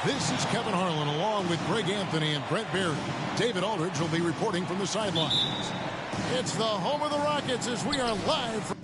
This is Kevin Harlan along with Greg Anthony and Brent Beard. David Aldridge will be reporting from the sidelines. It's the home of the Rockets as we are live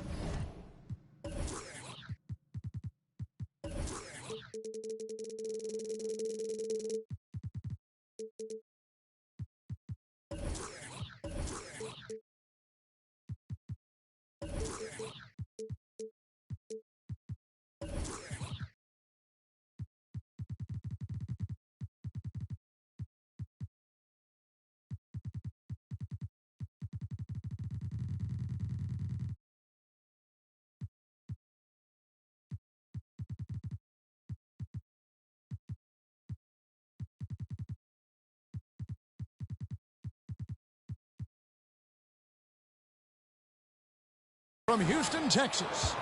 from Houston, Texas.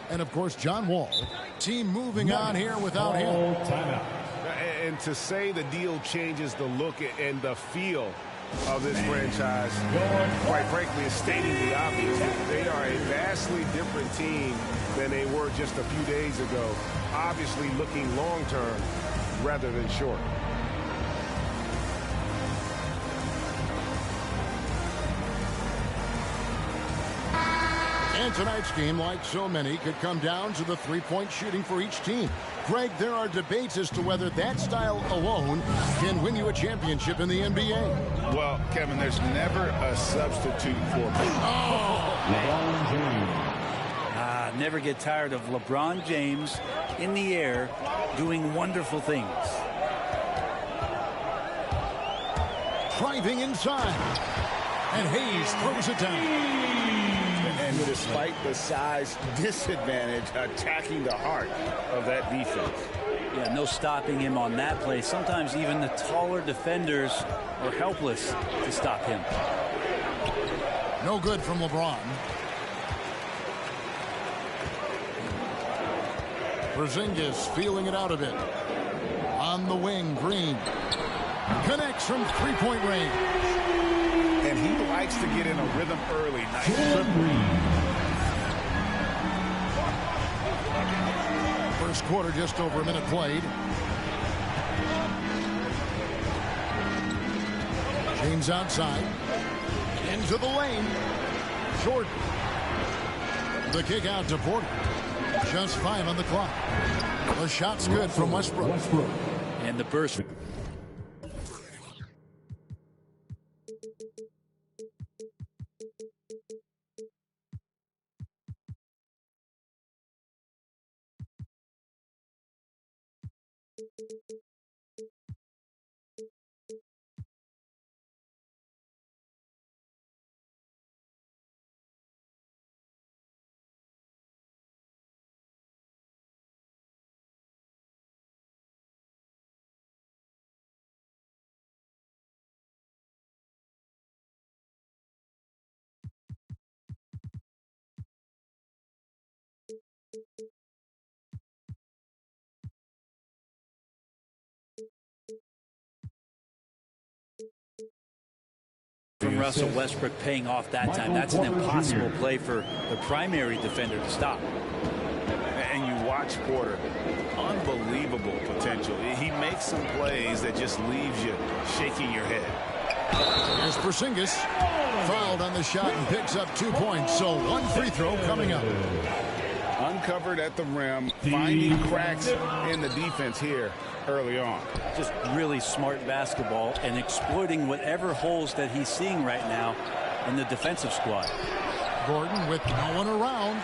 And, of course, John Wall. Team moving on here without him. And to say the deal changes the look and the feel of this franchise, quite frankly, is stating the obvious. They are a vastly different team than they were just a few days ago. Obviously looking long-term rather than short. And tonight's game, like so many, could come down to the three-point shooting for each team. Greg, there are debates as to whether that style alone can win you a championship in the NBA. Well, Kevin, there's never a substitute for LeBron James. Never get tired of LeBron James in the air doing wonderful things. Driving inside. And Hayes throws it down. And despite the size disadvantage, attacking the heart of that defense. Yeah, no stopping him on that play. Sometimes even the taller defenders are helpless to stop him. No good from LeBron. Porzingis feeling it out a bit. On the wing, Green. Connects from three-point range. And he likes to get in a rhythm early. First quarter, just over a minute played. James outside. Into the lane. Jordan. The kick out to Porter. Just 5 on the clock. The shot's good from Westbrook. And the burst. From Russell Westbrook paying off that time. That's an impossible play for the primary defender to stop. And you watch Porter. Unbelievable potential. He makes some plays that just leaves you shaking your head. Here's Porzingis. Fouled on the shot and picks up 2 points. So one free throw coming up. Uncovered at the rim. Finding cracks in the defense here early on. Just really smart basketball and exploiting whatever holes that he's seeing right now in the defensive squad. Gordon with no one around.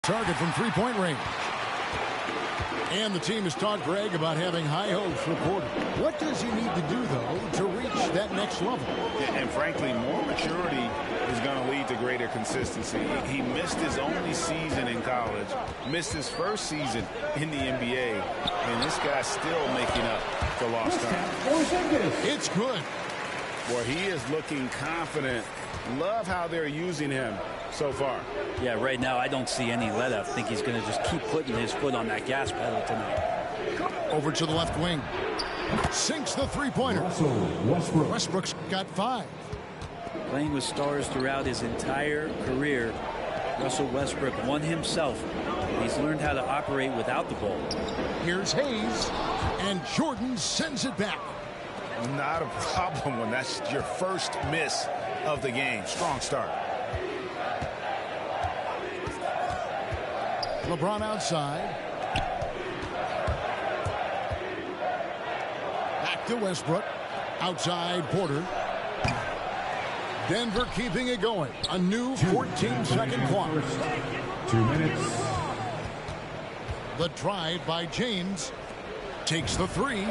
Target from three-point range. And the team has taught Greg about having high hopes for Porter. What does he need to do, though, to reach that next level? And frankly, more maturity is going to lead to greater consistency. He missed his only season in college, missed his first season in the NBA, and this guy's still making up for lost time. It's good. Well, he is looking confident. Love how they're using him so far. Yeah, right now I don't see any let up. I think he's going to just keep putting his foot on that gas pedal tonight. Over to the left wing. Sinks the three-pointer. Westbrook's got 5. Playing with stars throughout his entire career, Russell Westbrook won himself. He's learned how to operate without the ball. Here's Hayes, and Jordan sends it back. Not a problem when that's your first miss of the game. Strong start. LeBron outside. Back to Westbrook. Outside Porter. Denver keeping it going. A new 14-second clock. 2 minutes. The drive by James. Takes the three.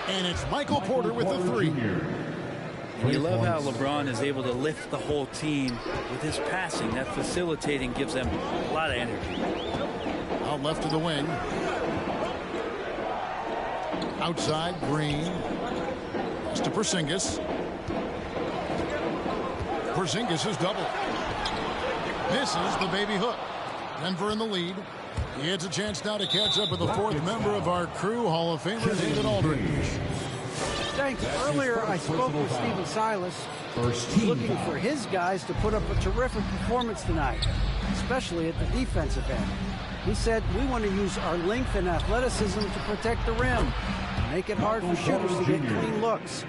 And it's Michael Porter with the three. And you love how LeBron is able to lift the whole team with his passing. That facilitating gives them a lot of energy. Out left of the wing. Outside Green. Pass to Porzingis. Porzingis is double. Misses the baby hook. Denver in the lead. He has a chance now to catch up with the fourth member of our crew, Hall of Famer David Aldridge. Thanks. Earlier, I spoke with Stephen Silas, looking for his guys to put up a terrific performance tonight, especially at the defensive end. He said, we want to use our length and athleticism to protect the rim, make it hard for shooters to get clean looks.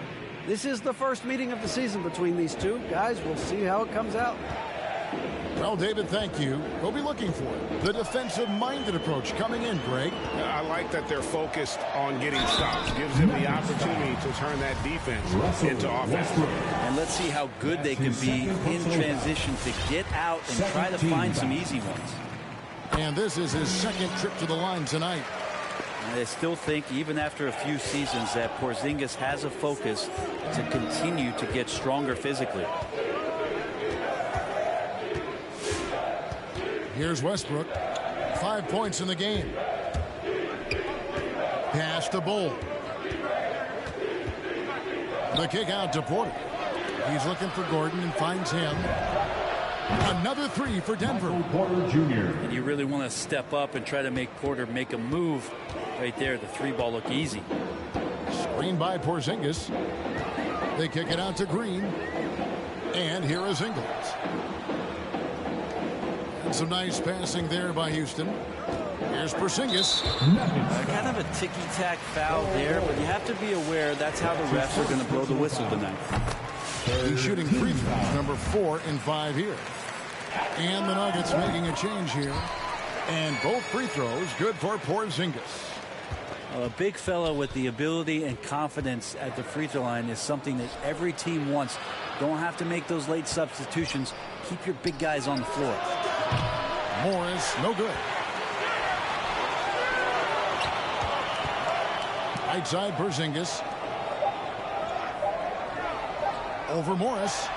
This is the first meeting of the season between these two. Guys, we'll see how it comes out. Well, David, thank you. We'll be looking for it. The defensive-minded approach coming in, Greg. I like that they're focused on getting stops. Gives them the opportunity to turn that defense into offense. And let's see how good they can be in transition to get out and try to find some easy ones. And this is his second trip to the line tonight. And I still think, even after a few seasons, that Porzingis has a focus to continue to get stronger physically. Here's Westbrook. 5 points in the game. Pass to Bull. The kick out to Porter. He's looking for Gordon and finds him. Another three for Denver. Porter Jr. And you really want to step up and try to make Porter make a move right there. The three ball look easy. Screen by Porzingis. They kick it out to Green. And here is Ingles. And some nice passing there by Houston. Here's Porzingis. Kind of a ticky-tack foul there, but you have to be aware that's how the refs are going to blow the whistle tonight. He's shooting free throws, number 4 in 5 here. And the Nuggets making a change here. And both free throws good for Porzingis. A big fella with the ability and confidence at the free throw line is something that every team wants. Don't have to make those late substitutions. Keep your big guys on the floor. Morris, no good. Right side, Porzingis. Over Morris.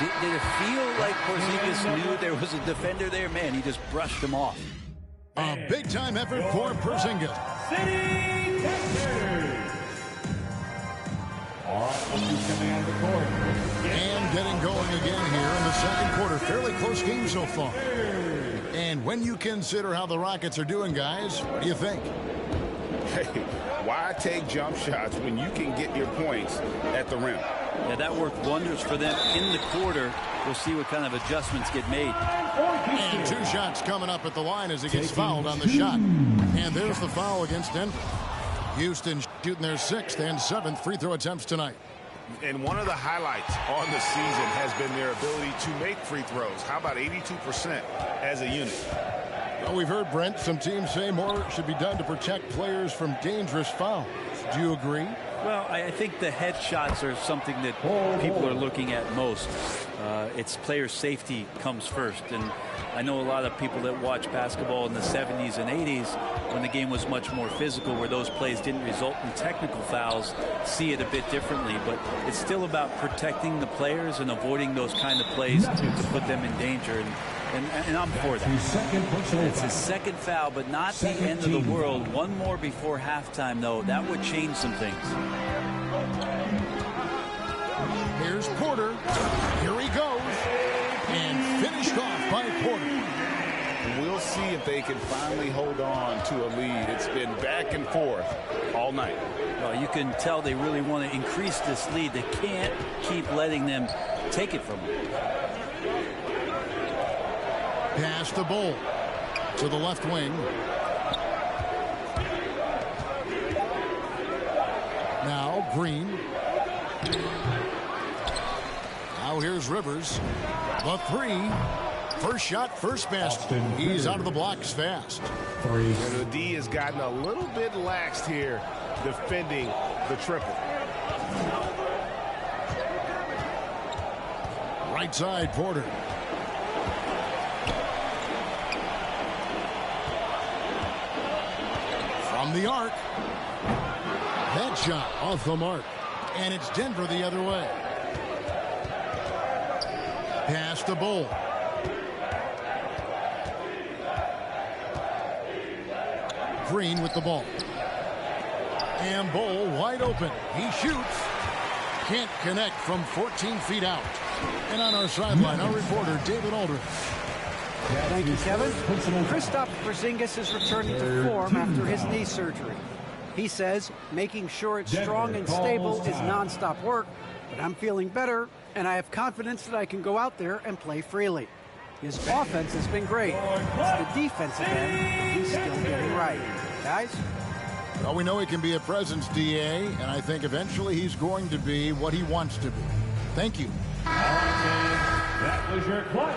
Did it feel like Porzingis knew there was a defender there? Man, he just brushed him off. A big-time effort for Porzingis. City Texans. Command the court. And getting going again here in the second quarter. Fairly close game so far. And when you consider how the Rockets are doing, guys, what do you think? Hey, why take jump shots when you can get your points at the rim? Yeah, that worked wonders for them in the quarter. We'll see what kind of adjustments get made. And 2 shots coming up at the line as he gets fouled on the shot. And there's the foul against Denver. Houston shooting their 6th and 7th free throw attempts tonight. And one of the highlights on the season has been their ability to make free throws. How about 82% as a unit? Well, we've heard, Brent, some teams say more should be done to protect players from dangerous fouls. Do you agree? Well, I think the headshots are something that people are looking at most. It's player safety comes first. And I know a lot of people that watch basketball in the 70s and 80s when the game was much more physical, where those plays didn't result in technical fouls, see it a bit differently. But it's still about protecting the players and avoiding those kind of plays to put them in danger. And I'm for that. It's his second foul, but not the end of the world. One more before halftime, though. That would change some things. Here's Porter. Here he goes. And finished off by Porter. We'll see if they can finally hold on to a lead. It's been back and forth all night. Well, you can tell they really want to increase this lead. They can't keep letting them take it from them. Pass the Bull to the left wing. Now Green. Now here's Rivers. The three. First shot, first basket. He's out of the blocks fast. And the D has gotten a little bit laxed here defending the triple. Right side, Porter. From the arc. That shot off the mark. And it's Denver the other way. Pass the Bull. Green with the ball. And Bull wide open. He shoots. Can't connect from 14 feet out. And on our sideline, our reporter, David Aldridge. Thank you, Kevin. Kristaps Porzingis is returning to form after his knee surgery. He says making sure it's strong and stable is nonstop work, but I'm feeling better, and I have confidence that I can go out there and play freely. His offense has been great. It's the defensive end that he's still getting right. Guys? Well, we know he can be a presence, DA, and I think eventually he's going to be what he wants to be. Thank you. All right, that was your Clutch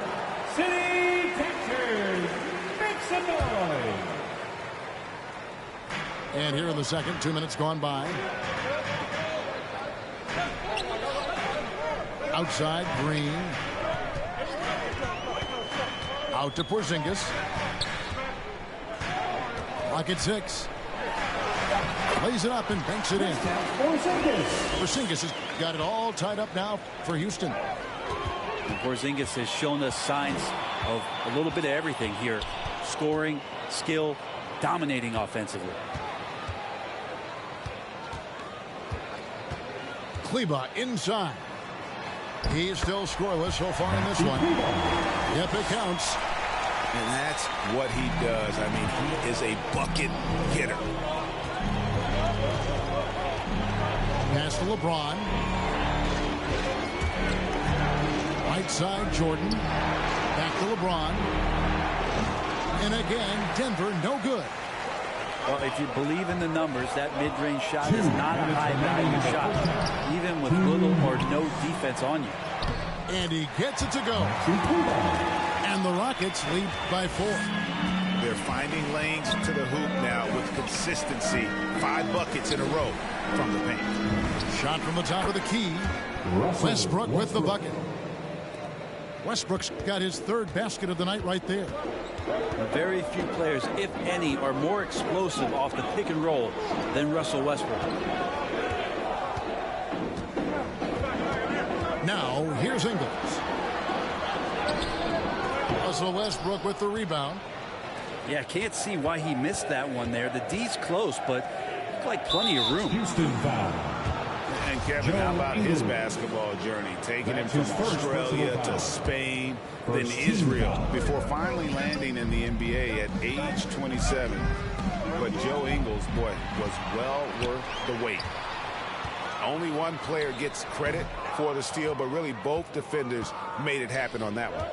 City Texans. Make some noise. And here in the second, 2 minutes gone by. Outside, Green. Out to Porzingis. Clock at 6. Lays it up and banks it in. Porzingis has got it all tied up now for Houston. And Porzingis has shown us signs of a little bit of everything here. Scoring, skill, dominating offensively. Kleba inside. He's still scoreless so far in this one. Yep, it counts. And that's what he does. I mean, he is a bucket getter. Pass to LeBron. Right side, Jordan. Back to LeBron. And again, Denver, no good. Well, if you believe in the numbers, that mid-range shot is not a high-value shot, even with little or no defense on you. And he gets it to go. And the Rockets lead by 4. They're finding lanes to the hoop now with consistency. 5 buckets in a row from the paint. Shot from the top of the key. Westbrook with the bucket. Westbrook's got his 3rd basket of the night right there. Very few players, if any, are more explosive off the pick and roll than Russell Westbrook. Now, here's Ingles. Russell Westbrook with the rebound. Yeah, can't see why he missed that one there. The D's close, but looked like plenty of room. Houston foul. And Kevin, how about his basketball journey? Taking him from Australia to Spain, then Israel, before finally landing in the NBA at age 27. But Joe Ingles, boy, was well worth the wait. Only one player gets credit for the steal, but really both defenders made it happen on that one.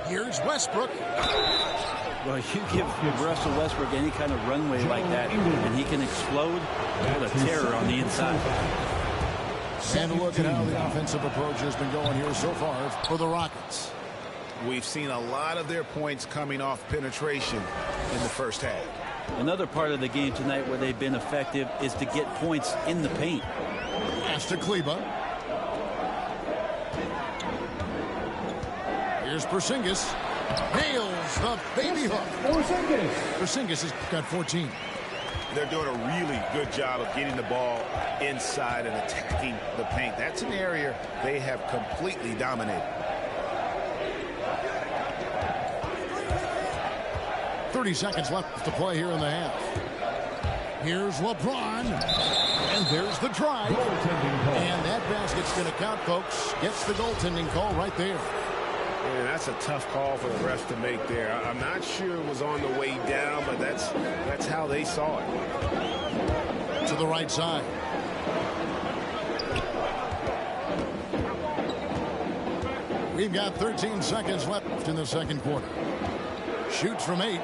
Here's Westbrook. Well, you give Russell Westbrook any kind of runway like that, and he can explode with a terror on the inside. And a look at how the offensive approach has been going here so far for the Rockets. We've seen a lot of their points coming off penetration in the first half. Another part of the game tonight where they've been effective is to get points in the paint. Pass to Kleba. Here's Porzingis. Nails the baby hook. Porzingis has got 14. They're doing a really good job of getting the ball inside and attacking the paint. That's an area they have completely dominated. 30 seconds left to play here in the half. Here's LeBron. And there's the drive. And that basket's going to count, folks. Gets the goaltending call right there. And that's a tough call for the refs to make there. I'm not sure it was on the way down, but that's how they saw it. To the right side. We've got 13 seconds left in the second quarter. Shoots from 8.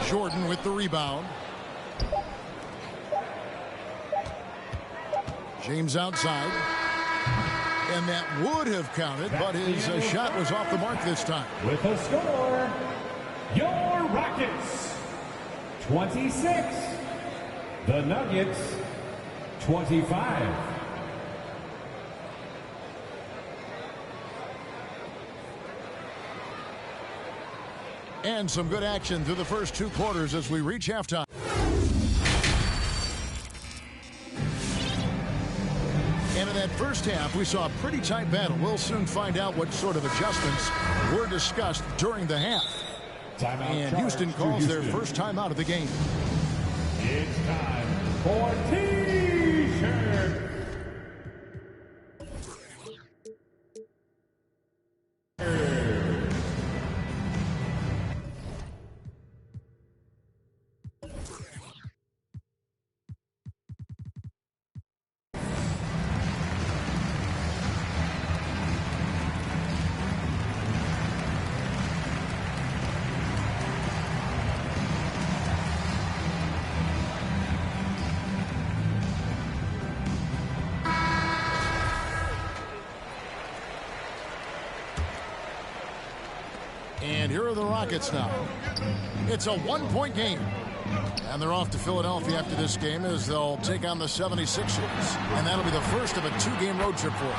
Jordan with the rebound. James outside. And that would have counted, but his shot was off the mark this time. With the score, your Rockets 26, the Nuggets 25. And some good action through the first 2 quarters as we reach halftime. And in that first half, we saw a pretty tight battle. We'll soon find out what sort of adjustments were discussed during the half. And Houston calls their first timeout of the game. It's time for T-shirt. And here are the Rockets now. It's a 1-point game. And they're off to Philadelphia after this game as they'll take on the 76ers. And that'll be the first of a 2-game road trip for them.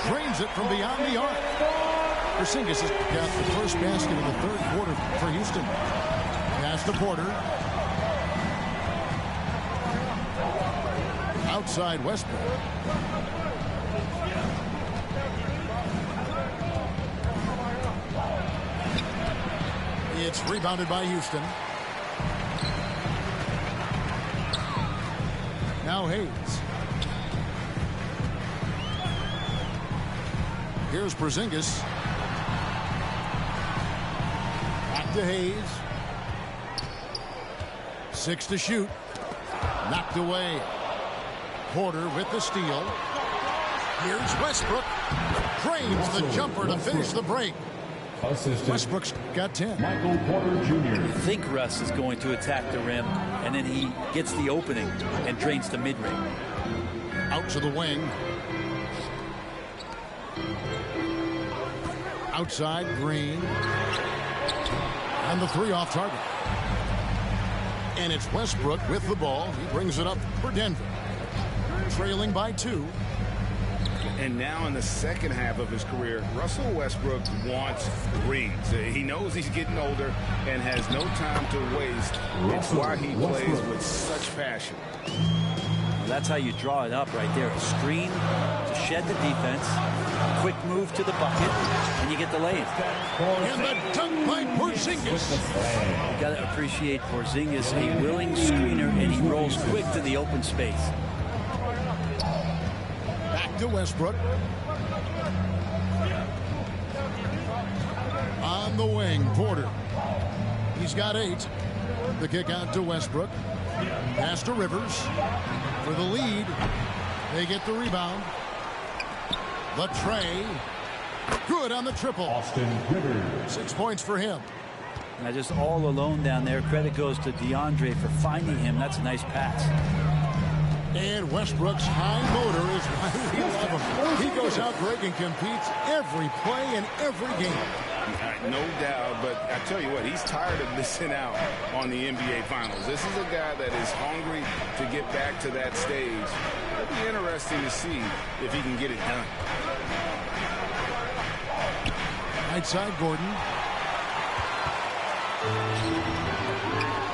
Drains it from beyond the arc. Porzingis has got the first basket of the third quarter for Houston. Pass to Porter. Outside Westbrook. It's rebounded by Houston. Now Hayes. Here's Porzingis. Back to Hayes. 6 to shoot. Knocked away. Porter with the steal. Here's Westbrook. Drains the jumper to finish the break. Assistant Westbrook's got 10. Michael Porter Jr. You think Russ is going to attack the rim, and then he gets the opening and drains the mid-range. Out to the wing. Outside, Green. And the 3 off target. And it's Westbrook with the ball. He brings it up for Denver. Trailing by 2. And now in the second half of his career, Russell Westbrook wants rings. He knows he's getting older and has no time to waste. It's why he plays with such passion. Well, that's how you draw it up right there. A screen to shed the defense, quick move to the bucket, and you get the lay-in. And the dunk by Porzingis. You got to appreciate Porzingis, a willing screener, and he rolls quick to the open space. To Westbrook. On the wing, Porter. He's got 8. The kick out to Westbrook. Pass to Rivers. For the lead. They get the rebound. The tray. Good on the triple. Austin Rivers. 6 points for him. Now just all alone down there. Credit goes to DeAndre for finding him. That's a nice pass. And Westbrook's high motor is why we love him. He goes out, Greg, and competes every play in every game. No doubt, but I tell you what, he's tired of missing out on the NBA Finals. This is a guy that is hungry to get back to that stage. It'll be interesting to see if he can get it done. Right side, Gordon.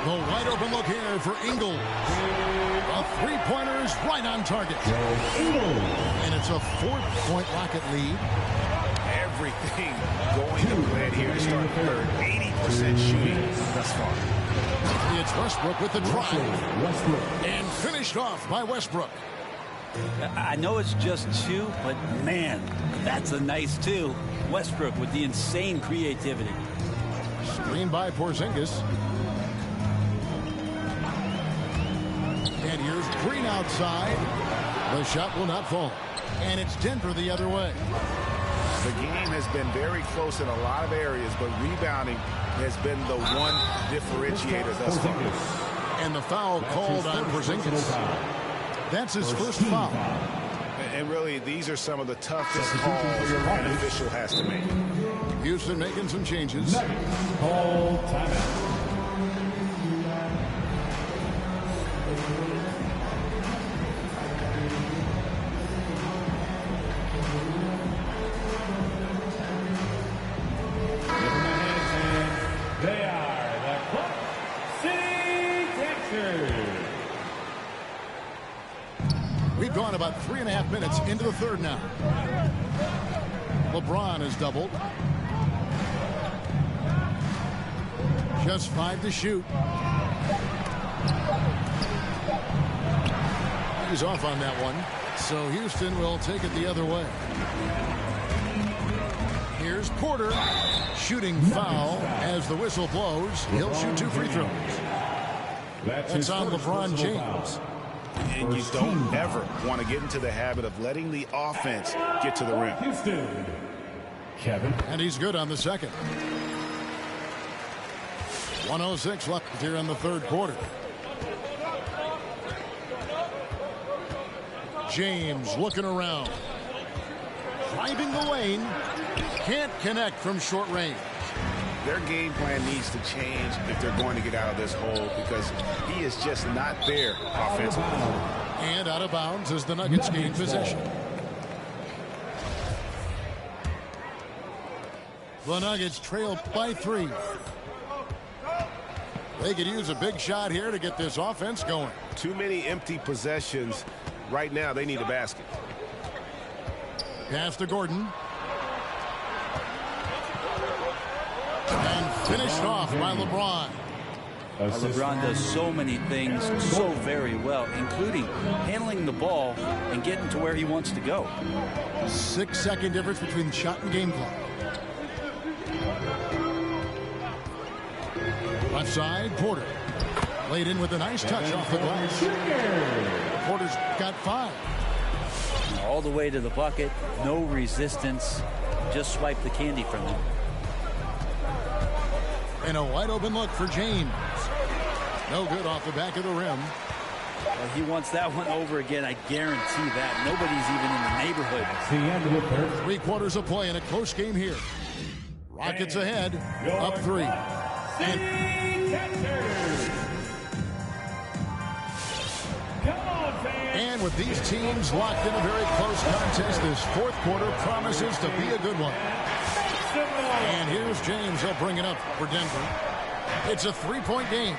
The wide open look here for Ingle. A 3-pointer is right on target. And it's a 4-point Rocket lead. Everything going to plan here to start the third. 80% shooting thus far. It's Westbrook with the drive. And finished off by Westbrook. I know it's just 2, but man, that's a nice 2. Westbrook with the insane creativity. Screen by Porzingis. And here's Green outside. The shot will not fall. And it's Denver the other way. The game has been very close in a lot of areas, but rebounding has been the one differentiator thus far. And the foul called on Porzingis. That's his first foul. And really, these are some of the toughest calls an official has to make. Houston making some changes. Ball timeout. They are the Club City Texans. We've gone about 3.5 minutes into the third now. LeBron is doubled. Just 5 to shoot. He's off on that one. So Houston will take it the other way. Here's Porter. Shooting foul as the whistle blows. He'll shoot 2 free throws. It's on LeBron James. And you don't ever want to get into the habit of letting the offense get to the rim. Houston. Kevin. And he's good on the second. 1:06 left here in the third quarter. James looking around. Driving the lane. Can't connect from short range. Their game plan needs to change if they're going to get out of this hole, because he is just not there offensively. And out of bounds as the Nuggets gain possession. The Nuggets trail by 3. They could use a big shot here to get this offense going. Too many empty possessions. Right now, they need a basket. Pass to Gordon. And finished off by LeBron. LeBron does so many things so very well, including handling the ball and getting to where he wants to go. 6-second difference between shot and game clock. Left side, Porter. Laid in with a nice touch off the glass. Porter's got 5. All the way to the bucket, no resistance. Just swipe the candy from him. And a wide open look for James. No good off the back of the rim. Well, he wants that one over again. I guarantee that. Nobody's even in the neighborhood. It's the end of the third. 3 quarters of play in a close game here. Rockets ahead, up 3. And And with these teams locked in a very close contest, this fourth quarter promises to be a good one. And here's James. He'll bring it up for Denver. It's a 3-point game.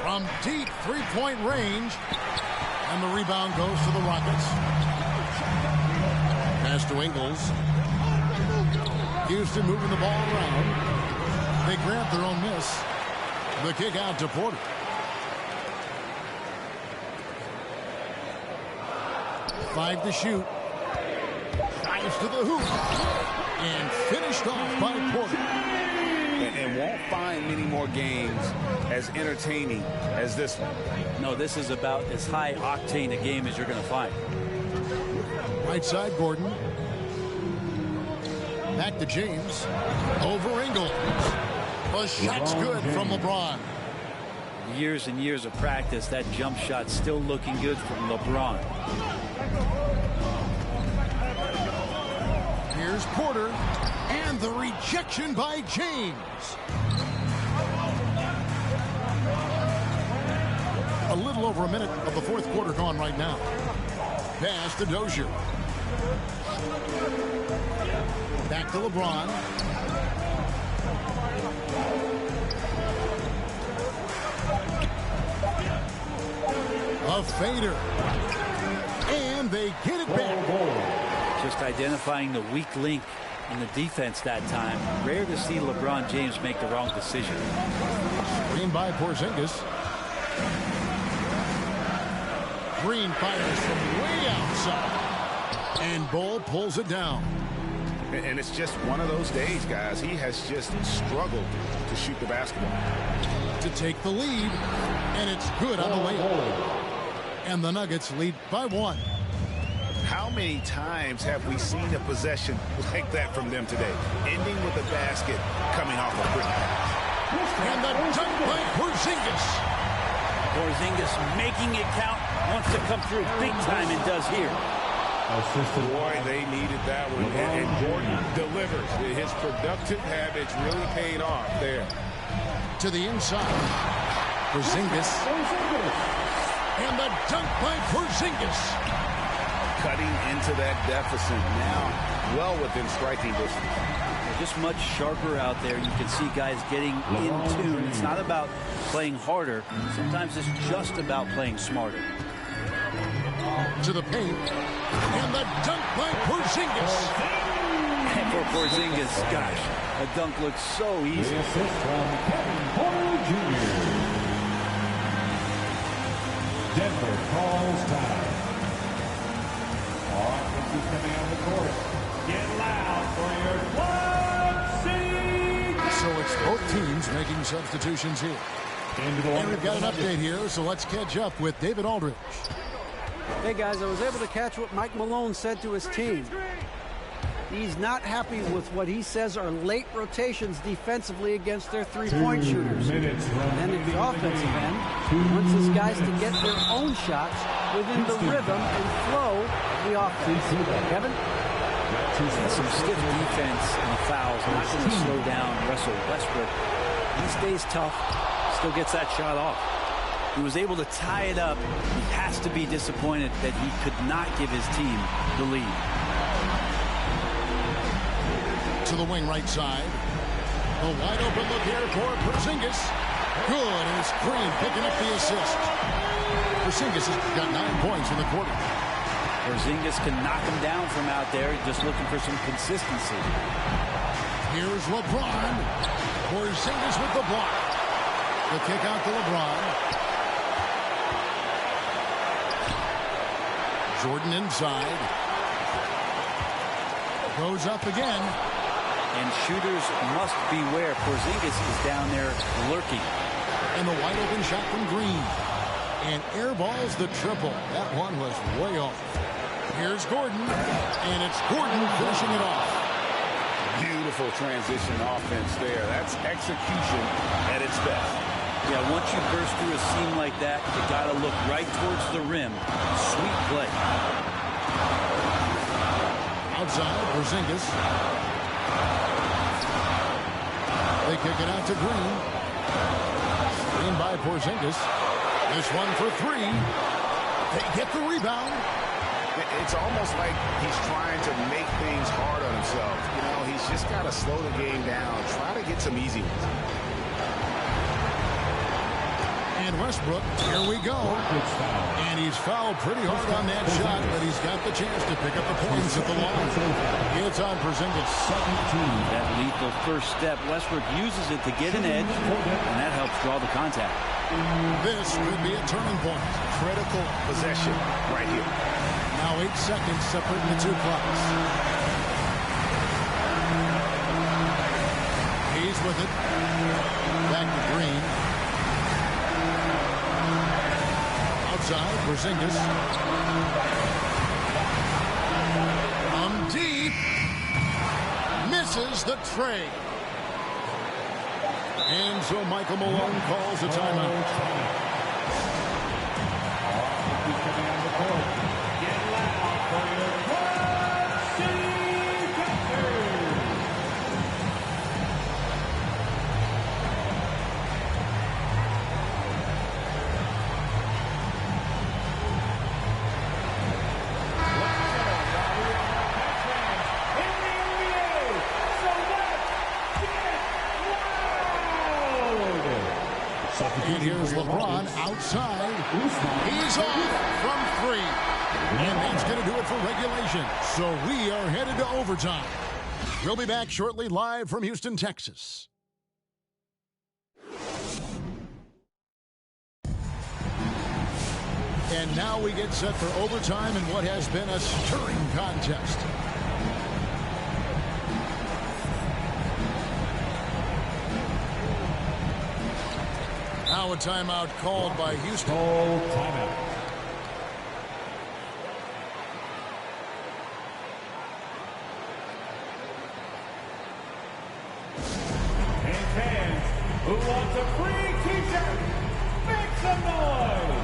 From deep 3-point range. And the rebound goes to the Rockets. Pass to Ingles. Houston moving the ball around. They grab their own miss. The kick out to Porter. Five to shoot. Drives to the hoop. And finished off by Porter. And won't find many more games as entertaining as this one. No, this is about as high octane a game as you're going to find. Right side, Gordon. Back to James. Over Ingles. The shot's good from LeBron. Years and years of practice, that jump shot still looking good from LeBron. Here's Porter. And the rejection by James. A little over a minute of the fourth quarter gone right now. Pass to Dozier. Back to LeBron. A fader. And they get it back. Just identifying the weak link in the defense that time. Rare to see LeBron James make the wrong decision. Screen by Porzingis. Green fires from way outside. And Bull pulls it down. And it's just one of those days, guys. He has just struggled to shoot the basketball. To take the lead, and it's good on the way. And the Nuggets lead by 1. How many times have we seen a possession like that from them today? Ending with a basket coming off a quick pass. And the dunk by Porzingis. Porzingis making it count, wants to come through big time and does here. Boy, they needed that one. And Gordon delivers. His productive habits really paid off there. To the inside. Porzingis. And the dunk by Porzingis. Cutting into that deficit now, well within striking distance. Just much sharper out there. You can see guys getting in tune. It's not about playing harder. Sometimes it's just about playing smarter. To the paint. And the dunk by Porzingis. And for Porzingis, gosh, a dunk looks so easy. The assist from Kevin Porter Jr. Denver calls time. Offense coming on the court. Get loud for your Club City. So it's both teams making substitutions here. And we've got an update here, so let's catch up with David Aldridge. Hey, guys, I was able to catch what Mike Malone said to his team. He's not happy with what he says are late rotations defensively against their three-point shooters. And then in the offensive end, he wants his guys to get their own shots within the rhythm and flow of the offense. Kevin? Some stiff defense and fouls. Not going to slow down Russell Westbrook. He stays tough, still gets that shot off. He was able to tie it up. He has to be disappointed that he could not give his team the lead. To the wing right side. A wide open look here for Porzingis. Good, and it's Green picking up the assist. Porzingis has got 9 points in the quarter. Porzingis can knock him down from out there, just looking for some consistency. Here's LeBron. Porzingis with the block. The kick out to LeBron. Jordan inside. Goes up again. And shooters must beware. Porzingis is down there lurking. And the wide open shot from Green. And airballs the triple. That one was way off. Here's Gordon. And it's Gordon finishing it off. Beautiful transition offense there. That's execution at its best. Yeah, once you burst through a seam like that, you got to look right towards the rim. Sweet play. Outside, Porzingis. They kick it out to Green. Screen by Porzingis. This one for 3. They get the rebound. It's almost like he's trying to make things hard on himself. You know, he's just got to slow the game down. Try to get some easy ones. And Westbrook, here we go. And he's fouled pretty hard on that shot, but he's got the chance to pick up the points at the line. It's on Porzingis. That lethal first step, Westbrook uses it to get an edge, and that helps draw the contact. This could be a turning point. Critical possession right here. Now 8 seconds separating the two clocks. He's with it. Back to Green. Outside, Porzingis. From deep. Misses the tray. And so Michael Malone calls a timeout. And here's LeBron outside. He's off from 3. And that's going to do it for regulation. So we are headed to overtime. We'll be back shortly live from Houston, Texas. And now we get set for overtime in what has been a stirring contest. Now a timeout called by Houston. Timeout. And fans who want a free t-shirt, make some noise.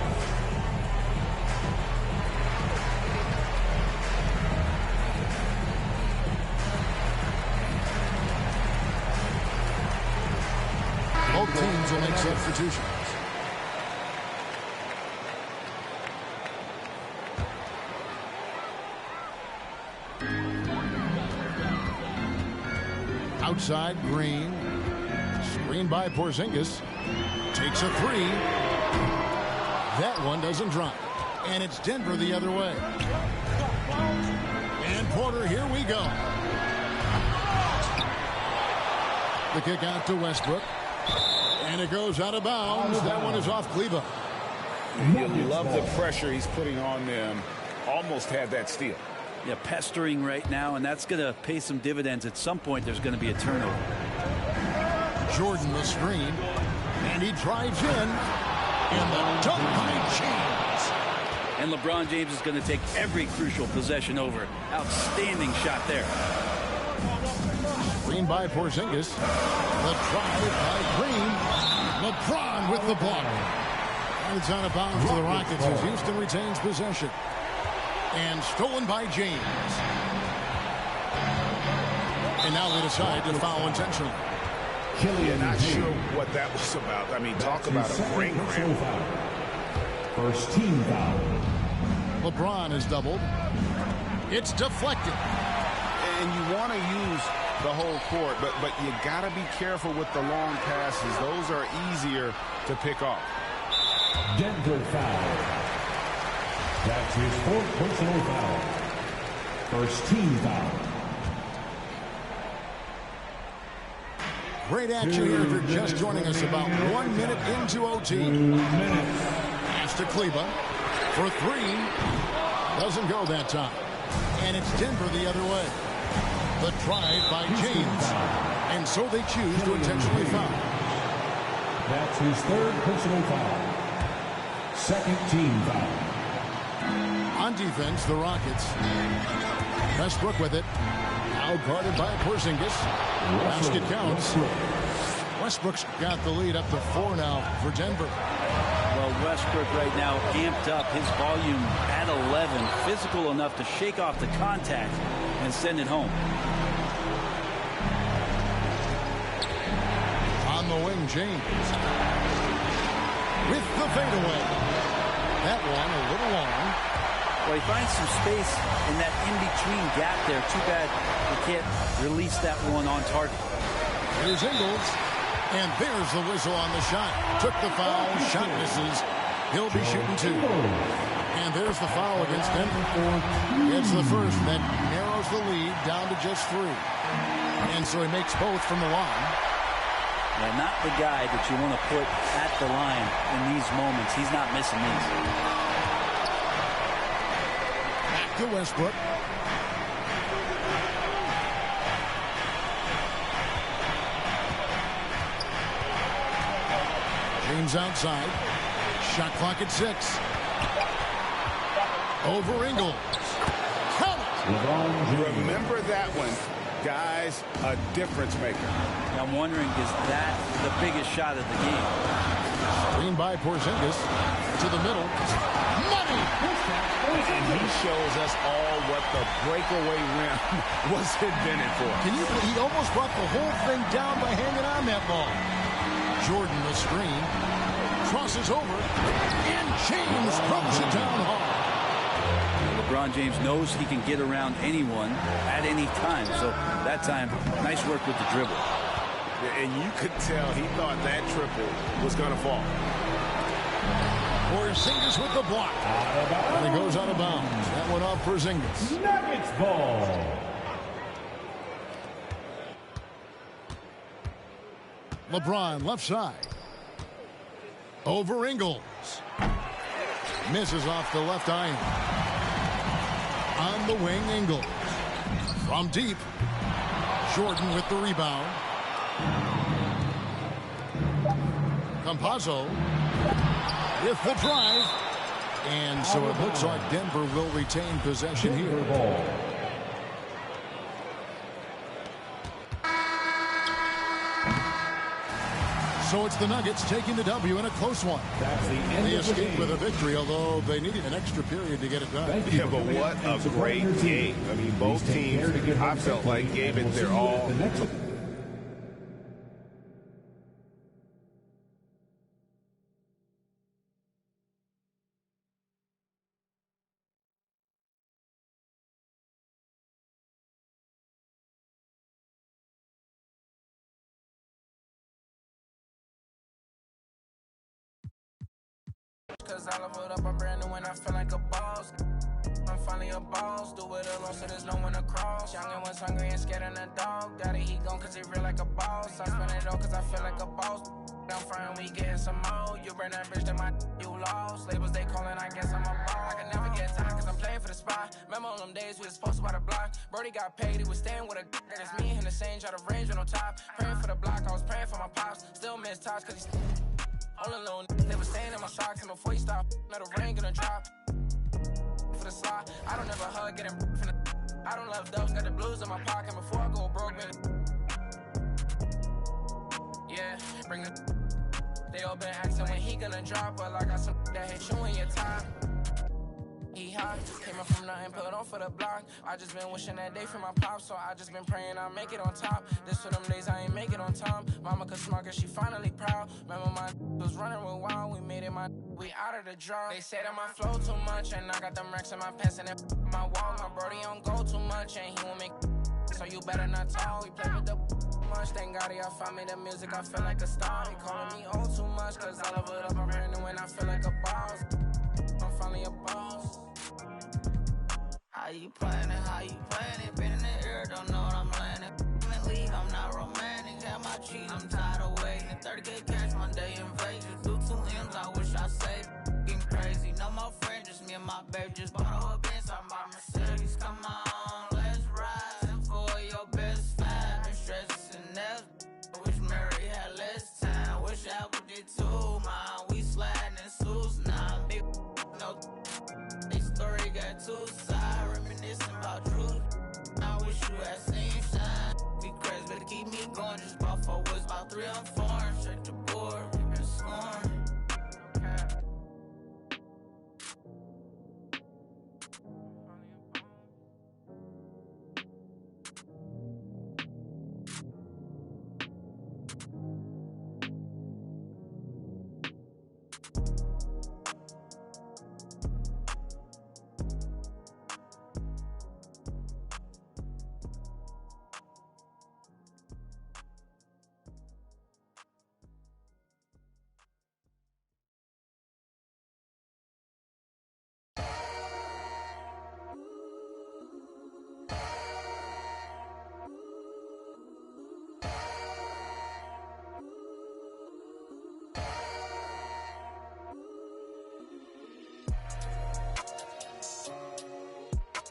Both teams will make substitutions. Outside, Green. Screen by Porzingis. Takes a three. That one doesn't drop. And it's Denver the other way. And Porter, here we go. The kick out to Westbrook. And it goes out of bounds. That one is off Cleveland. You love the pressure he's putting on them. Almost had that steal. Yeah, pestering right now, and that's going to pay some dividends. At some point, there's going to be a turnover. Jordan the screen. And he drives in. And the dunk by James. And LeBron James is going to take every crucial possession over. Outstanding shot there. Screen by Porzingis. The drive by Green. LeBron with the block. And it's out of bounds to the Rockets as Houston retains possession. And stolen by James. And now they decide to foul intentionally. Not sure what that was about. I mean, talk about a brain cramp. First team foul. LeBron is doubled. It's deflected. And you want to use the whole court, but you got to be careful with the long passes. Those are easier to pick off. Denver foul. That's his fourth personal foul. First team foul. Great action here if you're just joining us. About 1 minute into OT. 2 minutes. Pass to Kleba for three. Doesn't go that time. And it's Denver the other way. The drive by James. And so they choose to intentionally foul. That's his third personal foul. Second team foul. On defense, the Rockets. Westbrook with it. Now guarded by Porzingis. Basket counts. Westbrook's got the lead up to 4 now for Denver. Well, Westbrook right now amped up his volume at 11. Physical enough to shake off the contact and send it home. On the wing, James. With the fadeaway. That one a little long. Well, he finds some space in that in-between gap there. Too bad he can't release that one on target. Here's Ingles. And there's the whistle on the shot. Took the foul. Shot misses. He'll be shooting 2. And there's the foul against Denver. It's the first that narrows the lead down to just 3. And so he makes both from the line. Yeah, not the guy that you want to put at the line in these moments. He's not missing these. To Westbrook. James outside. Shot clock at 6. Over Ingles. Count it. Remember that one. Guys, a difference maker. I'm wondering, is that the biggest shot of the game? Screen by Porzingis. To the middle. Money! And he shows us all what the breakaway rim was invented for. Can you believe he almost brought the whole thing down by hanging on that long? Jordan the screen. Crosses over. And James throws it down hard. LeBron James knows he can get around anyone at any time. So that time, nice work with the dribble. And you could tell he thought that triple was going to fall. Porzingis with the block. And it goes out of bounds. That went off Porzingis. Nuggets ball. LeBron left side. Over Ingles. Misses off the left iron. On the wing, Ingles. From deep. Jordan with the rebound. Campazzo with the drive. And so it looks like Denver will retain possession here. So it's the Nuggets taking the W in a close one. They escaped with a victory, although they needed an extra period to get it done. Yeah, but what a great game. I mean, both teams, I felt like, gave it their all. Cause I leveled up, I'm brand new and I feel like a boss. I'm finally a boss, do it alone so there's no one to cross. Youngin' was hungry and scared of the dog. Daddy, he gone cause he real like a boss. I spend it all cause I feel like a boss. I'm frying, we getting some more. You burn that bridge, then you lost. Labels they calling, I guess I'm a boss. I can never get time cause I'm playing for the spot. Remember on them days we was posted by the block. Brody got paid, he was staying with a that is me and the same, try to range with no top. Praying for the block, I was praying for my pops. Still miss touch cause he's all alone, they were staying in my socks, and before you stop, let the rain gonna drop. For the slide, I don't ever hug, getting from the. I don't love doves, got the blues in my pocket before I go broke, man. Yeah, bring it. They all been asking when he gonna drop, but I got some that hit you in your time. He hot, came up from nothing, put on for the block. I just been wishing that day for my pops, so I just been praying I'll make it on top. This for them days I ain't make it on time. Mama could smart cause she finally proud. Remember my was running with wild, we made it we out of the draw. They say that my flow too much, and I got them racks in my pants and my wall. My brody don't go too much, and he won't make so you better not talk. We play with the much, thank God y'all found me the music, I feel like a star. He calling me old too much, cause I love it up, I'm brand new and I feel like a boss. I'm finally a boss. How you playing it? How you playing it? Been in the air, don't know what I'm landing. I'm in league, I'm not romantic. Got my cheese, I'm tired of waiting. 30K cash Monday in Vegas. Do 2 M's, I wish I saved. Getting crazy, no more friends, just me and my baby. Just bought a whole Benz, I'm by Mercedes. Come on, let's ride. And for your best five, been stressing and wish Mary had less time. Wish Apple did too, man. We sliding in suits now. Big no, this story got 2 sides. Reminiscing about truth. I wish you had seen shine. Be crazy, better keep me going. Just bought 4 woods, about 3 I'm foreign. Check the board, and scoring.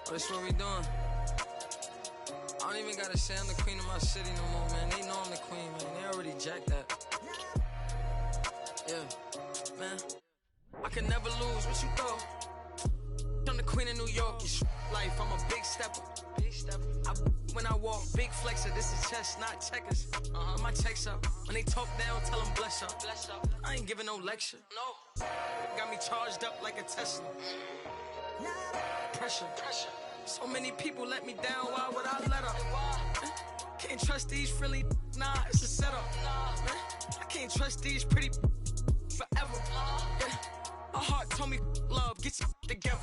That's what we doing. I don't even gotta say I'm the queen of my city no more, man. They know I'm the queen, man. They already jacked that. Yeah, man. I can never lose. What you thought? I'm the queen of New York. It's life. I'm a big stepper. When I walk, big flexer. This is chess, not checkers. My checks up. When they talk down, tell them bless up. I ain't giving no lecture. No. Got me charged up like a Tesla. Pressure. So many people let me down, why would I let up? Can't trust these frilly, nah, it's a setup. I can't trust these pretty forever. Yeah. My heart told me love, get your together.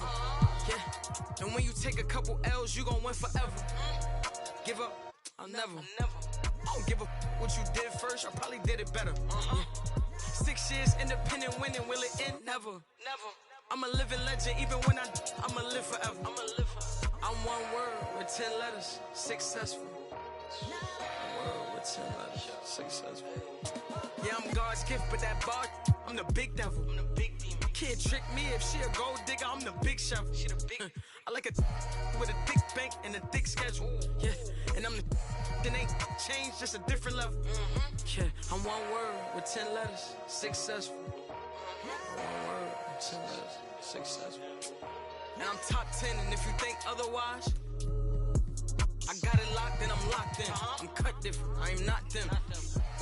Yeah. And when you take a couple L's, you gon' win forever. Give up, I'll never. I don't give a what you did first, I probably did it better. Yeah. 6 years independent winning, will it end? Never. I'm a living legend, even when I'ma live forever. I'm 1 word with 10 letters, successful. 1 word with 10 letters, successful. Yeah, I'm God's gift, but that bar, I'm the big devil. I'm the big demon. Can't trick me if she a gold digger, I'm the big chef. She the big. I like a with a thick bank and a thick schedule. Yeah, and I'm the that ain't changed, just a different level. Yeah, I'm one word with 10 letters, successful. One word with 10 letters, successful. And I'm top 10, and if you think otherwise, I got it locked and I'm locked in. I'm cut different, I am not them.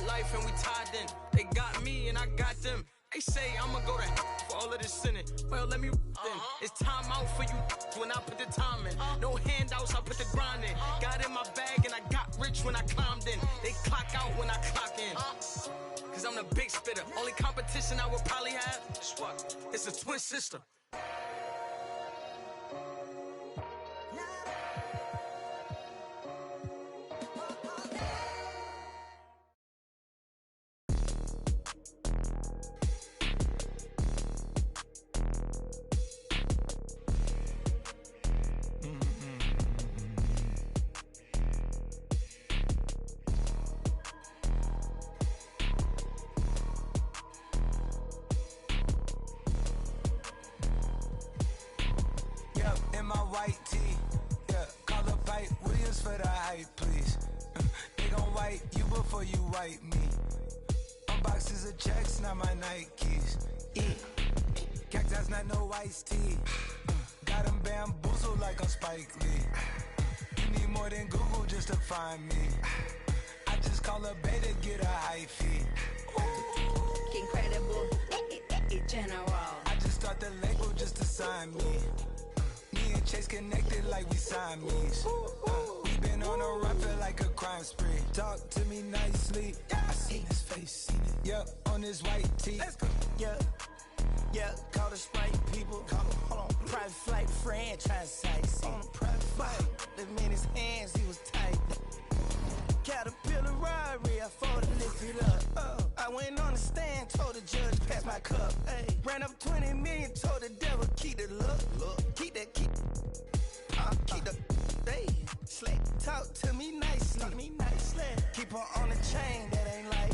Life and we tied in. They got me and I got them. They say I'ma go to for all of this sinning. Well, let me then. It's time out for you when I put the time in. No handouts, I put the grind in. Got in my bag and I got rich when I climbed in. They clock out when I clock in. Cause I'm the big spitter. Only competition I would probably have is what? It's a twin sister. Talk to me nicely. I seen his face, seen it. Yeah, on his white tee. Let's go. Yeah, call the Sprite people. Hold on, private flight franchise sites. On a private flight, them in his hands, he was tight. Caterpillar robbery, I fought to lift it up. I went on the stand, told the judge, pass my cup. Ay. Ran up 20 million, told the devil, keep the look. Keep the. Hey, slick, talk to me nicely. Keep her on the chain, that ain't like.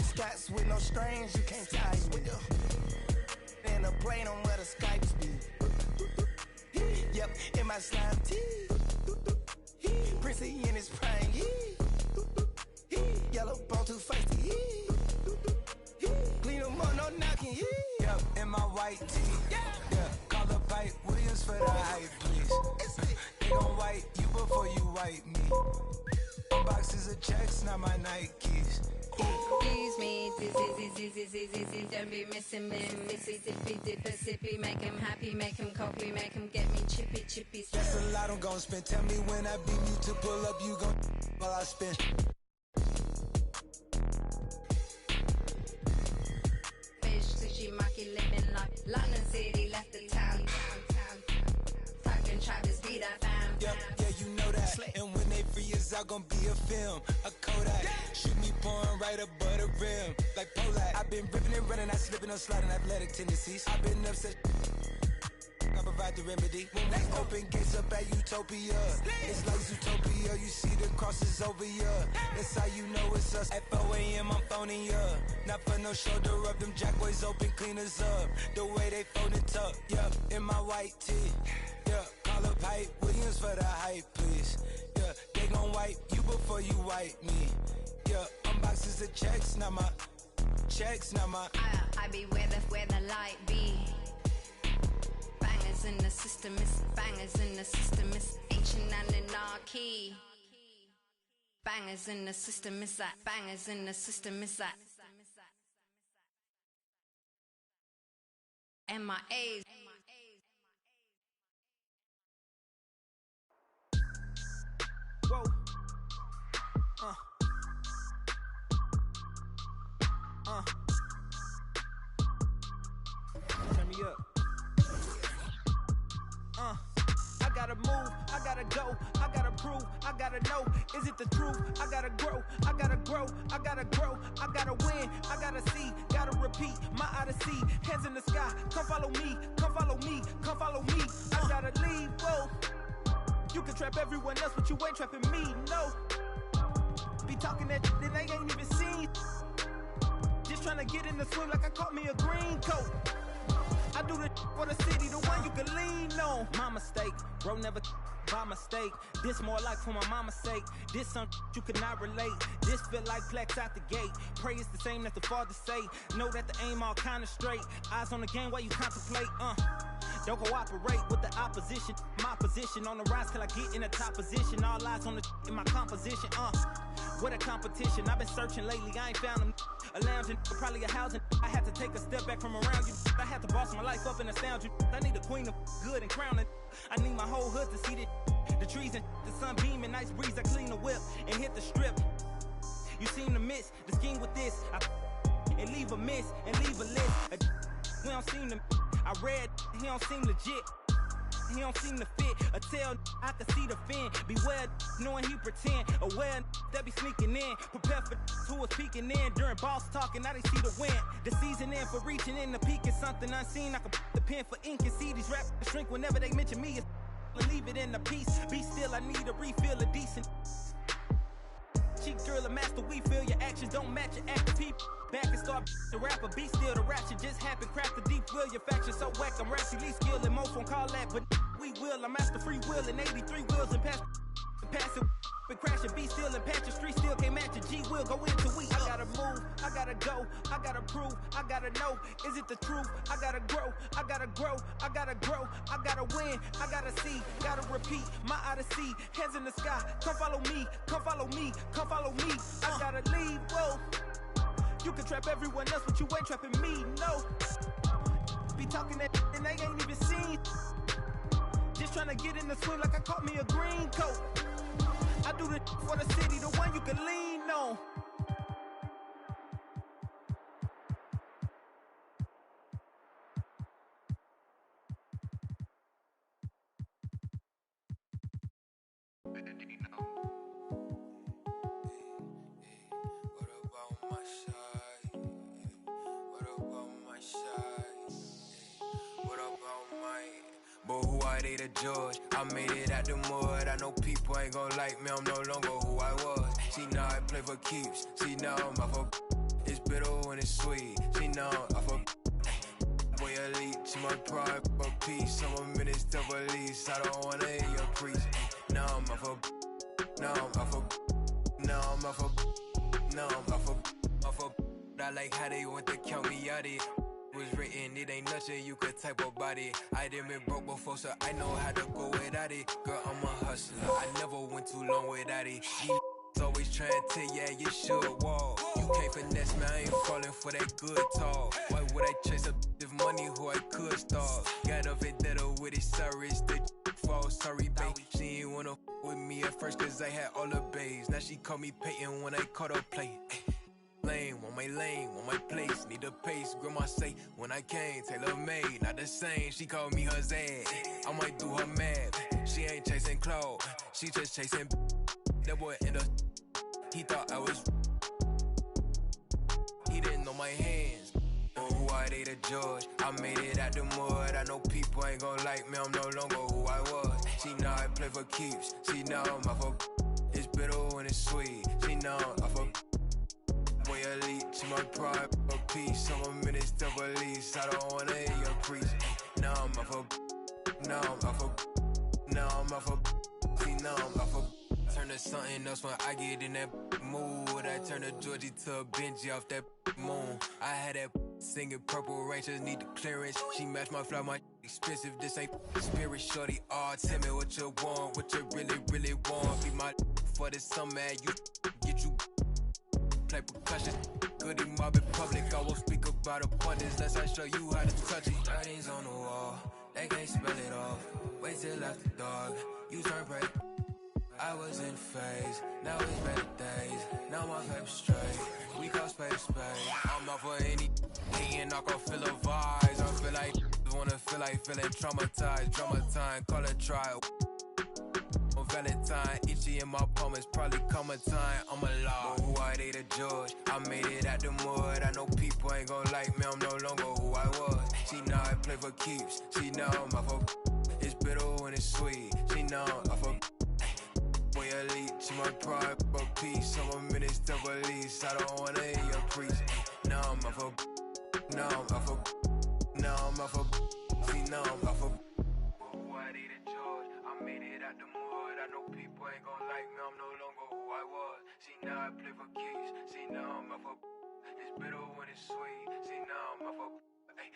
Scots with no strings, you can't tie me. In the plane on where the Skypes be. Yep, in my slime tee. Prissy in his prime, yellow bone too feisty. Clean them up, no knocking. Yep, in my white tee. Yeah, call up Pipe Williams for the hype, please. They gon' wipe you before you wipe me. Boxes of checks, not my Nikes. Excuse me, this, don't be missing me. Missy, dippy, dipper, sippy, make him happy, make him copy, make him get me chippy. That's a lot I'm gon' spend. Tell me when I beam you to pull up, you gon' while I spend. Fish, sushi, maki, living like London City, left the town. Fucking Travis beat I found. Yeah, you know that. And when they free us out, gon' be a film, a Kodak. Shoot me pouring right above the rim, like Polak. I've been ripping and running, I slipping on sliding, athletic tendencies. I've been upset. I provide the remedy. When we open gates up at Utopia, it's like Zootopia. You see the crosses over here. That's how you know it's us. At 4 a.m. I'm phoning ya. Not for no shoulder rub. Them jackboys open cleaners up. The way they fold it up. Yeah, in my white tee. Yeah, call up Hype Williams for the hype, please. Yeah, they gon' wipe you before you wipe me. Yeah, unboxes of checks, not my. I be where the light be. Bangers in the system, it's bangers in the system, it's ancient and anarchy. Bangers in the system, it's that. Bangers in the system, it's that. MIAs. Whoa. Turn me up. I gotta move, I gotta go, I gotta prove, I gotta know, is it the truth? I gotta grow, I gotta grow, I gotta grow, I gotta win, I gotta see, gotta repeat my odyssey. Hands in the sky, come follow me, come follow me, come follow me. I gotta leave, whoa. You can trap everyone else, but you ain't trapping me, no. Be talking that they ain't even seen. Just trying to get in the swing like I caught me a green coat. I do the for the city, the one you can lean on. My mistake, bro, never by mistake. This more like for my mama's sake. This something you could not relate. This feel like flex out the gate. Pray it's the same that the father say. Know that the aim all kinda straight. Eyes on the game while you contemplate. Don't cooperate with the opposition. My position on the rise till I get in the top position. All eyes on the in my composition. What a competition. I've been searching lately. I ain't found them. A lounging, probably a housing. I had to take a step back from around you. I had to boss my life up and astound you. I need a queen of good and crown it. I need my whole hood to see the trees and the sun beaming. Nice breeze. I clean the whip and hit the strip. You seem to miss the scheme with this. And leave a miss and leave a list. We don't seem to. I read, he don't seem legit. He don't seem to fit. A tell, I can see the fin. Beware, knowing he pretend. Aware, that be sneaking in. Prepare for who was peeking in. During boss talking, now they see the win. The season in for reaching in the peak is something unseen. I can put the pen for ink and see these rappers shrink whenever they mention me. Leave it in the piece. Be still, I need a refill of decent. Cheek girl, a master, we feel your actions don't match your active people. Back and start the rapper, be still the rap shit just happen. Craft the deep will, your faction so whack. I'm rationally skilled and most won't call that, but we will. I'm master free will and 83 wheels and pass it. Been crashing, be still and patch the street still can't match a G will go into we. I gotta move, I gotta go, I gotta prove, I gotta know, is it the truth? I gotta grow, I gotta grow, I gotta grow, I gotta win, I gotta see, gotta repeat, my odyssey, hands in the sky, come follow me, come follow me, come follow me, I gotta leave, whoa. You can trap everyone else, but you ain't trapping me, no. Be talking that and they ain't even seen. Just trying to get in the swing like I caught me a green coat. I do the for the city, the one you can lean on. But who are they to judge? I made it out the mud. I know people ain't gon' like me. I'm no longer who I was. See now I play for keeps. See now I'm off of. It's bitter when it's sweet. See now I'm off of. Boy elite, she my pride for peace. I'm a minister of lease. I don't wanna hear your preach. Now I'm off of. Now I'm off of. Now I'm off of. Now I'm off of. I like how they want to count me out it. Was written, it ain't nothing you could type about it. I done been broke before, so I know how to go without it. Girl, I'm a hustler, I never went too long without it. These always trying to tell ya you should walk. You can't finesse me, I ain't falling for that good talk. Why would I chase up if money who I could start? Got a vendetta with it, sorry, it's the fall. Sorry, babe, she ain't wanna with me at first cause I had all the babes. Now she call me Peyton when I caught her play. Lane, want my place, need a pace. Grandma say, when I came, tailor made, not the same. She called me her Zed, I might do her mad. She ain't chasing clothes, she just chasing. That boy in the, he thought I was. He didn't know my hands. But who are they to judge? I made it out the mud. I know people ain't gon' like me. I'm no longer who I was. See now I play for keeps. See now I'm off of. It's bitter when it's sweet. See now I'm off of. Boy elite, she my pride for peace. I'm a minister of lease. I don't wanna hear your preach. Now I'm off of. Now I'm off of. Now I'm off of. See now I'm off of. Turn to something else when I get in that mood. I turn to Georgie to a Benji off that moon. I had that singing Purple Rain, just need the clearance. She matched my fly, my expensive. This ain't spirit, shorty. Oh, tell me what you want, what you really want. Be my for the summer, you get you. Play percussion, goody mob in public. I won't speak about abundance unless I show you how to touch it. Writings on the wall, they can't spell it off. Wait till after dark, you turn break. I was in phase, now it's better days. Now my paper straight, we call space. I'm out for any hating, I can feel the vibes. I feel like wanna feel like feeling traumatized. Drama time, call it trial. On Valentine, itchy in my palm, it's probably coming time. I'm alive. But who are they to judge? I made it out the mud. I know people ain't gon' like me. I'm no longer who I was. See now I play for keeps. See now I'm off of. It's bitter when it's sweet. See now I'm off of. Boy elite, she my pride for peace. I'm a minister of lease. I don't wanna hear your preach. Now I'm off of. Now I'm off of. now I'm off a see now I'm off a I needed George, I made it out the mud. I know people ain't gon' like me, I'm no longer who I was. See now I play for keys, see now I'm off a it's bitter when it's sweet, see now I'm off a hey.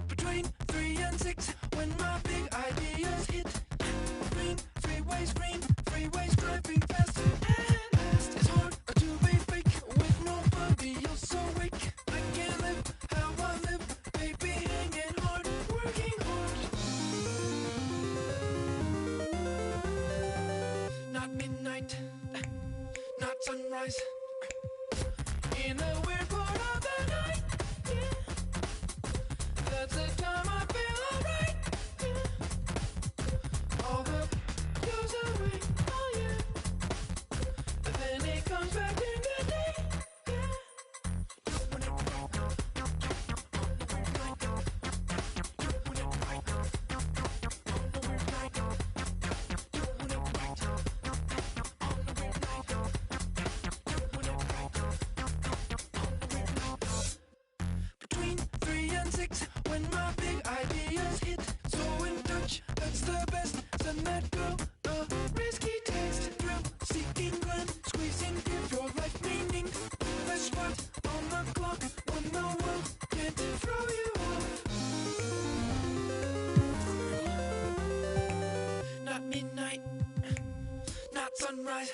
Between 3 and 6, when my big ideas hit. Green, freeways driving fast and fast. It's hard to be fake with nobody else awake. I can't live how I live, baby, hanging hard, working hard. Not midnight, not sunrise. In a weird part of the night, yeah. That's the time I feel alright, yeah. All the goes away, oh yeah. But then it comes back in the day, yeah. When it right, on the weird night, when it right, on the weird night, when it right, on the weird night, when it right, on the weird night. Between 3 and 6, when my big ideas hit. So in touch, that's the best. Send that girl a risky text. Thrill seeking glance, squeezing, give your life meaning. The spot on the clock when the world can't throw you off. Not midnight, not sunrise.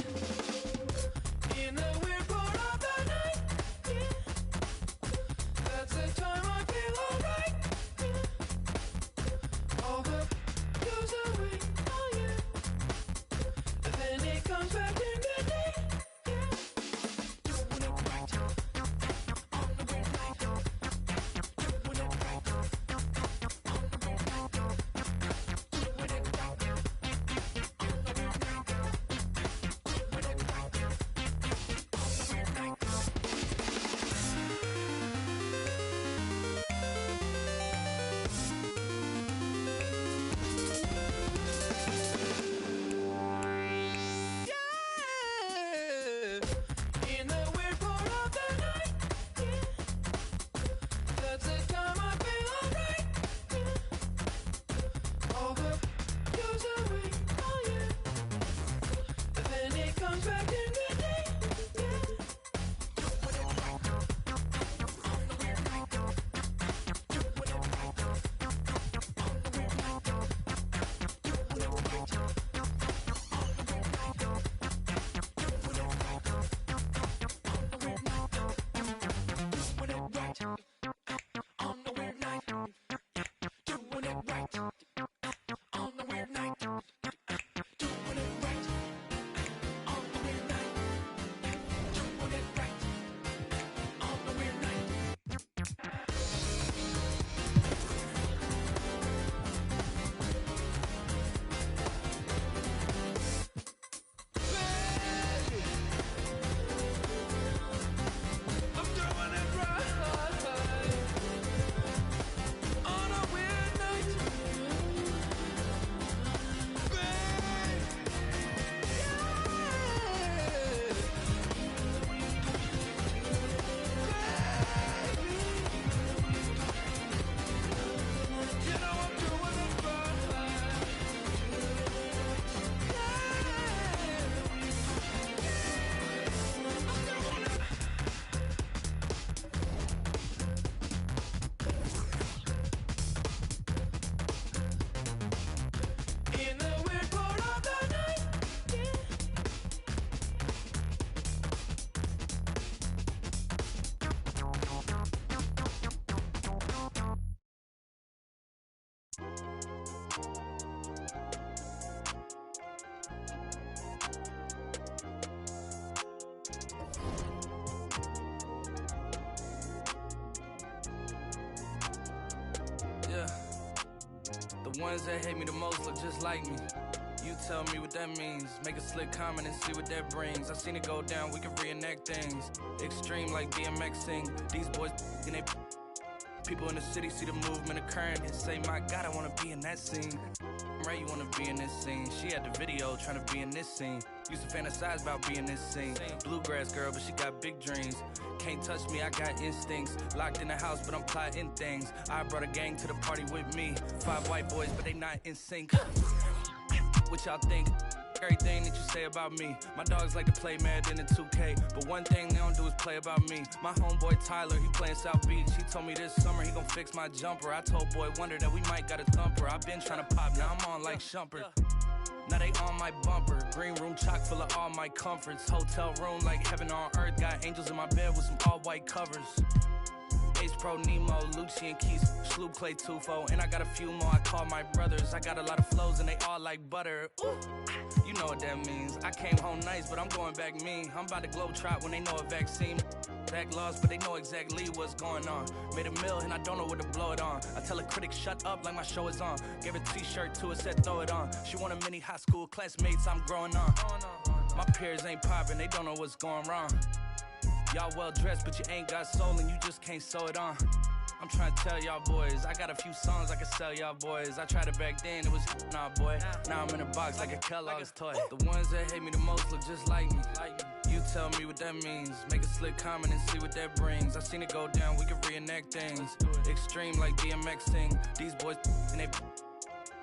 In a weird part of the night, yeah. That's the time I feel alright, yeah. All the goes away, oh yeah. But then it comes back in the day, yeah. Doing it right, on the weird night. Doing it right, on the weird night. Doing it right, on the weird night. Doing it right, on the weird night. In a weird part of the night, yeah. That's the time I feel alright, yeah. All the goes away, oh yeah. But then it comes back in the day, yeah. Doing it right, on the weird night. Doing it right, on the weird night. Doing it right, on the weird night. Doing it right, on the weird night. Doing it right, on the weird night. Doing it right, on the weird night. Doing it right, on the weird night. Doing it right, on the weird night. I'm doing it right on a weird night. You know I'm doing it right. In a weird part of the night, yeah. Yeah. The ones that hate me the most look just like me. You tell me what that means. Make a slick comment and see what that brings. I seen it go down, we can reenact things. Extreme like BMXing. These boys and they people in the city see the movement occurring and say, my God, I wanna be in that scene. Right, you wanna be in this scene. She had the video trying to be in this scene. Used to fantasize about being this scene. Bluegrass girl, but she got big dreams. Can't touch me, I got instincts. Locked in the house, but I'm plotting things. I brought a gang to the party with me. 5 white boys, but they not in sync. What y'all think? Everything that you say about me. My dogs like to play Madden in 2K, but one thing they don't do is play about me. My homeboy Tyler, he playing South Beach. He told me this summer he gon' fix my jumper. I told Boy Wonder that we might got a thumper. I been trying to pop, now I'm on like Shumpert. Now they on my bumper. Green room chock full of all my comforts. Hotel room like heaven on earth. Got angels in my bed with some all white covers. Ace Pro Nemo, Lucci and Keys, Sloop Clay Tufo, and I got a few more I call my brothers. I got a lot of flows and they all like butter. Ooh, you know what that means. I came home nice, but I'm going back mean. I'm about to globe trot when they know a vaccine. Back lost, but they know exactly what's going on. Made a meal and I don't know what to blow it on. I tell a critic shut up like my show is on. Gave a t-shirt to her, said throw it on. She want a mini high school classmates, I'm growing on. My peers ain't popping, they don't know what's going wrong. Y'all well dressed, but you ain't got soul and you just can't sew it on. I'm trying to tell y'all boys, I got a few songs I can sell y'all boys. I tried it back then, it was nah boy. Now I'm in a box like a Kellogg's toy. The ones that hate me the most look just like me. You tell me what that means. Make a slick comment and see what that brings. I seen it go down, we can reenact things. Extreme like BMXing. These boys and they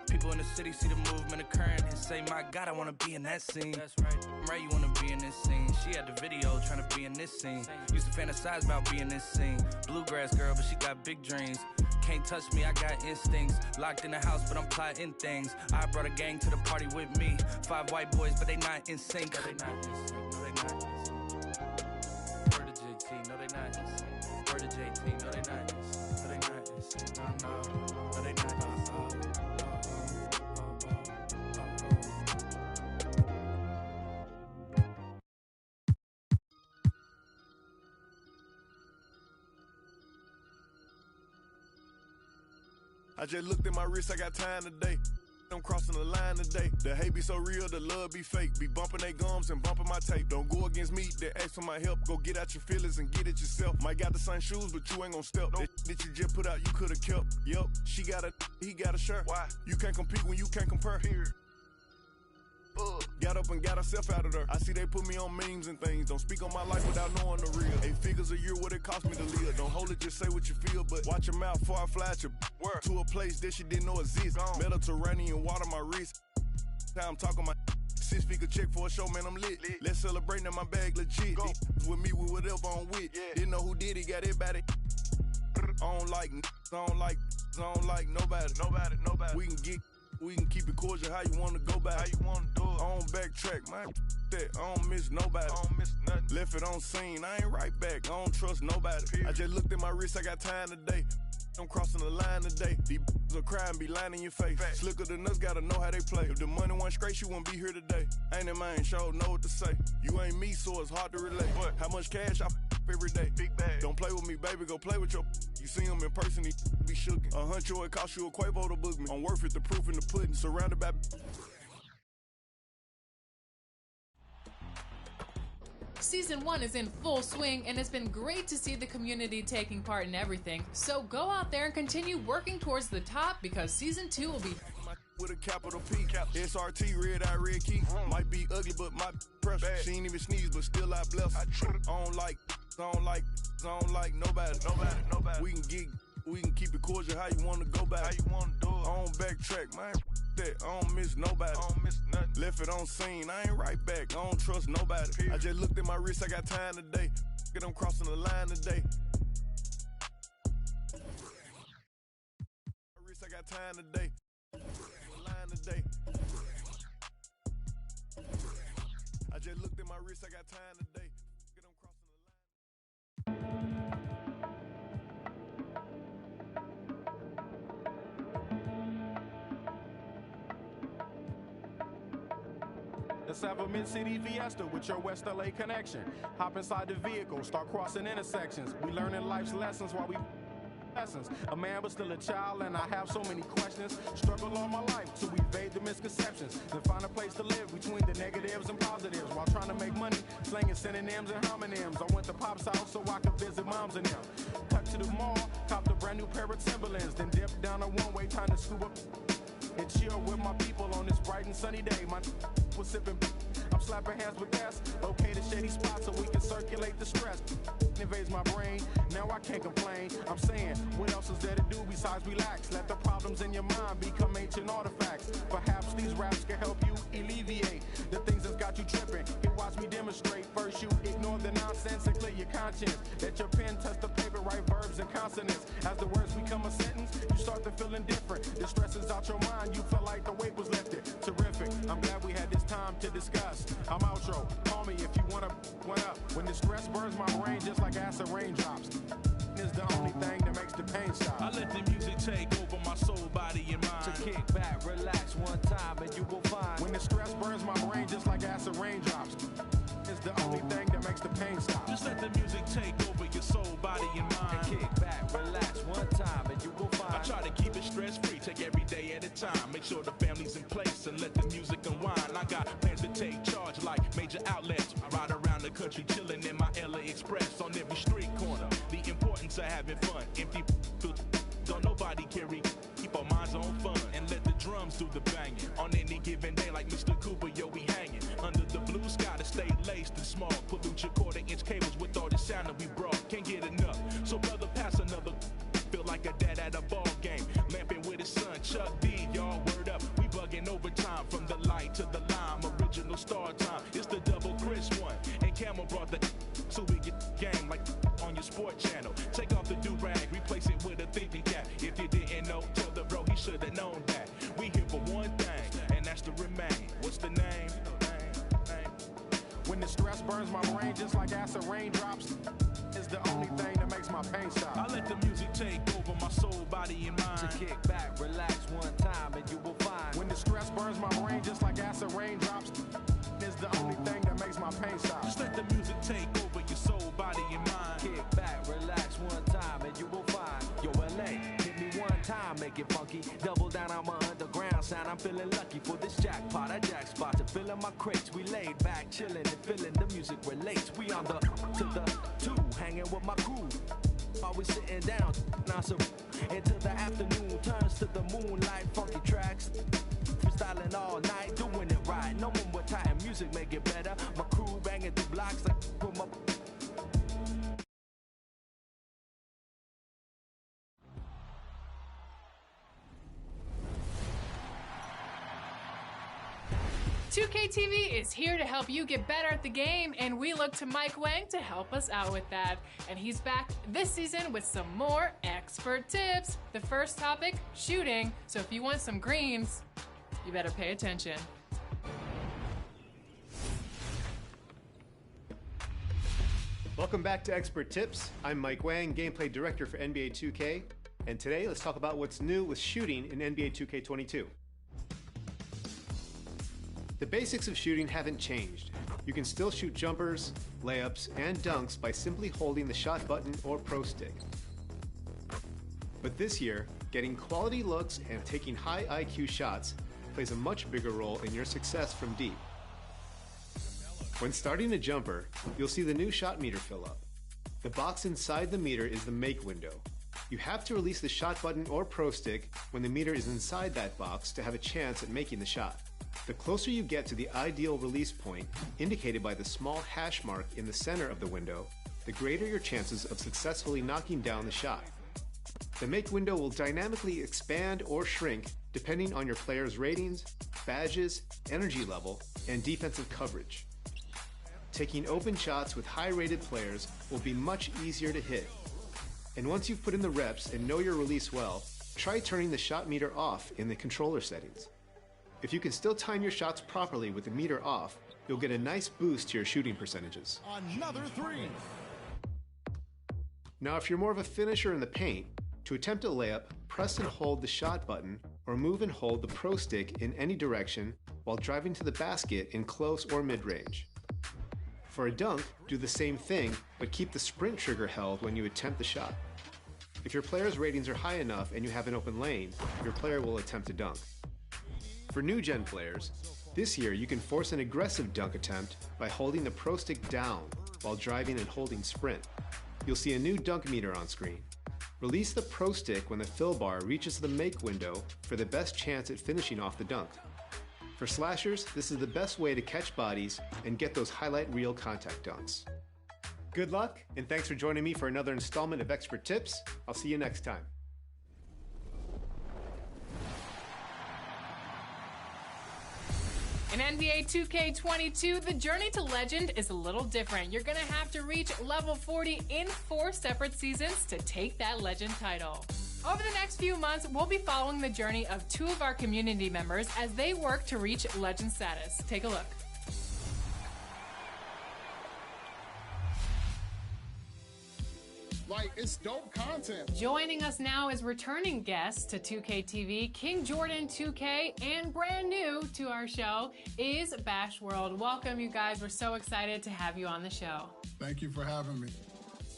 people in the city see the movement occurring and say, my God, I wanna be in that scene. That's right. Right, you wanna be in this scene. She had the video trying to be in this scene. Used to fantasize about being this scene. Bluegrass girl, but she got big dreams. Can't touch me, I got instincts. Locked in the house, but I'm plotting things. I brought a gang to the party with me. 5 white boys, but they not in sync. No, they not in sync. No, they not in sync. Word to JT, no, they not in sync. Word to JT, no, they not in sync. No, they not in sync. No, they not in sync. I just looked at my wrist, I got time today. I'm crossing the line today. The hate be so real, the love be fake. Be bumping they gums and bumping my tape. Don't go against me, they ask for my help. Go get out your feelings and get it yourself. Might got the same shoes, but you ain't gon' step. Nope. That you just put out, you could've kept. Yup, she got a, he got a shirt. Why? You can't compete when you can't compare. Period. Got up and got herself out of there. I see they put me on memes and things. Don't speak on my life without knowing the real. 8 figures a year, what it cost me to live. Don't hold it, just say what you feel. But watch your mouth before I fly at your word. To a place that she didn't know exists. Mediterranean water my wrist. Time talking my 6-figure check for a show, man, I'm lit. Let's celebrate, now my bag legit. With me, with whatever I'm with. Yeah. Didn't know who did it, got everybody. I don't like nobody. We can keep it cordial, how you wanna go back. How you wanna do it. I don't backtrack, man. That I don't miss nobody. I don't miss nothing. Left it on scene, I ain't right back. I don't trust nobody. Period. I just looked at my wrist, I got time today. I'm crossing the line today. These will cry and be lying in your face. Fact. Slicker than us, gotta know how they play. If the money wasn't straight, you wouldn't be here today. Ain't in mine, sure know what to say. You ain't me, so it's hard to relate. But how much cash I every day? Big bag. Don't play with me, baby, go play with your. You see him in person, he be shookin'. $100, it cost you a Quavo to book me. I'm worth it, the proof in the pudding. Surrounded by. Season 1 is in full swing, and it's been great to see the community taking part in everything. So go out there and continue working towards the top, because Season 2 will be with a capital P. SRT, red eye, red key. Might be ugly, but my pressure. She ain't even sneeze, but still I bless. I don't like nobody. We can keep it cordial, how you wanna go back. How you wanna do it. I don't backtrack, man. That I don't miss nobody. I don't miss nothing. Left it on scene, I ain't right back. I don't trust nobody. Period. I just looked at my wrist, I got time today. Get them crossing the line today. My wrist, I got time today. Line today. I just looked at my wrist, I got time today. Get them crossing the line. Let's have a mid-city fiesta with your West LA connection. Hop inside the vehicle, start crossing intersections. We learning life's lessons while we lessons. A man but still a child, and I have so many questions. Struggle all my life to evade the misconceptions, then find a place to live between the negatives and positives while trying to make money, slinging synonyms and homonyms. I went to Pop's house so I could visit moms and them. Cut to the mall, copped a brand new pair of Timberlands, then dipped down a one-way, time to scoop up and chill with my people on this bright and sunny day. My was sipping, I'm slapping hands with gas, locate a shady spot so we can circulate the stress. Invades my brain, now I can't complain. I'm saying, what else is there to do besides relax? Let the problems in your mind become ancient artifacts. Perhaps these raps can help you alleviate the things that's got you tripping. Here, watch me demonstrate. First, you ignore the nonsense and clear your conscience. Let your pen touch the paper, write verbs and consonants. As the words become a sentence, you start to feel indifferent. The stress is out your mind, you feel like the weight was lifted. Terrific, I'm glad we had this time to discuss. I'm outro, call me if you wanna one up. When the stress burns my brain just like acid raindrops, is the only thing that makes the pain stop. I let the music take over my soul, body, and mind. To kick back, relax one time, and you will find. When the stress burns my brain just like acid raindrops, is the only thing that makes the pain stop. Just let the music take over your soul, body, and mind. And kick back, relax one time, and you will find. I try to keep it stress-free, take every day at a time. Make sure the family's in place and let the music unwind. I got plans to take charge like major outlets. I ride around the country chilling in my LA Express on every street corner. The importance of having fun. Empty don't nobody carry. Keep our minds on fun and let the drums do the banging. On any given day like Mr. Cooper, yo, we hanging. Under the blue sky to stay laced and small. Pollute your quarter-inch cables with all the sound that we brought. Can't get enough. So brother, pass another. Feel like a dad at a ball game. Lamping with his son, Chuck D, y'all word up. We bugging overtime from the light to the lime. Original star time. It's the double Chris one. And Camel brought the so we get game like on your sport channel. Take off the do-rag, replace it with a thinking cap. If you didn't know, tell the bro he should have known that. We here for one thing, and that's to remain. What's the name? When the stress burns my brain just like acid raindrops, is the only thing that makes my pain stop. I let the music take over my soul, body, and mind. To kick back, relax one time, and you will find. When the stress burns my brain just like acid raindrops, is the only thing that makes my pain stop. Just let the music take over your soul, body, and mind. Kick back, relax one time, and you will find. Yo, LA, hit me one time, make it funky. Double down on my underground sound. I'm feeling lucky for this jackpot. I jack spot to fill in my crates. We laid back, chilling and feeling the music relates. We on the to the two, hanging with my crew. Always sitting down, now so until the afternoon turns to the moonlight. Funky tracks, freestyling all night, doing it right. No one with tight music make it better. My crew banging through blocks like put my. $2K TV is here to help you get better at the game, and we look to Mike Wang to help us out with that. And he's back this season with some more expert tips. The first topic, shooting. So if you want some greens, you better pay attention. Welcome back to Expert Tips. I'm Mike Wang, Gameplay Director for NBA 2K. And today, let's talk about what's new with shooting in NBA 2K22. The basics of shooting haven't changed. You can still shoot jumpers, layups, and dunks by simply holding the shot button or pro stick. But this year, getting quality looks and taking high IQ shots plays a much bigger role in your success from deep. When starting a jumper, you'll see the new shot meter fill up. The box inside the meter is the make window. You have to release the shot button or pro stick when the meter is inside that box to have a chance at making the shot. The closer you get to the ideal release point, indicated by the small hash mark in the center of the window, the greater your chances of successfully knocking down the shot. The make window will dynamically expand or shrink depending on your player's ratings, badges, energy level, and defensive coverage. Taking open shots with high-rated players will be much easier to hit. And once you've put in the reps and know your release well, try turning the shot meter off in the controller settings. If you can still time your shots properly with the meter off, you'll get a nice boost to your shooting percentages. Another three. Now, if you're more of a finisher in the paint, to attempt a layup, press and hold the shot button or move and hold the pro stick in any direction while driving to the basket in close or mid-range. For a dunk, do the same thing, but keep the sprint trigger held when you attempt the shot. If your player's ratings are high enough and you have an open lane, your player will attempt to dunk. For new-gen players, this year you can force an aggressive dunk attempt by holding the pro stick down while driving and holding sprint. You'll see a new dunk meter on screen. Release the pro stick when the fill bar reaches the make window for the best chance at finishing off the dunk. For slashers, this is the best way to catch bodies and get those highlight reel contact dunks. Good luck, and thanks for joining me for another installment of Expert Tips. I'll see you next time. In NBA 2K22, the journey to legend is a little different. You're going to have to reach level 40 in 4 separate seasons to take that legend title. Over the next few months, we'll be following the journey of 2 of our community members as they work to reach legend status. Take a look. Like, it's dope content. Joining us now is returning guest to 2K TV, King Jordan 2K, and brand new to our show is Bash World. Welcome, you guys. We're so excited to have you on the show. Thank you for having me.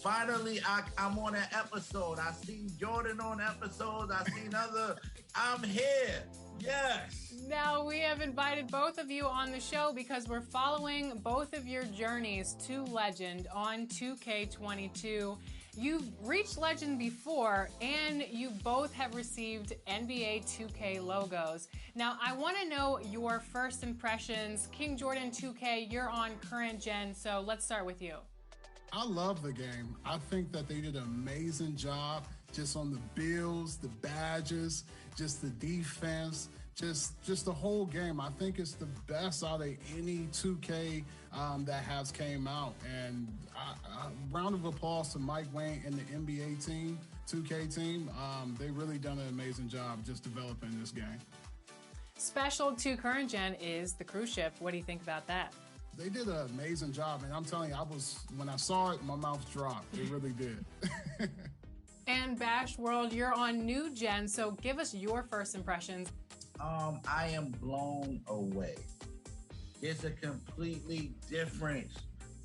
Finally, I'm on an episode. I seen Jordan on episodes. I seen other. I'm here. Yes. Now, we have invited both of you on the show because we're following both of your journeys to legend on 2K22. You've reached legend before, and you both have received NBA 2K logos. Now, I want to know your first impressions. King Jordan 2K, you're on current gen, so let's start with you. I love the game. I think that they did an amazing job just on the builds, the badges, just the defense, just the whole game. I think it's the best out of any 2K that has came out. And round of applause to Mike Wayne and the NBA team, 2K team. They really done an amazing job just developing this game. Special to current gen is the cruise ship. What do you think about that? They did an amazing job, and I'm telling you, when I saw it, my mouth dropped. It really did. And Bash World, you're on new gen, so give us your first impressions. I am blown away. It's a completely difference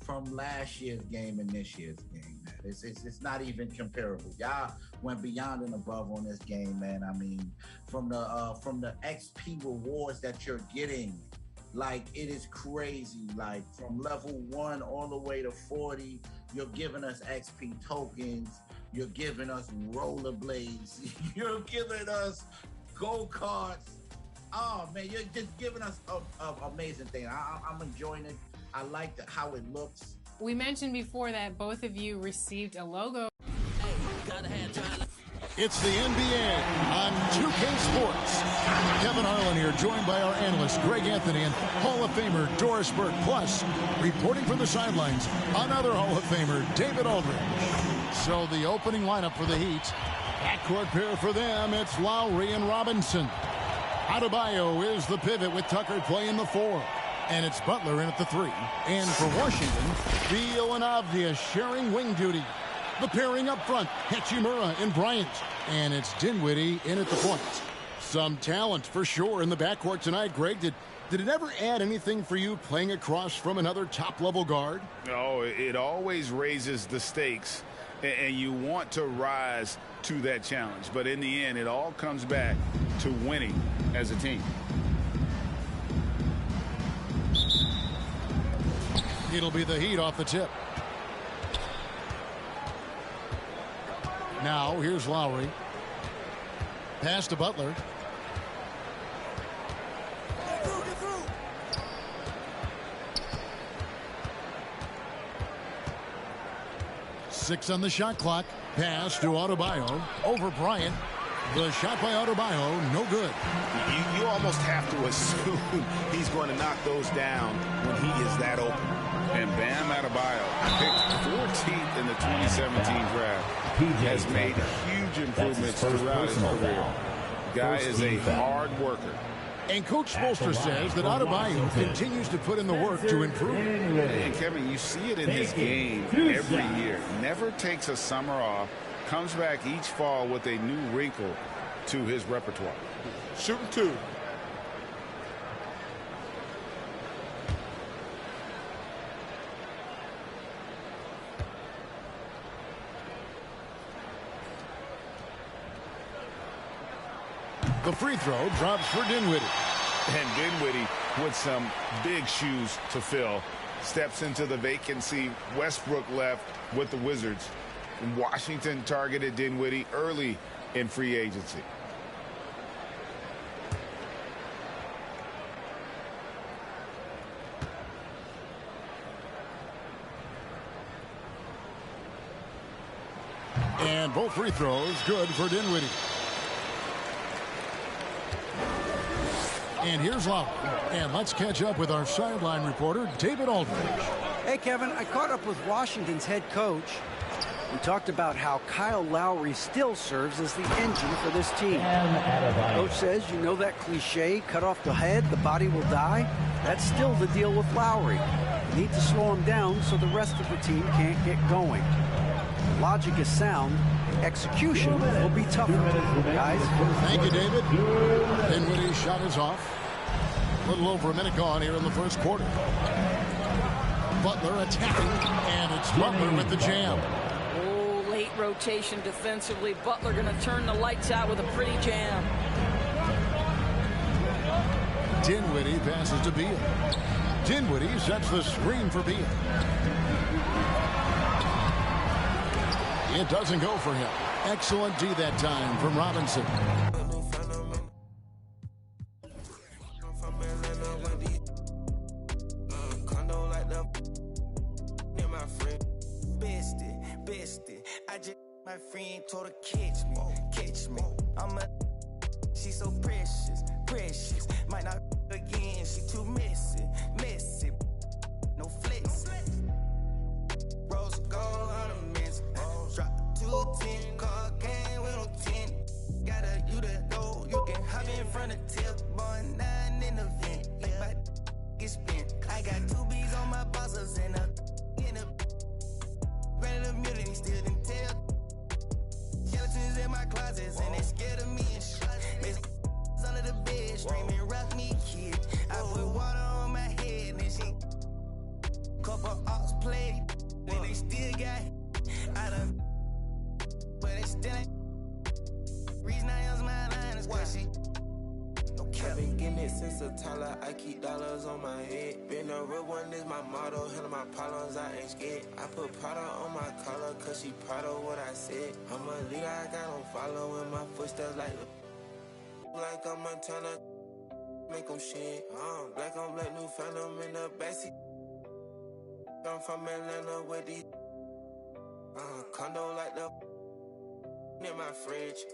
from last year's game and this year's game, man. It's not even comparable. Y'all went beyond and above on this game, man. I mean, from the XP rewards that you're getting, like, it is crazy. Like, from level 1 all the way to 40, you're giving us XP tokens, you're giving us rollerblades, you're giving us go-karts. Oh man, you're just giving us an amazing thing. I'm enjoying it. I like how it looks. We mentioned before that both of you received a logo. It's the NBA on 2K Sports. Kevin Harlan here, joined by our analyst Greg Anthony and Hall of Famer Doris Burke. Plus, reporting from the sidelines, another Hall of Famer, David Aldridge. So the opening lineup for the Heat. Backcourt pair for them, it's Lowry and Robinson. Adebayo is the pivot with Tucker playing the 4. And it's Butler in at the 3. And for Washington, Beal and Avdia sharing wing duty. The pairing up front, Hachimura and Bryant. And it's Dinwiddie in at the point. Some talent for sure in the backcourt tonight. Greg, did it ever add anything for you playing across from another top-level guard? Oh, it always raises the stakes, and you want to rise to that challenge. But in the end, it all comes back to winning as a team. It'll be the Heat off the tip. Now, here's Lowry. Pass to Butler. Six on the shot clock. Pass to Adebayo. Over Bryant. The shot by Adebayo, no good. You almost have to assume he's going to knock those down when he is that open. And Bam Adebayo, picked 14th in the 2017 draft, has made huge improvements throughout his career. Guy is a hard worker. And Coach Spoelstra says that Adebayo continues to put in the work to improve. And Kevin, you see it in his game every year. Never takes a summer off. Comes back each fall with a new wrinkle to his repertoire. Shooting 2. The free throw drops for Dinwiddie. And Dinwiddie, with some big shoes to fill, steps into the vacancy Westbrook left with the Wizards. And Washington targeted Dinwiddie early in free agency. And both free throws good for Dinwiddie. And here's Lowry. And let's catch up with our sideline reporter, David Aldridge. Hey, Kevin, I caught up with Washington's head coach. We talked about how Kyle Lowry still serves as the engine for this team. Coach says, you know that cliche, cut off the head, the body will die? That's still the deal with Lowry. You need to slow him down so the rest of the team can't get going. Logic is sound. Execution will be tougher, guys. Thank you, David. Dinwiddie's shot is off. A little over a minute gone here in the first quarter. Butler attacking, and it's Butler with the jam. Oh, late rotation defensively. Butler going to turn the lights out with a pretty jam. Dinwiddie passes to Beal. Dinwiddie sets the screen for Beal. It doesn't go for him. Excellent D that time from Robinson. My friend told her catch me. She's so precious. Might not again. She too messy. No flex. Rose gold ornaments. Drop 210, car game with no 10. Gotta you to know you can hop in front of tip, boy 9 in the vent. Like my get spent. I got 2 B's on my bosses and a ready to mute it, he still didn't tell. Skeletons in my closets and they scared of me and shit. Under the bed, screaming, rock me, kid. I put water on my head and she couple ops played. And they still got I done, but they still ain't. Reason I use my line is cause she I've been getting it since a toddler. I keep dollars on my head. Been a real one is my motto. Handle my problems, I ain't scared. I put Prada on my collar, cause she proud of what I said. I'm a leader, I got on following my footsteps like I'm Montana. Make them shit. Black on black, new phantom in the backseat. I'm from Atlanta with these condo like the in my fridge.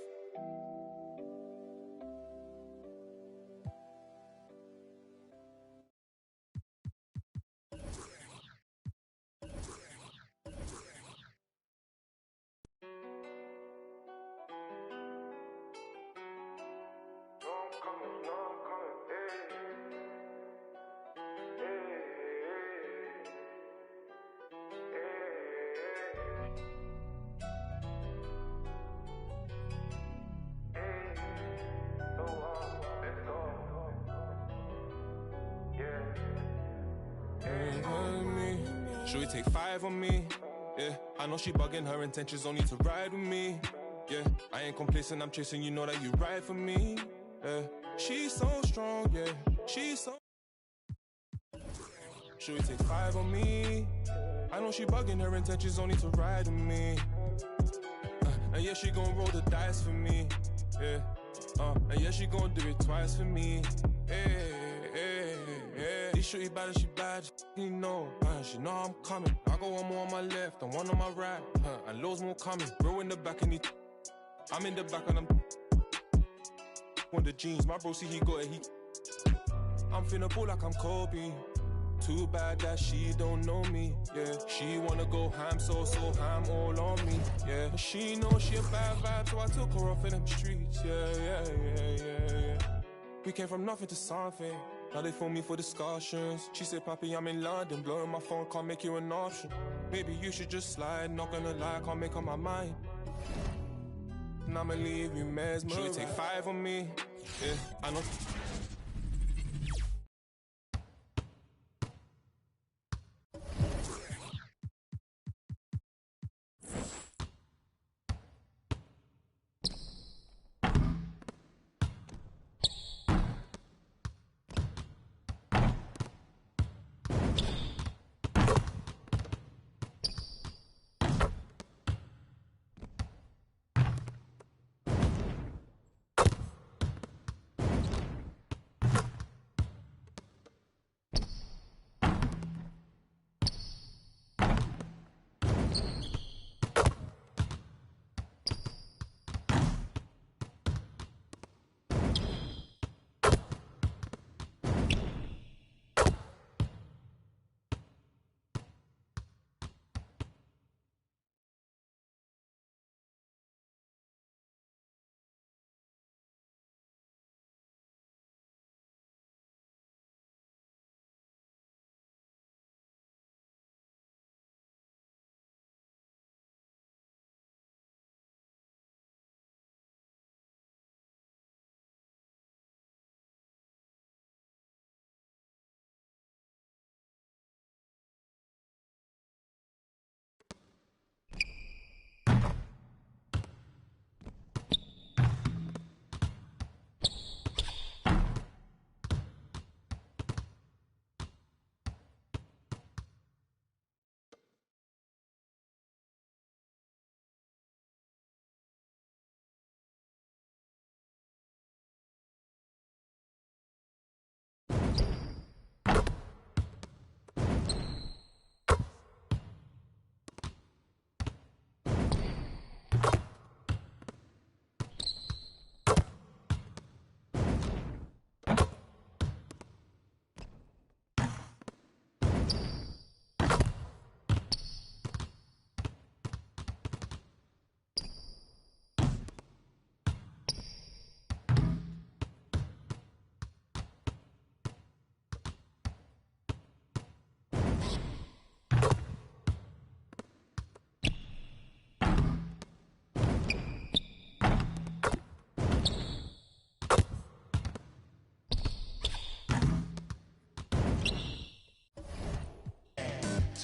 Should we take 5 on me? Yeah, I know she bugging, her intentions only to ride with me. Yeah, I ain't complacent, I'm chasing, you know that you ride for me. Yeah, she's so strong, yeah, she's so. Should we take 5 on me? I know she bugging, her intentions only to ride with me. And yeah, she gon' roll the dice for me. Yeah, and yeah, she gon' do it twice for me. Hey. These shorty bad as she bad, you know. She know I'm coming. I got one more on my left and one on my right. And loads more coming. Bro in the back and I'm in the back and I'm on the jeans. My bro see he got it. I'm finna ball like I'm Kobe. Too bad that she don't know me. Yeah, she wanna go ham, so ham all on me. Yeah, she know she a bad vibe, so I took her off in them streets. Yeah. We came from nothing to something. Now they phone me for discussions. She said, Papi, I'm in London. Blowing my phone, can't make you an option. Maybe you should just slide. Not gonna lie, can't make up my mind. And I'ma leave you mesmerized. Should we take 5 on me? Yeah, I know.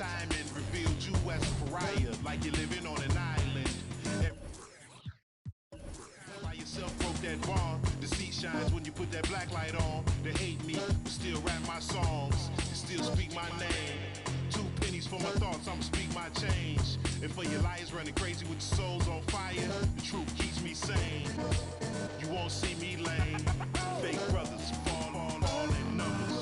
timing revealed you as a pariah, like you're living on an island. By yourself broke that bond. The seat shines when you put that black light on. They hate me, but still rap my songs and still speak my name. 2 pennies for my thoughts, I'ma speak my change. And for your liars running crazy with your souls on fire, the truth keeps me sane. You won't see me lame. Fake brothers fall all in numbers.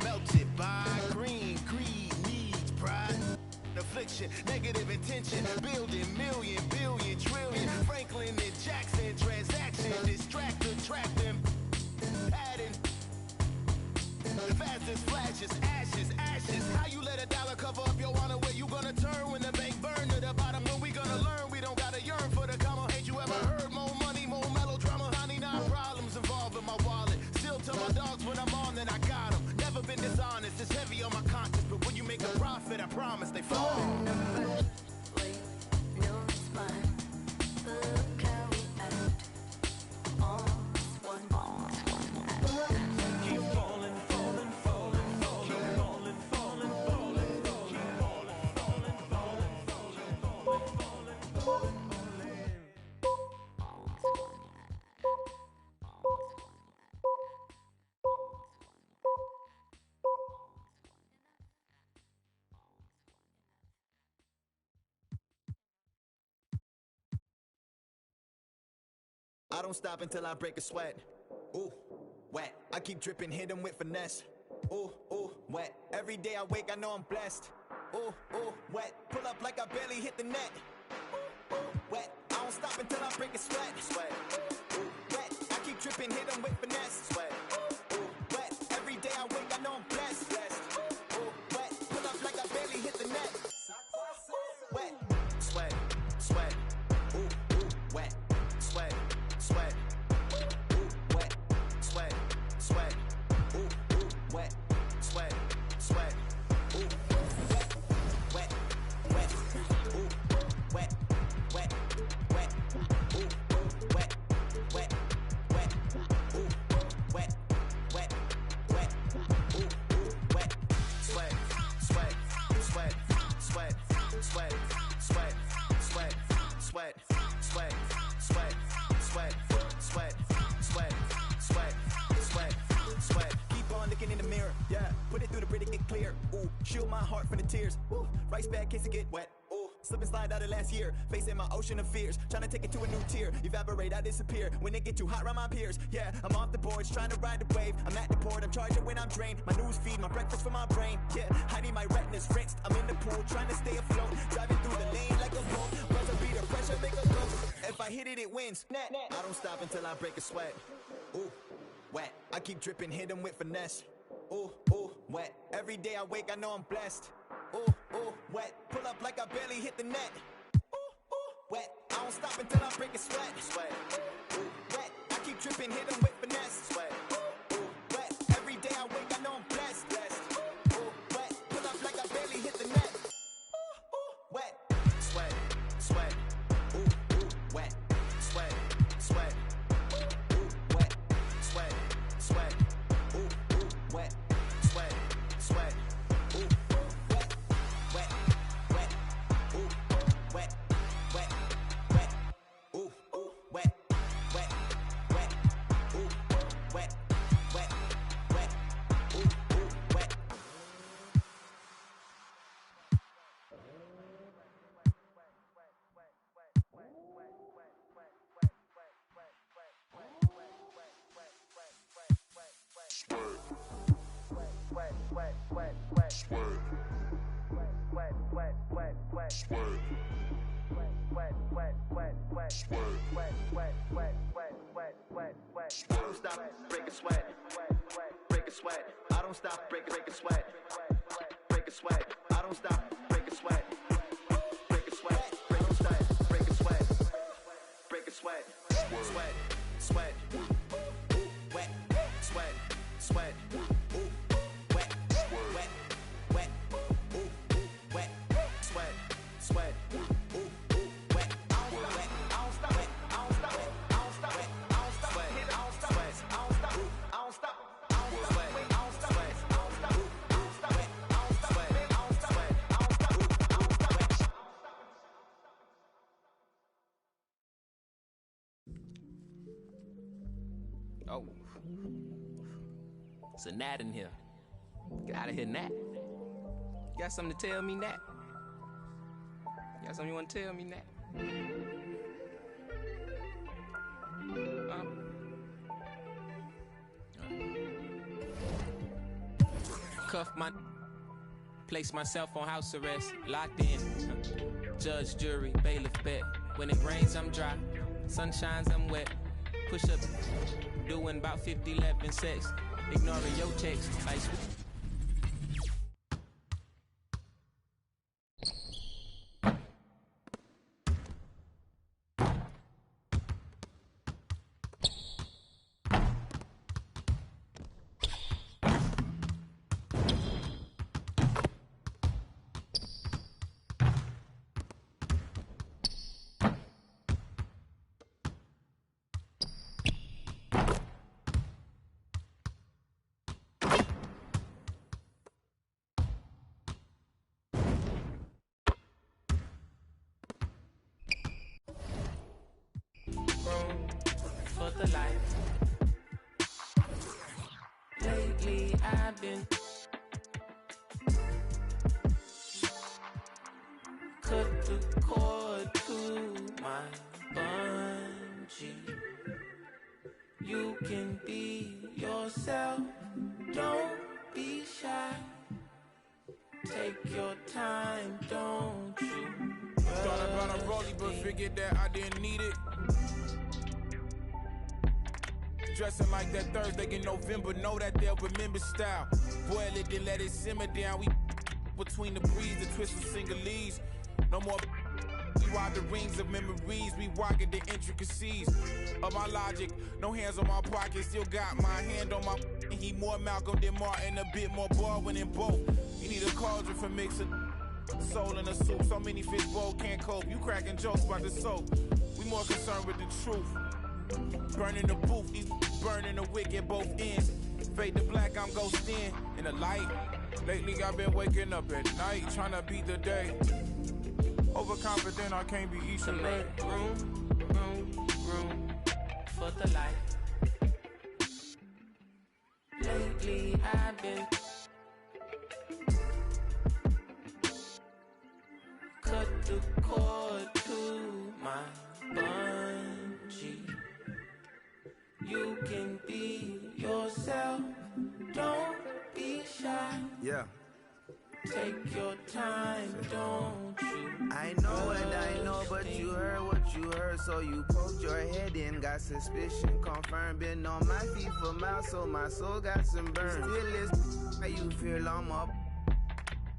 Melted by green, greed, needs, pride, affliction, negative intention, building million, billion, trillion, Franklin and Jackson, transaction, distract, attract them, adding, fast as flashes, ashes, how you let a dollar cover up your honor, where you gonna turn when the bank burn to the bottom, when we gonna learn, we don't gotta yearn for the comma, ain't you ever heard, more money, more melodrama, 99 problems involved in my wallet, still tell my dogs when I'm on, then I got them. Never been dishonest, it's heavy on my conscience, but when you make a profit, I promise they fall. I don't stop until I break a sweat. Ooh, wet. I keep dripping, hit them with finesse. Ooh, wet. Every day I wake, I know I'm blessed. Ooh, wet. Pull up like I barely hit the net. Ooh, wet. I don't stop until I break a sweat. Sweat. Ooh, wet. I keep dripping, hit them with finesse. Sweat. Ooh, wet. Every day I wake, I know I'm blessed. Ooh, wet. Pull up like I barely hit the net. Wet. Sweat. Sweat. Ooh, wet. Sweat. Sweat, ooh, wet, sweat, sweat, ooh, wet, sweat, sweat, ooh, wet, wet, wet, ooh, wet, wet, wet, ooh, wet, wet, wet, ooh, wet, wet, wet, ooh, wet, sweat, sweat, sweat, sweat, sweat, sweat, sweat, sweat, sweat, sweat. Sweat. Keep on looking in the mirror, yeah. Put it through the pretty get clear. Ooh, shield my heart from the tears. Ooh, rice bag case to get wet. Ooh, slip and slide out of last year. Facing my ocean of fears, trying to take it to a new tier. Evaporate, I disappear when it get too hot around my peers. Yeah, I'm off the boards, trying to ride the wave. I'm at the port, I'm charging when I'm drained. My news feed, my breakfast for my brain. Yeah, hiding my retinas rinsed. I'm in the pool, trying to stay afloat. Driving through the lane like a boat. Buzzer beater, pressure make a go. If I hit it, it wins. I don't stop until I break a sweat. Ooh, wet. I keep dripping, hit them with finesse. Ooh, wet. Every day I wake, I know I'm blessed. Ooh, wet. Pull up like I barely hit the net. Ooh, wet. I don't stop until I break a sweat. Sweat. Ooh, wet. I keep dripping, hit them with finesse. Sweat. Ooh, wet. Every day I wake, I know I'm blessed. Ooh, wet. Pull up like I barely hit the net. Ooh, wet. Sweat. Sweat. Ooh, wet. Sweat. Sweat. Ooh, wet. Sweat. Sweat. Ooh, wet. Sweat. Sweat. Ooh, wet. Wet. Wet. Ooh, wet. Wet. Wet. Ooh, wet. Wet. Wet. Ooh, wet. Wet. Wet. Ooh, wet. I don't stop, break a sweat, break a sweat. I don't stop, break a sweat, break a sweat. I don't stop, break a sweat, break a sweat, break sweat. Ooh, wet, wet, wet. Ooh, wet, sweat, sweat. Ooh, wet, wet. I don't stop, wet. I don't stop, wet. I don't stop, wet. I don't stop, sweat. I don't stop, sweat. I don't stop, I don't stop. I don't sweat. I don't stop, sweat. I don't stop. I don't stop, wet. I don't stop, sweat. I don't stop, sweat. I don't stop. I don't stop, wet. Oh. It's a gnat in here. Get out of here, gnat. You got something to tell me, gnat? You got something you want to tell me, gnat? Cuff my... Place myself on house arrest. Locked in. Judge, jury, bailiff, bet. When it rains, I'm dry. Sun shines, I'm wet. Push up, doing about 50 left in sex. Ignoring your text, like for the life. Lately I've been cut the cord to my bungee. You can be yourself, don't be shy. Take your time, don't you? Thought about a rollie, but figured that I didn't need it. Dressing like that Thursday in November, know that they'll remember style. Boil it, then let it simmer down. We between the breeze, the twist of Singalese. No more. We ride the rings of memories. We rocket the intricacies of my logic. No hands on my pocket, still got my hand on my. He more Malcolm than Martin, a bit more Baldwin than both. You need a cauldron for mixing soul in a soup. So many fish bowl can't cope. You cracking jokes about the soap. We more concerned with the truth. Burning the booth, these burning the wick at both ends. Fade to black, I'm ghosting in the light. Lately I've been waking up at night, trying to beat the day. Overconfident, I can't be each to make room for the light. Lately I've been cut the cord to my bungee. You can be yourself, don't be shy. Yeah. Take your time, don't you? I know and I know, but you heard what you heard, so you poked your head in, got suspicion confirmed. Been on my feet for miles, so my soul got some burn. Still is how you feel I'm up.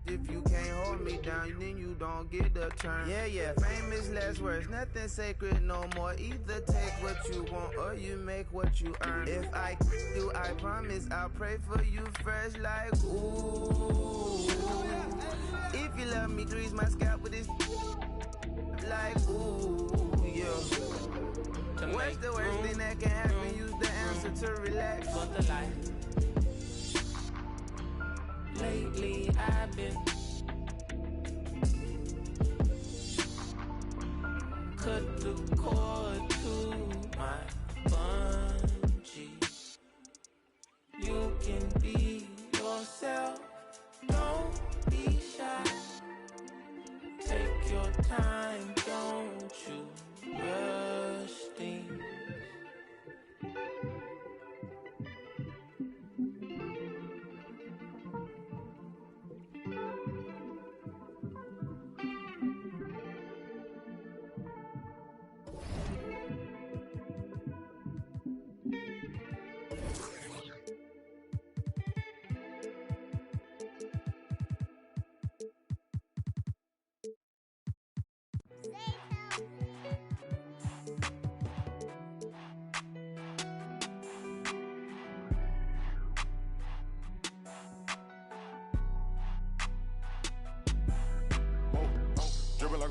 If you can't hold me down, then you don't get a turn. Yeah, fame is less words, nothing sacred no more. Either take what you want or you make what you earn. If I do, I promise I'll pray for you first, like ooh. If you love me, grease my scalp with this, like ooh, yeah. What's the worst thing that can happen? Use the answer to relax. For the life. Lately I've been cut the cord to my bungee. You can be yourself, don't be shy. Take your time, don't you rush things.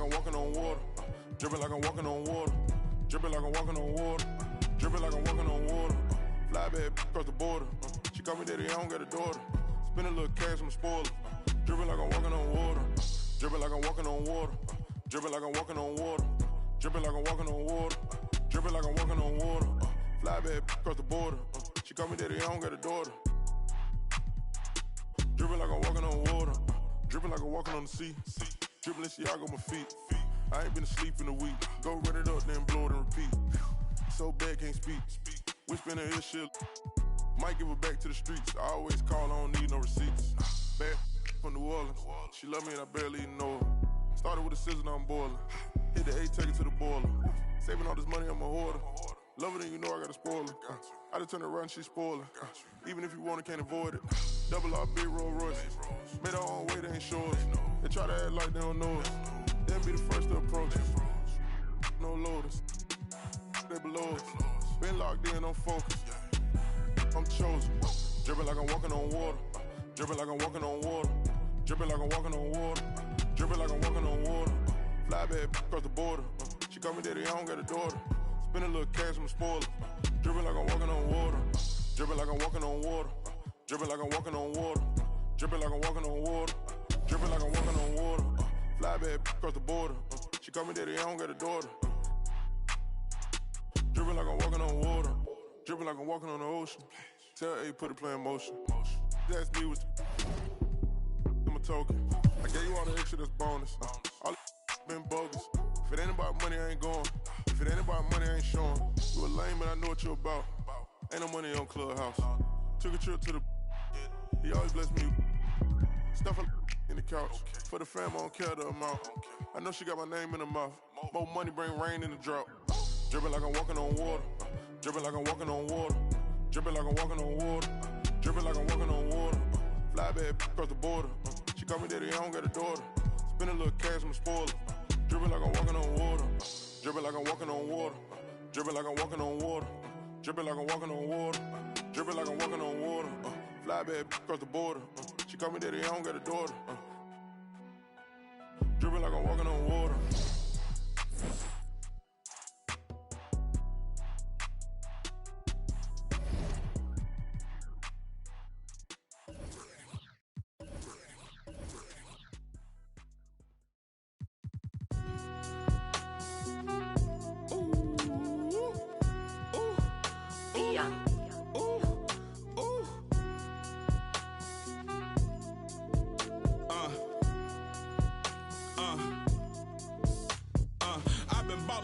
I'm walking on water. Dripping like I'm walking on water. Dripping like I'm walking on water. Dripping like I'm walking on water. Fly bad across the border. She call me daddy, I don't got a daughter. Spend a little cash, I'm a spoiler. Dripping like I'm walking on water. Dripping like I'm walking on water. Dripping like I'm walking on water. Dripping like I'm walking on water. Dripping like I'm walking on water. Fly bad across the border. She call me daddy, I don't got a daughter. Dripping like I'm walking on water. Dripping like I'm walking on the sea. Dripping Balenciaga on my feet. I ain't been asleep in a week. Go run it up, then blow it and repeat. So bad, can't speak. Whispering in his shit. Might give her back to the streets. I always call, I don't need no receipts. Bad from New Orleans. She love me and I barely even know her. Started with a scissor, now I'm boiling. Hit the A, take it to the boiler. Saving all this money, I'm a hoarder. Love it and you know I got a spoiler. I just turn around, she spoiling. Even if you want it, can't avoid it. Double R, big Rolls Royce. Made our own way, they ain't sure. They try to act like they don't know us. They'll be the first to approach us. No loaders. They below us. Been locked in, I'm focused. I'm chosen. Dripping like I'm walking on water. Dripping like I'm walking on water. Dripping like I'm walking on water. Dripping like I'm walking on water. Fly bad across the border. She call me daddy, I don't got a daughter. Spend a little cash, I'm a spoiler. Dripping like I'm walking on water. Dripping like I'm walking on water. Dripping like I'm walking on water. Dripping like I'm walking on water. Dripping like I'm walking on water. Fly bad across the border. She call me daddy, I don't got a daughter. Dripping like I'm walking on water. Dripping like I'm walking on the ocean. Tell A, put the play in motion. They asked me what's I'm a token. I gave you all the extra, that's bonus. All been bogus. If it ain't about money, I ain't going. If it ain't about money, I ain't showing. You a lame, but I know what you about. Ain't no money on Clubhouse. Took a trip to the. He always bless me. Stuff in the couch. For the fam, I don't care the amount. I know she got my name in her mouth. More money bring rain in the drought. Dripping like I'm walking on water. Dripping like I'm walking on water. Dripping like I'm walking on water. Dripping like I'm walking on water. Fly bad across the border. She call me daddy, I don't got a daughter. Spend a little cash, I'm a spoiler. Dripping like I'm walking on water. Dripping like I'm walking on water. Dripping like I'm walking on water. Dripping like I'm walking on water. Dripping like I'm walking on water. Fly bad across the border. She call me daddy, I don't got a daughter. Dripping like I'm walking on water.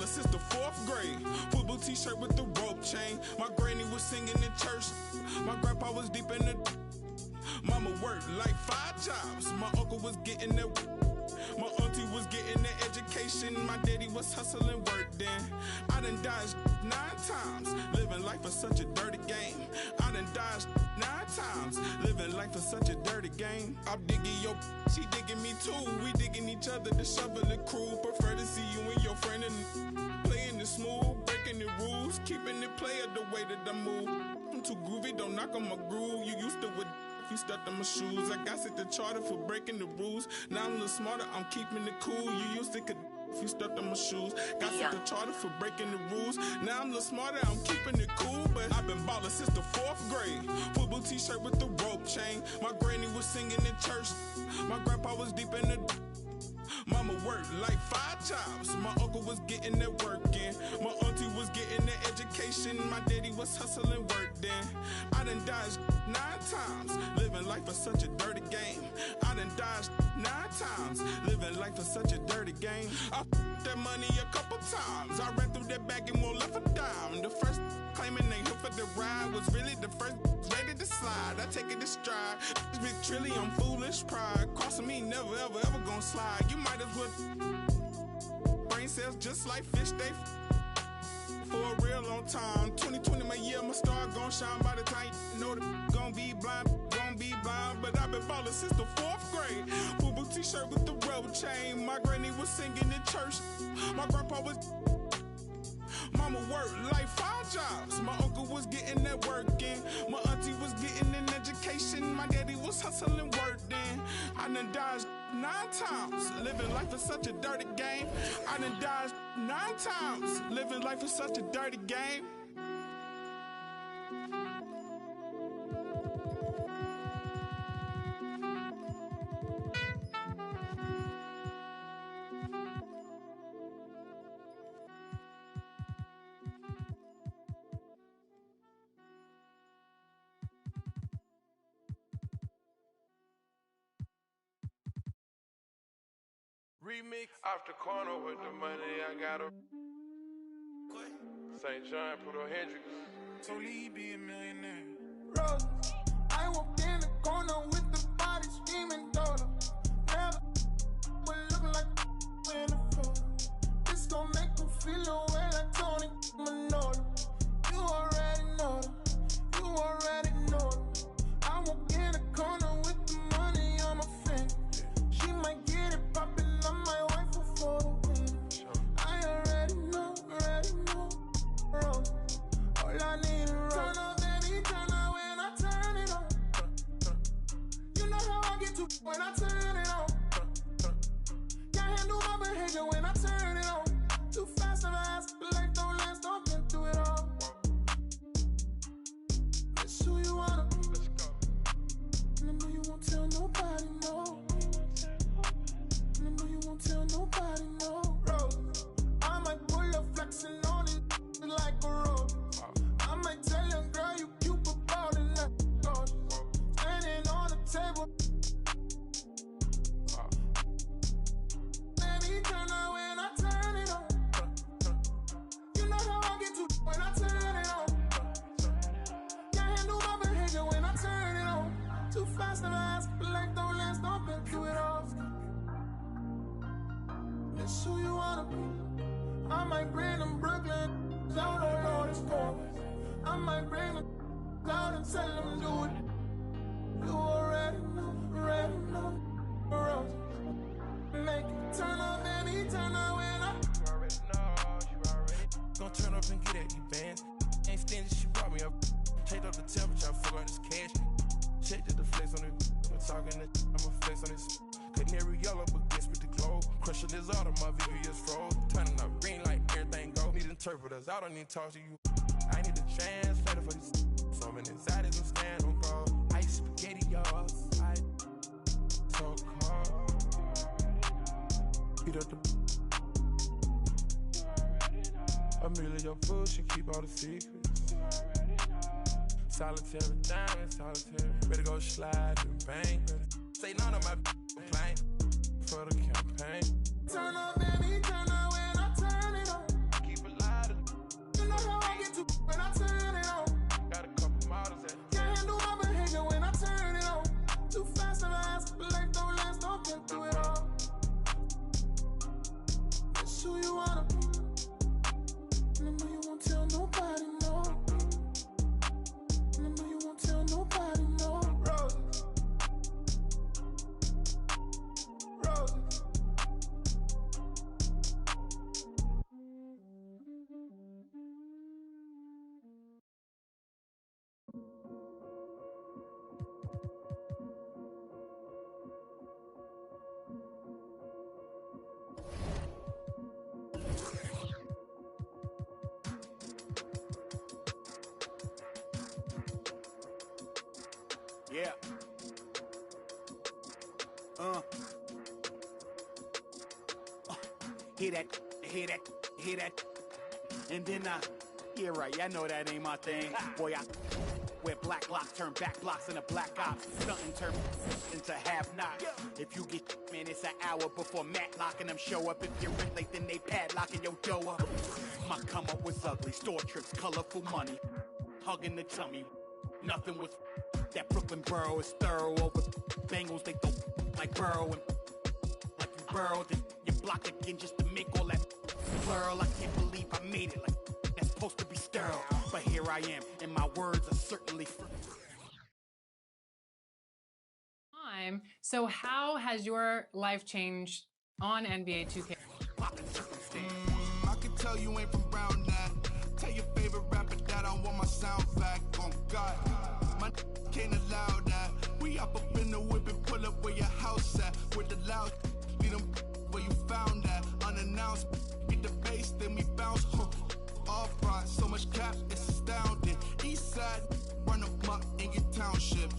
Since the 4th grade, football t-shirt with the rope chain. My granny was singing in church. My grandpa was deep in the. Mama worked like 5 jobs. My uncle was getting that. My auntie was getting the education. My daddy was hustling work then. I done dodged 9 times. Living life for such a dirty game. I done dodged 9 times. Living life for such a dirty game. I'm digging your. She digging me too. We digging each other to shovel the crew. Prefer to see you and your friend and playing it smooth, breaking the rules, keeping it player the way that I move. I'm too groovy, don't knock on my groove. You used to with if you stepped on my shoes. I got set the charter for breaking the rules. Now I'm a little smarter, I'm keeping it cool. You used to could if you stepped on my shoes. Got set the charter for breaking the rules. Now I'm a little smarter, I'm keeping it cool. But I've been ballin' since the 4th grade. Football t-shirt with the rope chain. My granny was singing in church. My grandpa was deep in the. Mama worked like 5 jobs. My uncle was getting that work in. My auntie was getting that education. My daddy was hustling work then. I done dodged 9 times. Living life for such a dirty game. I done dodged 9 times. Living life for such a dirty game. I f***ed that money a couple times. I ran through that bag and won't left a dime. The first claiming they here for the ride was really the first ready to slide. I take it to stride. This big trilly on foolish pride. Crossing me never ever ever gonna slide. You might as well. Brain cells just like fish, they for a real long time. 2020 my year, my star gon' shine. By the time you know the gon' be blind. But I've been ballin' since the 4th grade. Football t-shirt with the rope chain. My granny was singing in church. My grandpa was. Mama worked like 5 jobs. My uncle was getting that work in. My auntie was getting an education. My daddy was hustling work then. I done dodged 9 9 times. Living life is such a dirty game. I done dodged 9 times. Living life is such a dirty game. Remix off the corner with the money I got a St. John, put on Hendrix. So Lee be a millionaire. Rose, I walked in the corner with the body screaming daughter. Never would look like in the photo. This gon' make me feel away like Tony Manolo. You already know them. You already know them. I walk in the corner with the money on my finger. She might get it poppin'. I'm my wife for the win. I already know, Rose. All I need is Rose. Turn up, baby, turn up when I turn it on. You know how I get to when I turn it on. Can't handle my behavior when I turn it on. Too fast and fast, but life don't last, don't been through it all. It's who you wanna be. And I know you won't tell nobody, no. Tell nobody no. Rose, I might pull up flexing on it like a rose. I might tell your girl you cute about it like gorgeous. Standing on the table. Baby, turn on when I turn it on. You know how I get to when I turn it on. Can't handle my behavior when I turn it on. Too fast and fast, but life don't last, don't been through it all. It's who you wanna be. I might bring them Brooklyn out on all this corners. I might bring them out and tell them do it. You already know, Rose. Make it turn up, baby, turn up when I. You already know, Gonna turn up and get at these bands. Ain't stingy, she brought me up. Checked up the temperature, I forgot this cash. Checked the flex on it. I'm talking that I'ma flex on this. Canary yellow, but guess with the glow. Crushing this auto, my VVS froze. Turning up green like everything go. Need interpreters, I don't need to talk to you. I need a translator for this. So many anxieties, I'm stand on guard. Ice spaghetti, y'all. So cold. Heat up the. Amelia, your food, she keep all the secrets. Solitary diamond, solitary. Ready to go slide and bang. Say none of my complain for the campaign. Turn up, baby, turn up when I turn it on. Keep it light. You know how I get to when I turn it on. Got a couple models that can't handle my behavior when I turn it on. Too fast and fast, but life don't last, don't been through it all. It's who you wanna be. And I know you won't tell nobody, no. And I know you won't tell nobody, no. Rose. Yeah. Hear that. And then yeah, right, I know that ain't my thing. Boy, I wear black locks, turn back blocks into black ops. Stunting turn into have-nots. If you get, man, it's an hour before Matlock and them show up. If you're in late, then they padlocking your door up. My come up was ugly, store trips, colorful money. Hugging the tummy, nothing was that Brooklyn borough is thorough over Bengals. They don't like Burrow and like you burrowed and you block again just to make all that plural. I can't believe I made it like that's supposed to be sterile, but here I am and my words are certainly So how has your life changed on NBA 2K? I can tell you ain't from Brown that. Tell your favorite rapper that I want my sound back. On God, my can't allow that. We up in the whip and pull up where your house at. with the loud. Beat them where you found that. Unannounced. Get the bass, then we bounce. Off right, so much cap, it's astounding. East side, run them up in your township.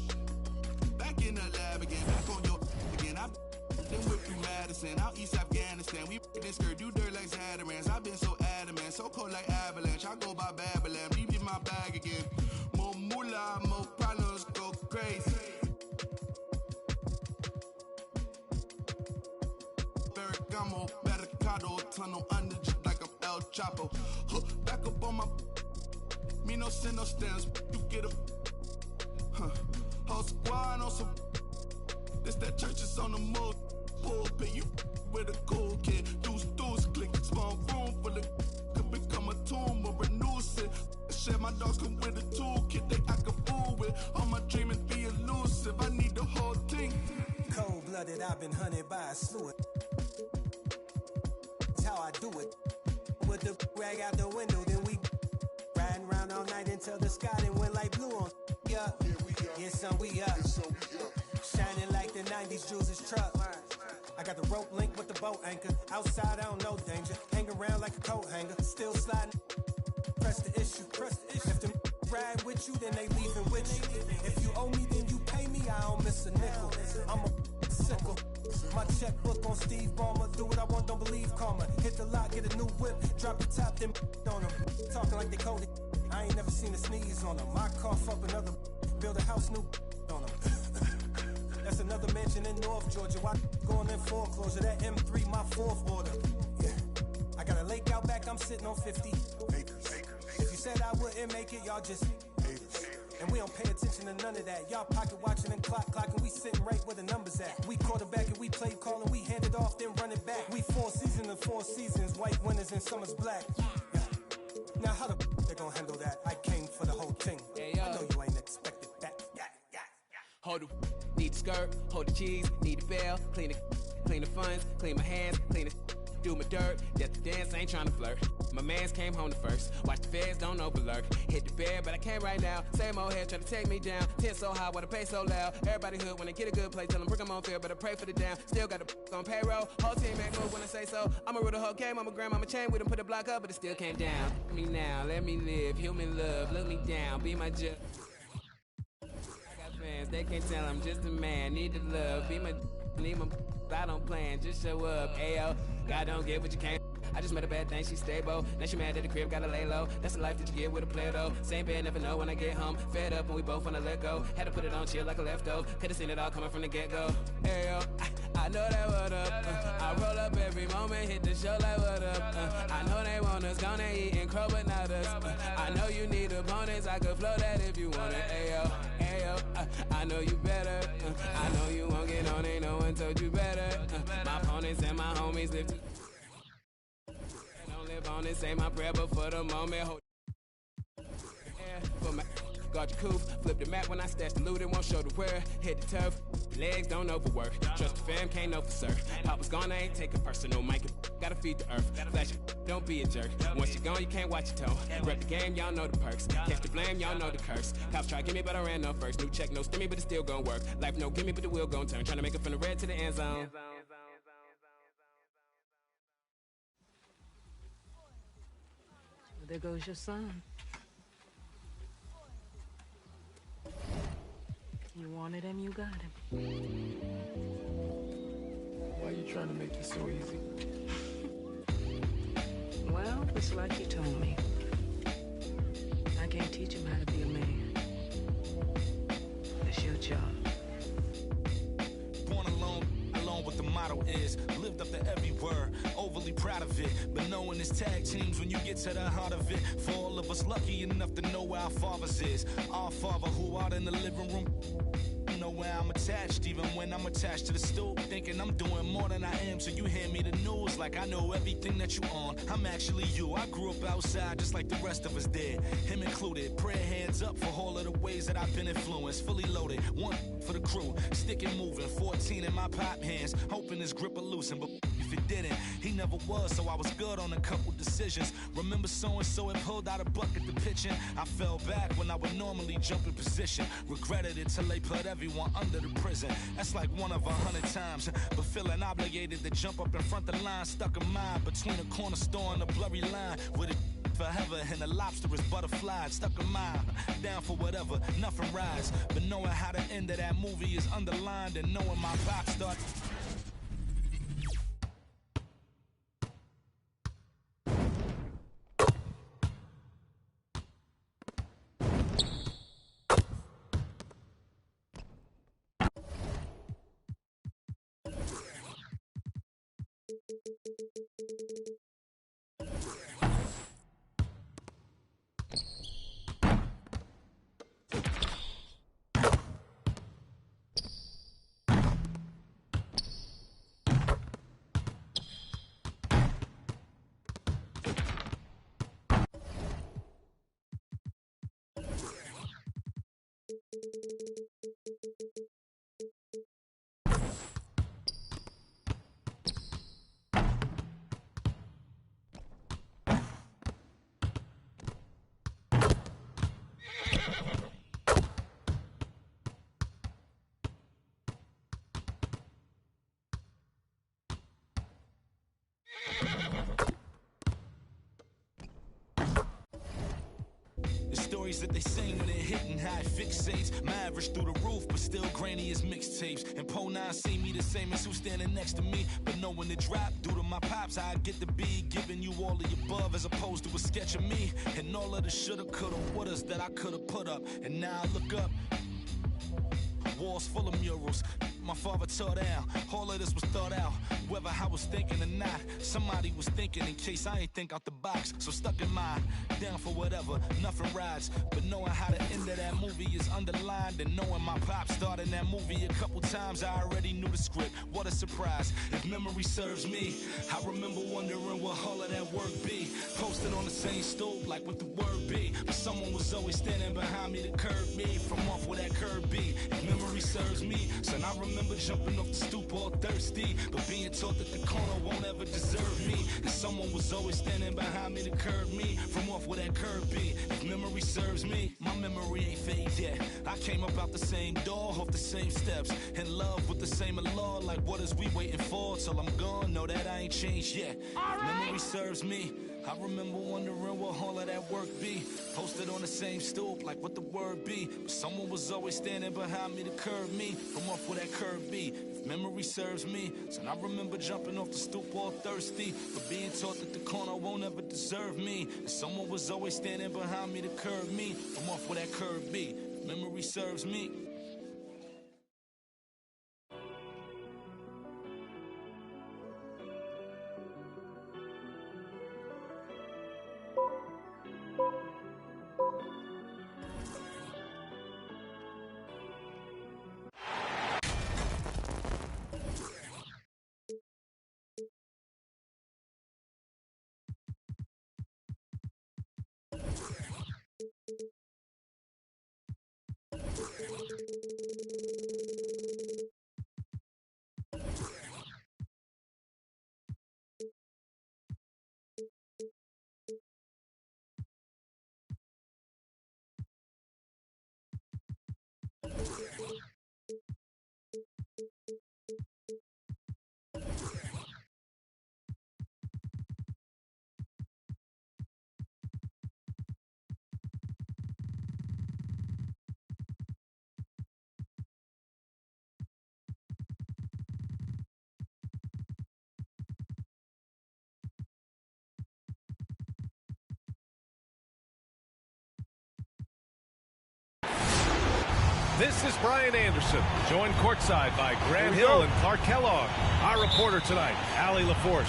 Back in the lab again, back on your again. I've been whipped through Madison, out East Afghanistan. We this skirt, do dirt like Zatarans. I've been so adamant, so cold like avalanche. I go by Babylon, leave in my bag again. More moolah, more problems, go crazy. Bergamo, Mercado, tunnel under just like I'm El Chapo. Back up on my, me no send no stems. You get a, whole squad on some. This that church is on the move. Pulpit, you with a cool kid. Deuce, click, small room for the. Could become a tomb or a nuisance. Shit, my dogs come with a toolkit. They act a fool with. All my dreaming be elusive. I need the whole thing. Cold-blooded, I've been hunted by a slew. That's how I do it. With the rag out the window, then we riding around all night until the sky then went like blue on. Yeah, yeah, son, we up. Shining like the 90s Jules' truck. I got the rope link with the boat anchor. Outside, I don't know danger. Hang around like a coat hanger. Still sliding. Press the issue. If them ride with you, then they leaving with you. If you owe me, then you pay me. I don't miss a nickel. I'm a sickle. My checkbook on Steve Ballmer. Do what I want, don't believe karma. Hit the lot, get a new whip. Drop the top, then on them. Talking like they coded. I ain't never seen a sneeze on them. I cough up another. Build a house new on them. That's another mansion in North Georgia. Why going in foreclosure? That M3, my fourth order. Yeah. I got a lake out back, I'm sitting on 50 acres. If you said I wouldn't make it, y'all just haters. And we don't pay attention to none of that. Y'all pocket watching and clocking. We sitting right where the numbers at. We quarterback and we play call and we hand it off, then run it back. We 4 seasons and 4 seasons. White winners and summer's black. Yeah. Now how the they gonna handle that? I came for the whole thing. I know you ain't expected that. Hold the need the skirt, hold the cheese, need the bell, clean the funds, clean my hands, clean the do my dirt. That's the dance, ain't trying to flirt. My mans came home the first. Watch the feds, don't overlurk. Hit the bed, but I can't right now. Same old head trying to take me down. Tent so high, wanna pay so loud. Everybody hood when they get a good play, tell them bring them on field, but I pray for the down. Still got the on payroll. Whole team ain't move when I say so. I'ma rule the whole game, I'ma grab, I'ma chain with them, put a block up, but it still came down. Let me now, let me live, human love, look me down, be my judge. They can't tell I'm just a man, need the love, be my, need my, I don't plan, just show up, ayo, God don't get what you can't. I just met a bad thing, she stable, now she mad at the crib, gotta lay low, that's the life that you get with a player though, same bed, never know when I get home, fed up and we both wanna let go, had to put it on chill like a leftover, could've seen it all coming from the get-go, ayo, I know that what up, I roll up every moment, hit the show like what up, I know they want us, gonna eat and crow but not us, I know you need opponents, I could flow that if you want it, ayo, I know you better, I know you won't get on, ain't no one told you better, my opponents and my homies live don't live on it, say my prayer, but for the moment, hold for my guard your coupe, flip the map when I stash the loot, it won't show the where, hit the turf, legs don't overwork, trust the fam, can't know for sir, Papa's gone, I ain't taking personal, Mike, gotta feed the earth, flash it, don't be a jerk, once you're gone, you can't watch your tone, rep the game, y'all know the perks, catch the blame, y'all know the curse, cops try to get me, but I ran no first, new check, no stimmy, but it still gon' work, life no gimme, but the wheel gon' turn, trying to make it from the red to the end zone. There goes your son. You wanted him, you got him. Why are you trying to make this so easy? Well, it's like you told me. I can't teach him how to be a man. It's your job. Born alone what the motto is, lived up to every word, overly proud of it, but knowing it's tag teams when you get to the heart of it, for all of us lucky enough to know where our fathers is, our father who out in the living room, know where I'm attached, even when I'm attached to the stool, thinking I'm doing more than I am, so you hand me the news like I know everything that you on, I'm actually you, I grew up outside just like the rest of us did, him included, prayer hands up for all of the ways that I've been influenced, fully loaded, one for the crew, stick and moving, 14 in my pop hands, hoping this grip will loosen, but if it didn't. He never was, so I was good on a couple decisions. Remember so-and-so had pulled out a bucket to pitching. I fell back when I would normally jump in position. Regretted it till they put everyone under the prison. That's like 1 of 100 times. But feeling obligated to jump up in front the line, stuck in mind between a corner store and a blurry line. With it forever and a lobster's butterfly stuck in mind. Down for whatever, nothing rides. But knowing how the end of that movie is underlined and knowing my pop start. Stories that they sing when they're hitting high fixates. My average through the roof, but still grainy as mixtapes. And Po 9 see me the same as who's standing next to me. But knowing the drop due to my pops, I get to be giving you all of the above as opposed to a sketch of me. And all of the shoulda, coulda, wouldas that I coulda put up. And now I look up. Walls full of murals. My father tore down. All of this was thought out. Whether I was thinking or not, somebody was thinking in case I ain't think out the box. So stuck in mind, down for whatever, nothing rides. But knowing how the end of that movie is underlined and knowing my pop starred in that movie a couple times, I already knew the script. What a surprise. If memory serves me, I remember wondering what all of that work be. Posted on the same stoop like what the word be. But someone was always standing behind me to curb me from off where that curb be. If memory serves me, son, I remember jumping off the stoop all thirsty, but being taught that the corner won't ever deserve me. And someone was always standing behind me to curb me from off where that curb be. If memory serves me, my memory ain't fade yet. I came up out the same door, off the same steps, in love with the same law. Like what is we waiting for till I'm gone? Know that I ain't changed yet. If memory serves me, I remember wondering what all of that work be. Posted on the same stoop, like what the word be. But someone was always standing behind me to curb me from off where that curb be. If memory serves me, son, I remember jumping off the stoop all thirsty, but being taught that the corner won't ever deserve me. And someone was always standing behind me to curb me from off where that curb be. If memory serves me. This is Brian Anderson, joined courtside by Grant Hill and Clark Kellogg. Our reporter tonight, Allie LaForce.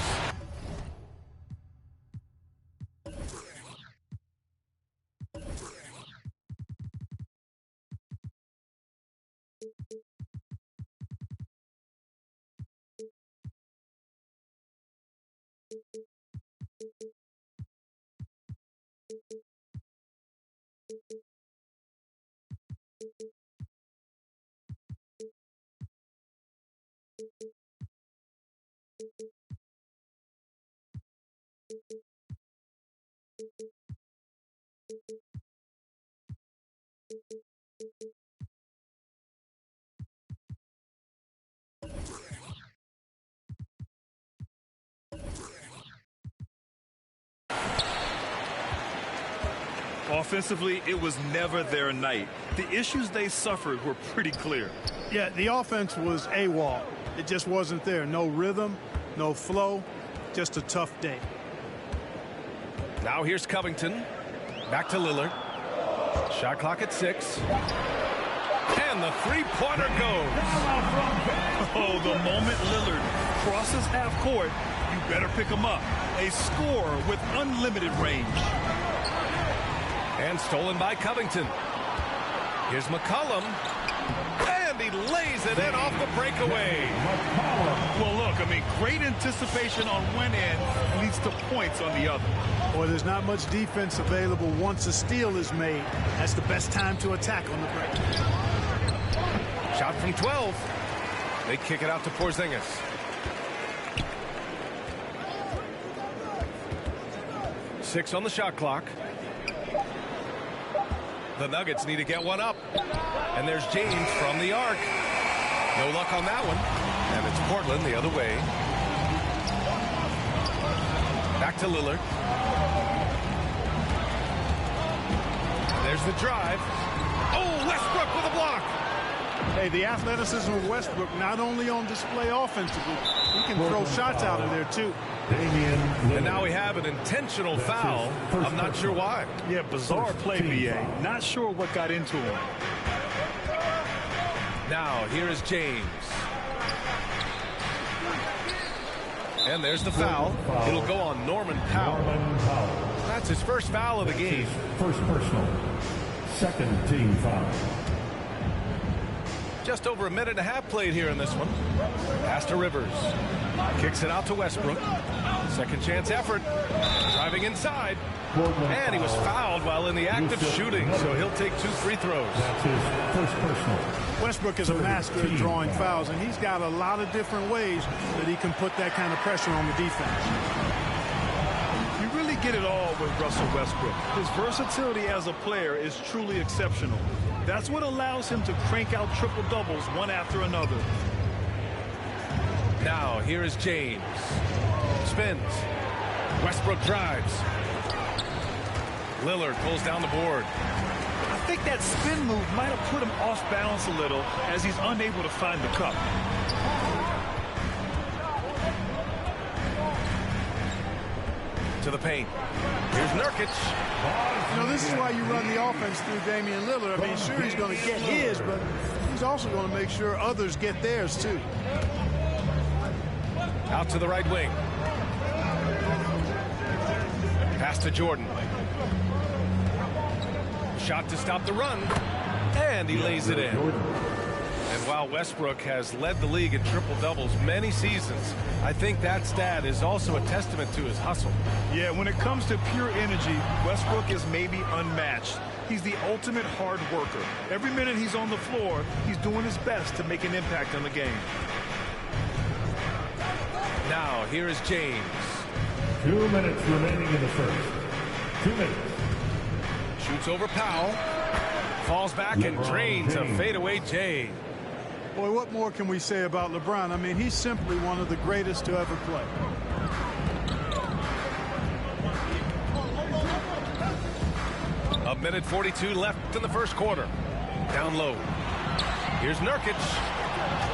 Offensively, it was never their night. The issues they suffered were pretty clear. Yeah, the offense was AWOL. It just wasn't there. No rhythm, no flow, just a tough day. Now here's Covington. Back to Lillard. Shot clock at 6. And the three-pointer goes. Oh, the moment Lillard crosses half court, you better pick him up. A scorer with unlimited range. And stolen by Covington. Here's McCollum. And he lays it in off the breakaway. Well, look, I mean, great anticipation on one end leads to points on the other. Boy, there's not much defense available once a steal is made. That's the best time to attack on the break. Shot from 12. They kick it out to Porzingis. Six on the shot clock. The Nuggets need to get one up. And there's James from the arc. No luck on that one. And it's Portland the other way. Back to Lillard. There's the drive. Oh, Westbrook with a block. Hey, the athleticism of Westbrook not only on display offensively, he can throw shots out of there too. And now we have an intentional foul. I'm not sure why. Yeah, bizarre play, BA. Not sure what got into him. Now here is James. And there's the foul. It'll go on Norman Powell. That's his first foul of the game. First personal. Second team foul. Just over a minute and a half played here in this one. Pass to Rivers. Kicks it out to Westbrook. Second chance effort. Driving inside. And he was fouled while in the act of shooting, so he'll take 2 free throws. That's his first personal. Westbrook is a master at drawing fouls, and he's got a lot of different ways that he can put that kind of pressure on the defense. You really get it all with Russell Westbrook. His versatility as a player is truly exceptional. That's what allows him to crank out triple-doubles one after another. Now, here is James. Spins. Westbrook drives. Lillard pulls down the board. I think that spin move might have put him off balance a little as he's unable to find the cup. To the paint. Here's Nurkic. You know, this is why you run the offense through Damian Lillard. I mean, sure, he's going to get his, but he's also going to make sure others get theirs, too. Out to the right wing. Pass to Jordan. Shot to stop the run. And he lays it in. And while Westbrook has led the league in triple-doubles many seasons, I think that stat is also a testament to his hustle. Yeah, when it comes to pure energy, Westbrook is maybe unmatched. He's the ultimate hard worker. Every minute he's on the floor, he's doing his best to make an impact on the game. Now, here is James. 2 minutes remaining in the first. 2 minutes. Shoots over Powell. Falls back and drains a fadeaway J. Boy, what more can we say about LeBron? I mean, he's simply one of the greatest to ever play. A minute 42 left in the first quarter. Down low. Here's Nurkic.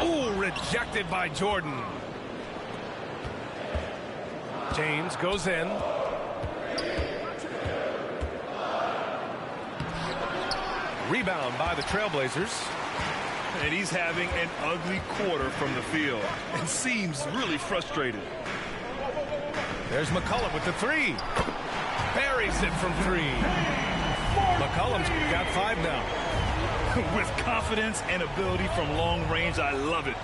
Ooh, rejected by Jordan. James goes in. Rebound by the Trailblazers. And he's having an ugly quarter from the field and seems really frustrated. There's McCollum with the three. Buries it from 3. McCollum's got 5 now. With confidence and ability from long range, I love it.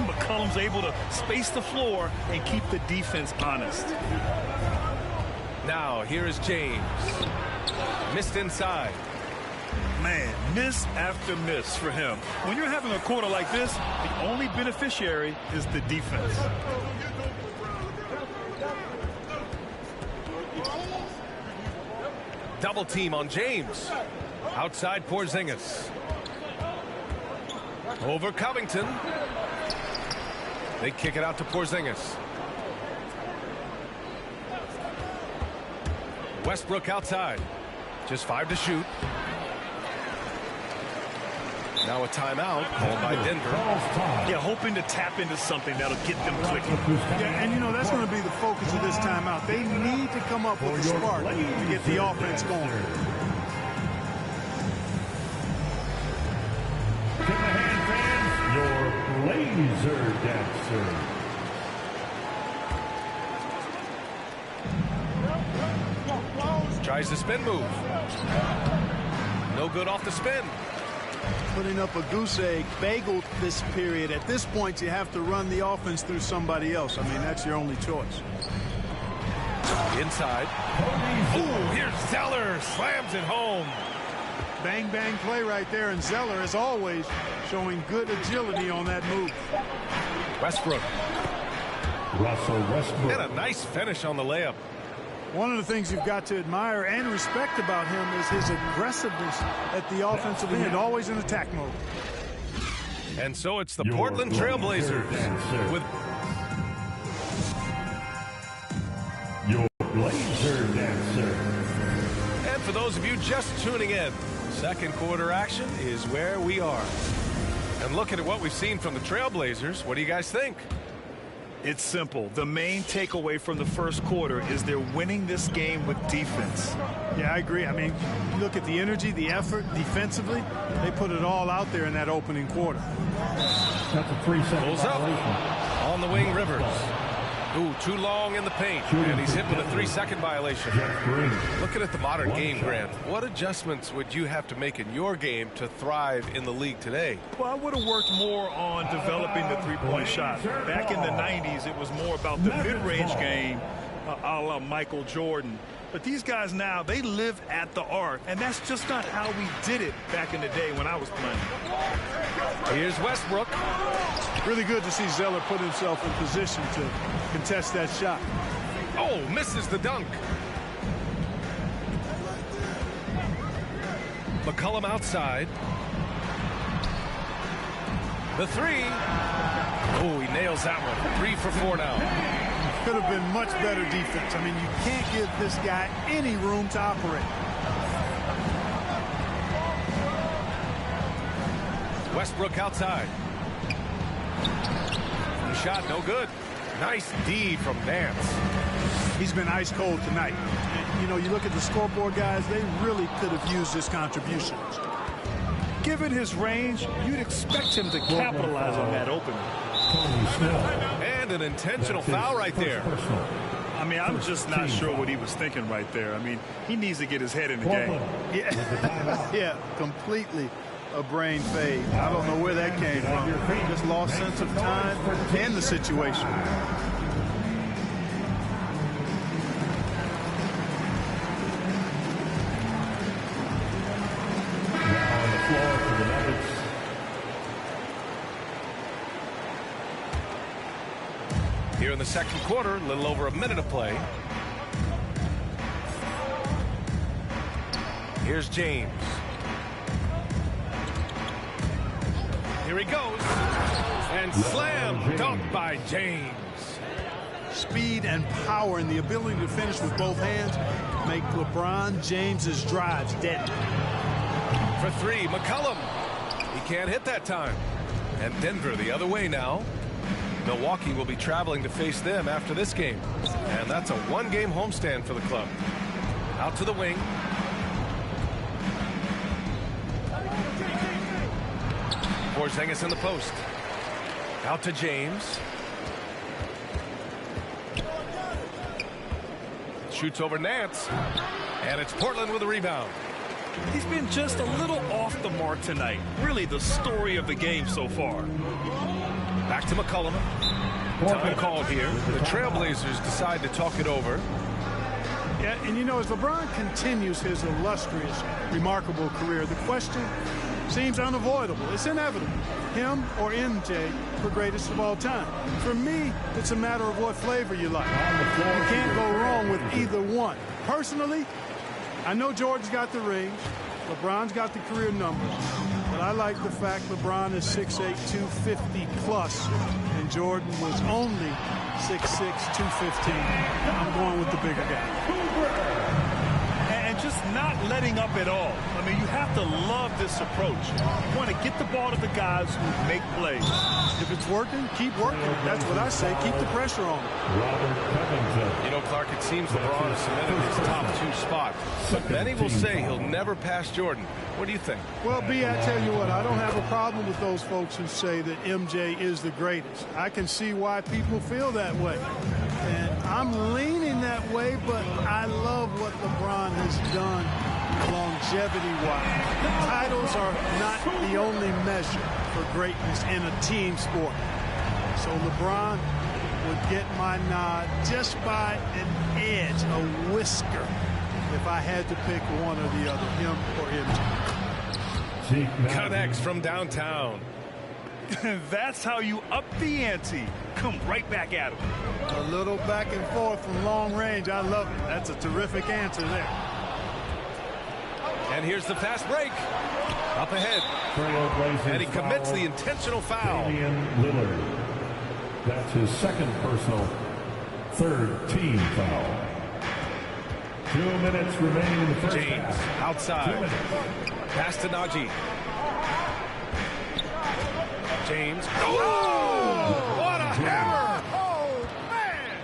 McCollum's able to space the floor and keep the defense honest. Now, here is James. Missed inside. Man, miss after miss for him. When you're having a quarter like this, the only beneficiary is the defense. Double team on James. Outside Porzingis. Over Covington. They kick it out to Porzingis. Westbrook outside. Just 5 to shoot. Now a timeout called by Denver. Yeah, hoping to tap into something that'll get them clicking. Yeah, and you know, that's going to be the focus of this timeout. They need to come up with a spark to get the offense going. Give a hand, fans, your laser dancer. Tries the spin move. No good off the spin. Putting up a goose egg, bageled this period. At this point, you have to run the offense through somebody else. I mean, that's your only choice. Inside. Oh, here's Zeller. Slams it home. Bang, bang play right there. And Zeller, as always, showing good agility on that move. Westbrook. Russell Westbrook. And a nice finish on the layup. One of the things you've got to admire and respect about him is his aggressiveness at the offensive end, always in attack mode. And so it's the Portland Trailblazers with your Blazer Dancer. And for those of you just tuning in, second quarter action is where we are. And looking at what we've seen from the Trailblazers, what do you guys think? It's simple. The main takeaway from the first quarter is they're winning this game with defense. Yeah, I agree. I mean, you look at the energy, the effort defensively, they put it all out there in that opening quarter. That's a 3-second Pulls up on the wing, Rivers. Ooh, too long in the paint, and he's hit with a 3-second violation. Looking at the modern game, Grant, what adjustments would you have to make in your game to thrive in the league today? Well, I would have worked more on developing the three-point shot. Back in the 90s, it was more about the mid-range game, a la Michael Jordan. But these guys now, they live at the arc, and that's just not how we did it back in the day when I was playing. Here's Westbrook. Really good to see Zeller put himself in position to contest that shot. Oh, misses the dunk. McCollum outside. The three. Oh, he nails that one. 3 for 4 now. Could have been much better defense. I mean, you can't give this guy any room to operate. Westbrook outside. The shot no good. Nice D from Nance. He's been ice cold tonight. And, you know, you look at the scoreboard, guys, they really could have used his contributions. Given his range, you'd expect him to capitalize on that opening. And an intentional foul right there. I mean, I'm just not sure what he was thinking right there. I mean, he needs to get his head in the game. Yeah, completely a brain fade. I don't know where that came from. Just lost sense of time and the situation. Now on the floor for the Nuggets. Here in the second quarter, a little over a minute of play. Here's James. Here he goes. And slam dunk by James. Speed and power and the ability to finish with both hands make LeBron James's drives deadly. For 3, McCollum. He can't hit that time. And Denver the other way now. Milwaukee will be traveling to face them after this game. And that's a 1-game homestand for the club. Out to the wing. Porzingis in the post. Out to James. Shoots over Nance. And it's Portland with a rebound. He's been just a little off the mark tonight. Really the story of the game so far. Back to McCollum. Time called here. The Trailblazers decide to talk it over. Yeah, and you know, as LeBron continues his illustrious, remarkable career, the question seems unavoidable. It's inevitable. Him or MJ for greatest of all time. For me, it's a matter of what flavor you like. You can't go wrong with either one. Personally, I know Jordan's got the rings. LeBron's got the career numbers. But I like the fact LeBron is 6'8", 250 plus, and Jordan was only 6'6", 215. I'm going with the bigger guy. And just not letting up at all. I mean, you have to love this approach. You want to get the ball to the guys who make plays. If it's working, keep working. That's what I say. Keep the pressure on. You know, Clark, it seems LeBron has cemented his top 2 spot, but many will say he'll never pass Jordan. What do you think? Well, B, I tell you what, I don't have a problem with those folks who say that MJ is the greatest. I can see why people feel that way. And I'm leaning that way, but I love what LeBron has done longevity-wise. Titles are not the only measure for greatness in a team sport. So LeBron would get my nod just by an edge, a whisker, if I had to pick one or the other, him or MJ. Connects from downtown. That's how you up the ante. Come right back at him. A little back and forth from long range. I love it. That's a terrific answer there. And here's the fast break. Up ahead. And he commits the intentional foul. Lillard. That's his second personal, third team foul. 2 minutes remaining in the first James half. outside. Pass to Najee. James. Oh! What a hammer! Oh, man!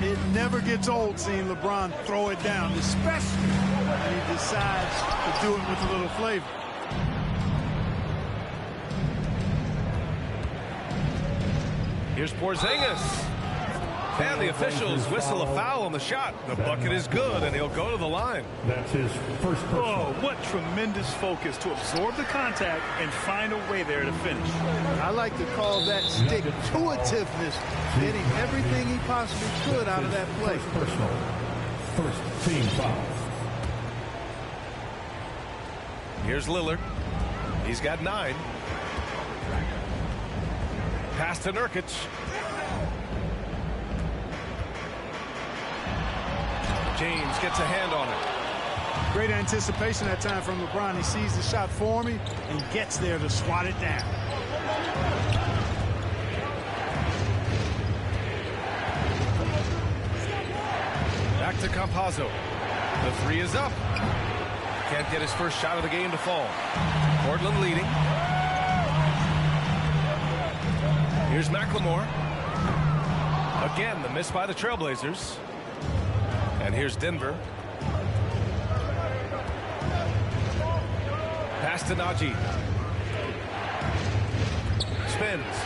It never gets old seeing LeBron throw it down, especially when he decides to do it with a little flavor. Here's Porzingis. And the officials whistle a foul on the shot. The bucket is good, and he'll go to the line. That's his first personal. Oh, what tremendous focus to absorb the contact and find a way there to finish. I like to call that stick-to-itiveness, getting everything he possibly could out of that play. First personal, first team foul. Here's Lillard. He's got 9. Pass to Nurkic. James gets a hand on it. Great anticipation that time from LeBron. He sees the shot for me and gets there to swat it down. Back to Campazzo. The 3 is up. Can't get his first shot of the game to fall. Portland leading. Here's McLemore. Again, the miss by the Trailblazers. And here's Denver. Pass to Najee. Spins.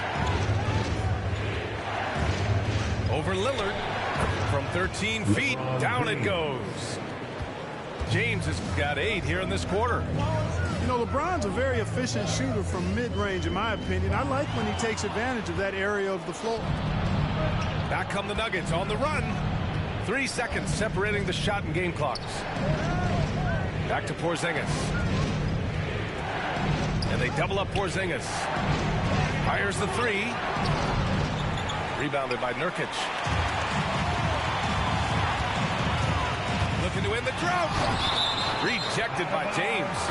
Over Lillard. From 13 feet, down it goes. James has got 8 here in this quarter. You know, LeBron's a very efficient shooter from mid-range, in my opinion. I like when he takes advantage of that area of the floor. Back come the Nuggets on the run. 3 seconds separating the shot and game clocks. Back to Porzingis. And they double up Porzingis. Fires the 3. Rebounded by Nurkic. Looking to win the drought. Rejected by James.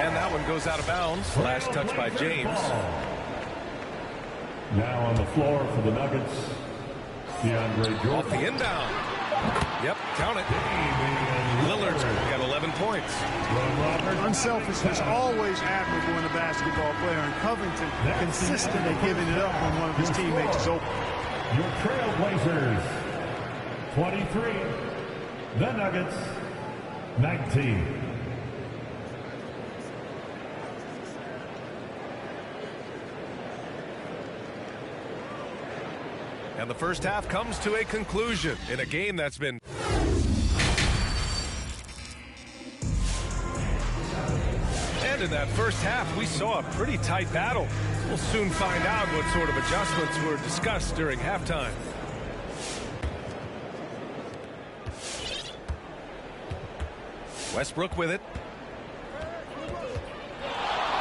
And that one goes out of bounds. Last touch by James. Now on the floor for the Nuggets, DeAndre Jordan. Off the inbound. Yep, count it. Lillard's got 11 points. Unselfishness, always admirable in a basketball player. And Covington consistently giving it up when one of his teammates is open. Your Trailblazers, 23. The Nuggets, 19. And the first half comes to a conclusion in a game that's been... And in that first half, we saw a pretty tight battle. We'll soon find out what sort of adjustments were discussed during halftime. Westbrook with it.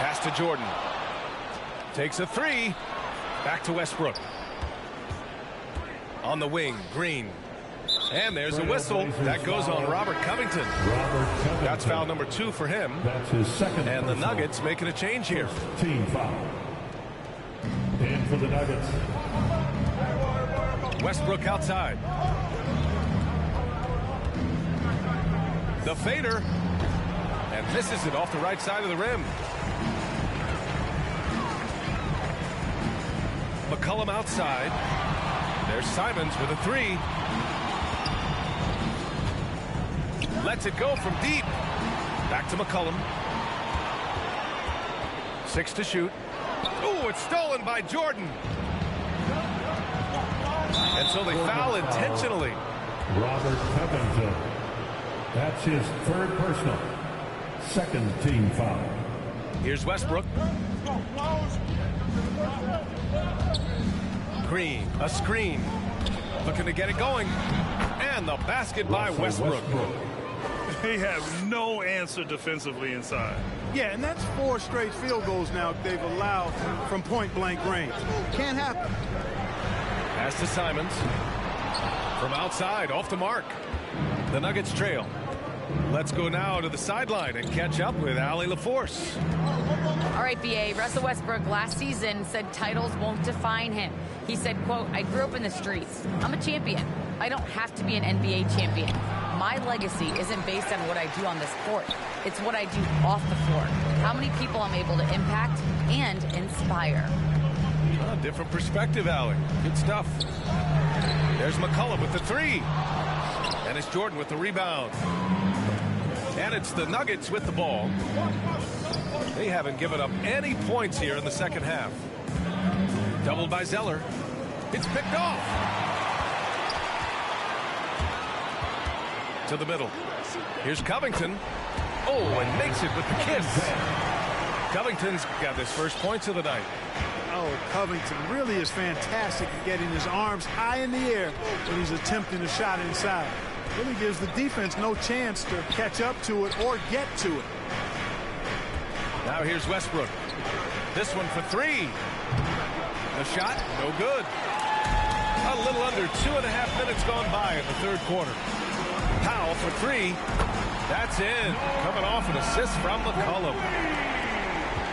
Pass to Jordan. Takes a 3. Back to Westbrook. On the wing, Green. And there's a whistle. That goes on Robert Covington. That's foul number 2 for him. That's his second. And the Nuggets making a change here. Team foul. In for the Nuggets. Westbrook outside. The fader. And misses it off the right side of the rim. McCollum outside. There's Simons with a three. Lets it go from deep. Back to McCollum. 6 to shoot. Ooh, it's stolen by Jordan. And so they foul intentionally. Robert Covington. That's his third personal. Second team foul. Here's Westbrook. Green, a screen. Looking to get it going. And the basket by Westbrook. They have no answer defensively inside. Yeah, and that's 4 straight field goals now they've allowed from point-blank range. Can't happen. Pass to Simons. From outside, off the mark. The Nuggets trail. Let's go now to the sideline and catch up with Allie LaForce. All right, BA. Russell Westbrook last season said titles won't define him. He said, quote, I grew up in the streets. I'm a champion. I don't have to be an NBA champion. My legacy isn't based on what I do on this court. It's what I do off the floor. How many people I'm able to impact and inspire. A different perspective, Allie. Good stuff. There's McCollum with the three. And it's Jordan with the rebound. And it's the Nuggets with the ball. They haven't given up any points here in the second half. Doubled by Zeller. It's picked off. To the middle. Here's Covington. Oh, and makes it with the kiss. Covington's got his first points of the night. Oh, Covington really is fantastic at getting his arms high in the air when he's attempting a shot inside. Really gives the defense no chance to catch up to it or get to it. Now here's Westbrook. This one for three. The shot, no good. A little under 2.5 minutes gone by in the third quarter. Powell for three. That's in. Coming off an assist from McCollum.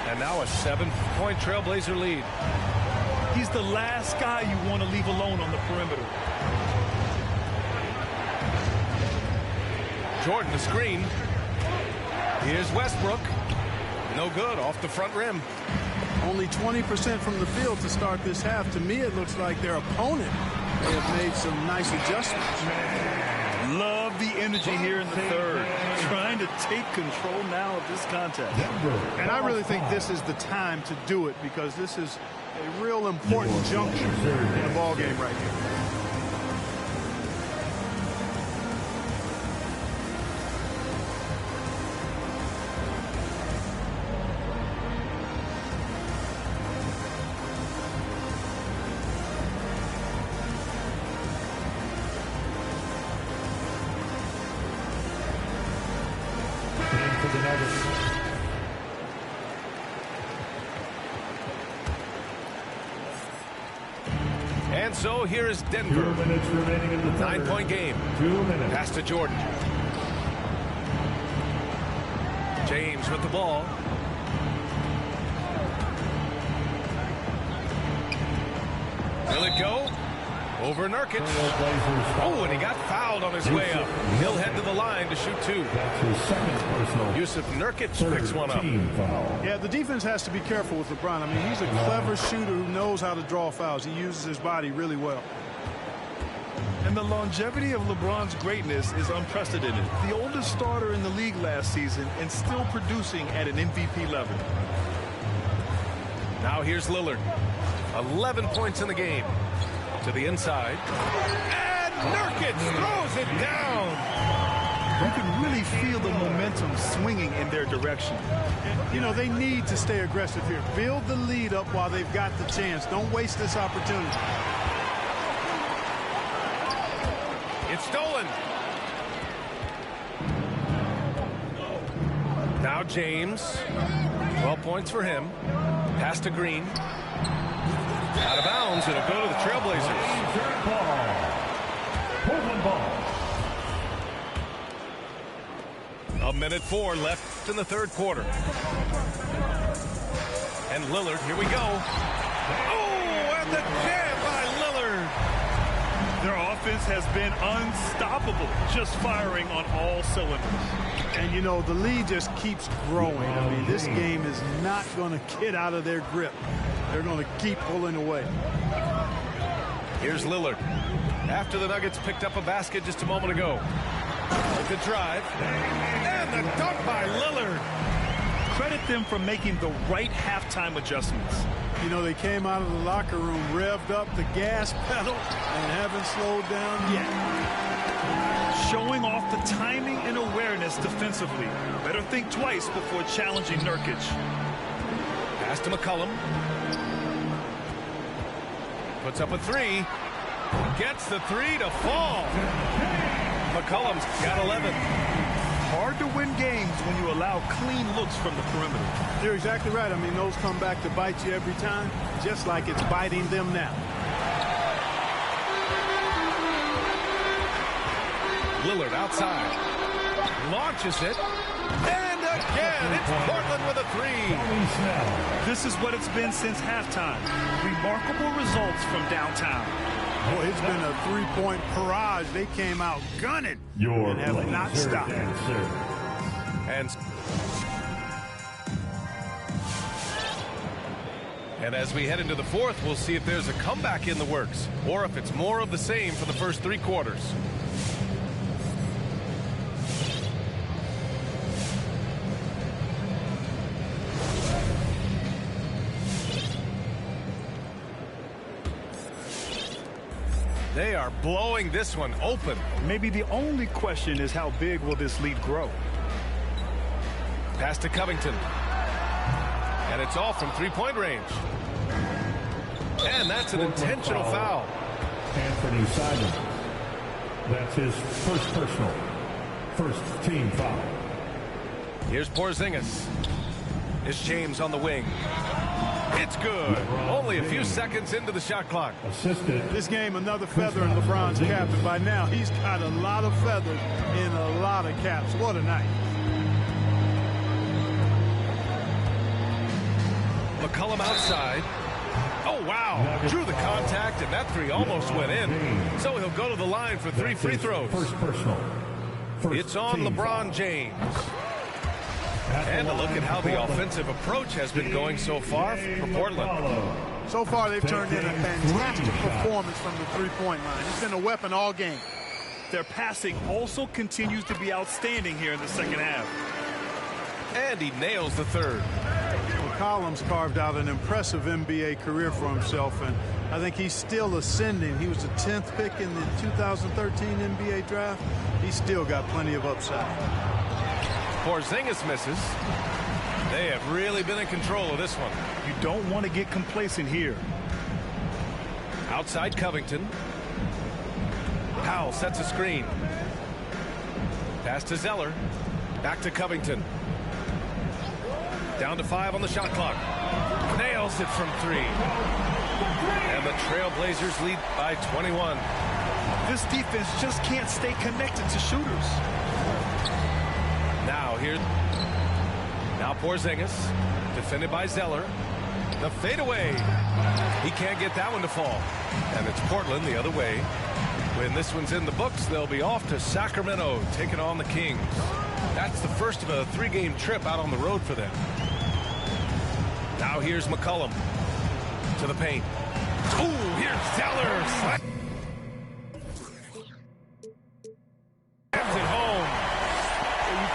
And now a 7-point Trailblazer lead. He's the last guy you want to leave alone on the perimeter. Jordan the screen. Here's Westbrook. No good, off the front rim. Only 20% from the field to start this half. To me, it looks like their opponent may have made some nice adjustments. Love the energy here in the third. Trying to take control now of this contest. And I really think this is the time to do it because this is a real important juncture in the ball game right here. And so here is Denver. 2 minutes remaining in the third. 9-point game. 2 minutes. Pass to Jordan. James with the ball. Will it go? Over Nurkic. Oh, and he got fouled on his way up. He'll head to the line to shoot two. That's his second personal. Yusuf Nurkic picks one up. Yeah, the defense has to be careful with LeBron. I mean, he's a clever shooter who knows how to draw fouls. He uses his body really well. And the longevity of LeBron's greatness is unprecedented. The oldest starter in the league last season and still producing at an MVP level. Now here's Lillard. 11 points in the game. To the inside. And Nurkic throws it down. You can really feel the momentum swinging in their direction. You know, they need to stay aggressive here. Build the lead up while they've got the chance. Don't waste this opportunity. It's stolen. Now James. 12 points for him. Pass to Green. Out of bounds. It'll go to the Trailblazers. Portland ball. 1:04 left in the third quarter. And Lillard, here we go. Oh, and the jam by Lillard. Their offense has been unstoppable, just firing on all cylinders. And, you know, the lead just keeps growing. I mean, this game is not going to get out of their grip. They're going to keep pulling away. Here's Lillard. After the Nuggets picked up a basket just a moment ago. With the drive. And the dunk by Lillard. Credit them for making the right halftime adjustments. You know, they came out of the locker room, revved up the gas pedal, and haven't slowed down yet. Showing off the timing and awareness defensively. Better think twice before challenging Nurkic. Pass to McCollum. Puts up a three. Gets the three to fall. McCollum's got 11. Hard to win games when you allow clean looks from the perimeter. You're exactly right. I mean, those come back to bite you every time, just like it's biting them now. Lillard outside. Launches it. And again, it's Portland with a three. This is what it's been since halftime. Remarkable results from downtown. Boy, it's been a three-point barrage. They came out gunning and have not stopped. And as we head into the fourth, we'll see if there's a comeback in the works or if it's more of the same for the first three quarters. They are blowing this one open. Maybe the only question is how big will this lead grow? Pass to Covington. And it's all from three-point range. And that's an intentional foul. Anthony Simon. That's his first personal. First team foul. Here's Porzingis. It's James on the wing. It's good. Only a few seconds into the shot clock. Assisted. This game, another feather in LeBron's cap, and by now he's got a lot of feathers in a lot of caps. What a night. McCollum outside. Oh, wow. Drew the contact, and that three almost went in. So he'll go to the line for three free throws. First personal. It's on LeBron James. And a look at how the offensive approach has been going so far for Portland. So far, they've turned in a fantastic performance from the three-point line. It's been a weapon all game. Their passing also continues to be outstanding here in the second half. And he nails the third. McCollum's carved out an impressive NBA career for himself, and I think he's still ascending. He was the 10th pick in the 2013 NBA draft. He's still got plenty of upside. Porzingis misses. They have really been in control of this one. You don't want to get complacent here. Outside Covington. Powell sets a screen. Pass to Zeller. Back to Covington. Down to 5 on the shot clock. Nails it from 3. And the Trailblazers lead by 21. This defense just can't stay connected to shooters. Now Porzingis, defended by Zeller. The fadeaway. He can't get that one to fall. And it's Portland the other way. When this one's in the books, they'll be off to Sacramento, taking on the Kings. That's the first of a 3-game trip out on the road for them. Now here's McCollum to the paint. Ooh, here's Zeller.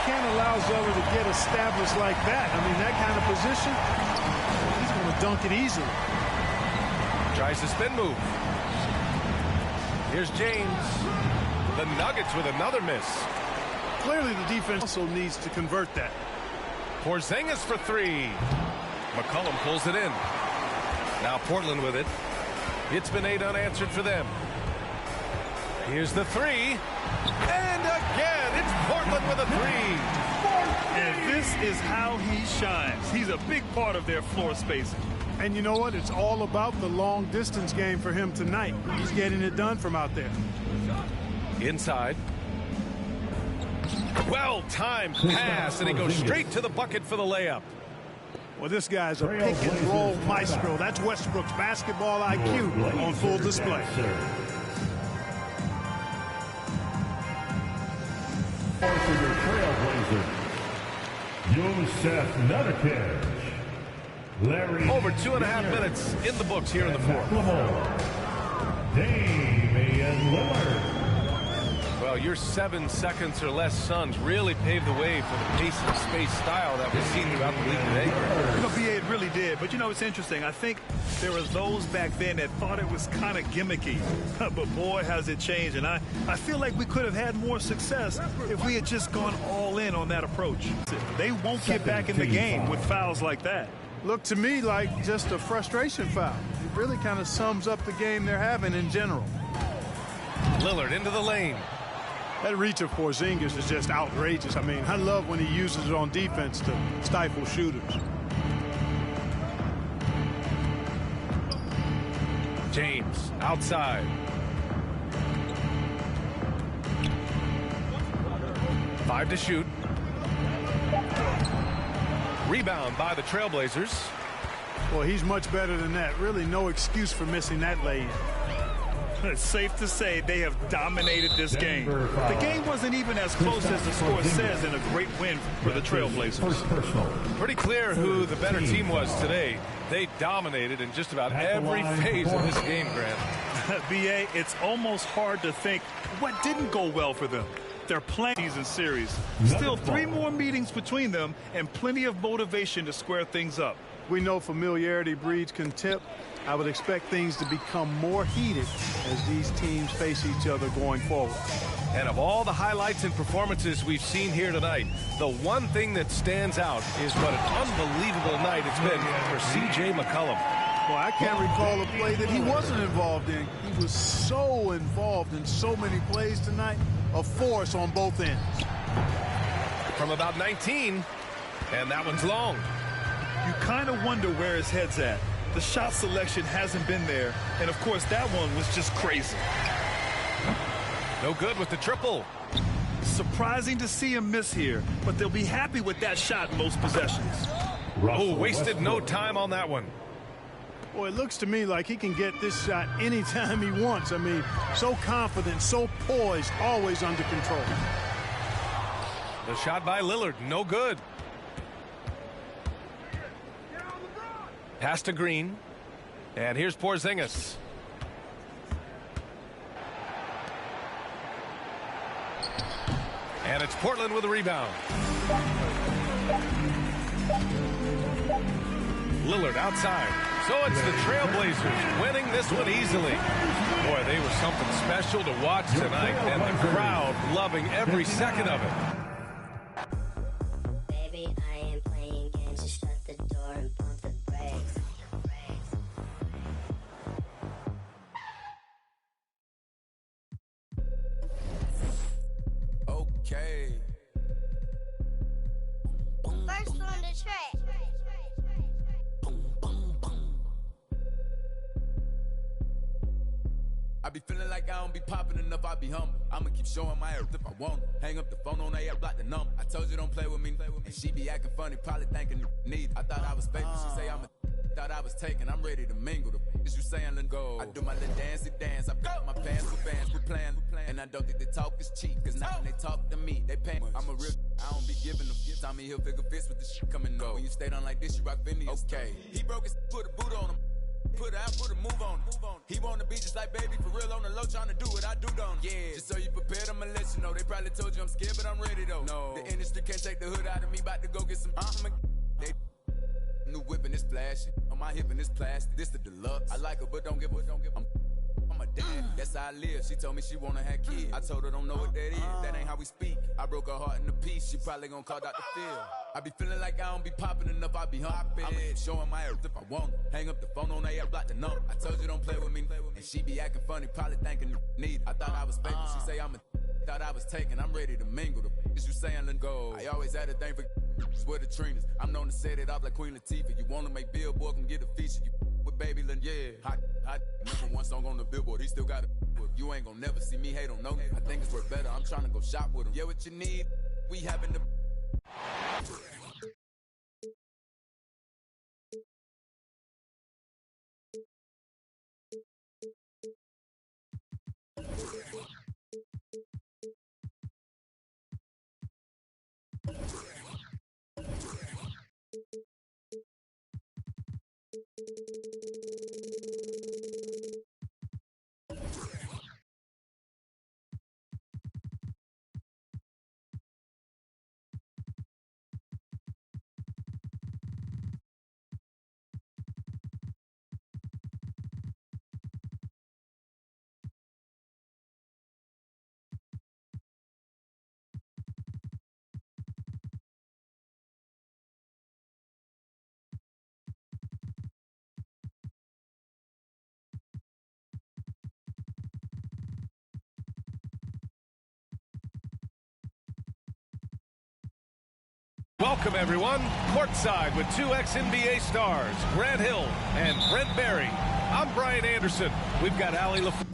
Can't allow Zeller to get established like that. I mean, that kind of position, he's going to dunk it easily. Tries the spin move. Here's James. The Nuggets with another miss. Clearly the defense also needs to convert that. Porzingis for 3. McCollum pulls it in. Now Portland with it. It's been 8 unanswered for them. Here's the 3. And again, it's Portland with a 3. And this is how he shines. He's a big part of their floor spacing. And you know what? It's all about the long distance game for him tonight. He's getting it done from out there. Inside. Well-timed pass, and he goes straight to the bucket for the layup. Well, this guy's a pick and roll maestro. That's Westbrook's basketball IQ on full display. For your Trailblazers, Yosef Nurkic. Larry. Over 2.5 minutes in the books here in the fourth. Damian Lillard. Well, your 7 seconds or less Suns really paved the way for the pace and space style that we've seen throughout the league today. BA, it really did. But, you know, it's interesting. I think there were those back then that thought it was kind of gimmicky. But, boy, has it changed. And I feel like we could have had more success if we had just gone all in on that approach. They won't get back in the game with fouls like that. Looked to me like just a frustration foul. It really kind of sums up the game they're having in general. Lillard into the lane. That reach of Porzingis is just outrageous. I mean, I love when he uses it on defense to stifle shooters. James outside. Five to shoot. Rebound by the Trailblazers. Well, he's much better than that. Really no excuse for missing that lay-in. It's safe to say they have dominated this game. The game wasn't even as close as the score says, and a great win for the Trailblazers. Pretty clear who the better team was today. They dominated in just about every phase of this game, Grant. BA, it's almost hard to think what didn't go well for them. They're playing season series. Still 3 more meetings between them and plenty of motivation to square things up. We know familiarity breeds contempt. I would expect things to become more heated as these teams face each other going forward. And of all the highlights and performances we've seen here tonight, the one thing that stands out is what an unbelievable night it's been for C.J. McCollum. Well, I can't recall a play that he wasn't involved in. He was so involved in so many plays tonight, a force on both ends. From about 19, and that one's long. You kind of wonder where his head's at. The shot selection hasn't been there, and of course that one was just crazy. No good with the triple. Surprising to see him miss here, but they'll be happy with that shot in most possessions. Oh, wasted no time on that one. Boy, it looks to me like he can get this shot anytime he wants. I mean, so confident, so poised, always under control. The shot by Lillard, no good. Pass to Green. And here's Porzingis. And it's Portland with a rebound. Lillard outside. So it's the Trailblazers winning this one easily. Boy, they were something special to watch tonight, and the crowd loving every second of it. Baby, I am playing games, just shut the door and pump the brakes. Okay. First on the track. I be feeling like I don't be popping enough, I be humble. I'ma keep showing my earth if I want it. Hang up the phone on the app, block the number. I told you don't play with me. And she be acting funny, probably thinking need. I thought I was faithful, she say I'm a thought I was taken, I'm ready to mingle. The is you saying let go. I do my little dancey dance, I got my pants with bands, we playing. And I don't think the talk is cheap, cause now when they talk to me, they pay. I'm a real, I don't be giving them. Tommy Hill figure fist with the shit coming up. When you stay down like this, you rock Phineas. Okay, he broke his, put a boot on him. Put it out, put a move on. He wanna be just like baby, for real on the low, trying to do what I do, don't. Yeah, just so you prepared, I'ma let you know. They probably told you I'm scared, but I'm ready though. No, the industry can't take the hood out of me, about to go get some. They new whip and it's flashy. On my hip and it's plastic. This the deluxe. I like her, but don't give a. I'm a dad, that's how I live. She told me she wanna have kids. I told her don't know what that is. That ain't how we speak. I broke her heart in a piece. She probably gonna call Dr. Phil. I be feeling like I don't be popping enough. I be hopping. I'm showing my earth if I want it. Hang up the phone on the app, block the number. I told you don't play with me. And she be acting funny, probably thinking need. I thought I was faithful. She say I'm a. Thought I was taken. I'm ready to mingle. The is you saying let go. I always had a thing for with the Trinas. I'm known to set it up like Queen Latifah. You wanna make Billboard, can get a feature. You with Baby Lynn, yeah. Hot. Number one song on the Billboard. He still got it. You ain't gonna never see me hate on no. I think it's worth better. I'm trying to go shop with him. Yeah, what you need? We having the. Welcome, everyone. Courtside with two ex-NBA stars, Grant Hill and Brent Barry. I'm Brian Anderson. We've got Allie LaFleur.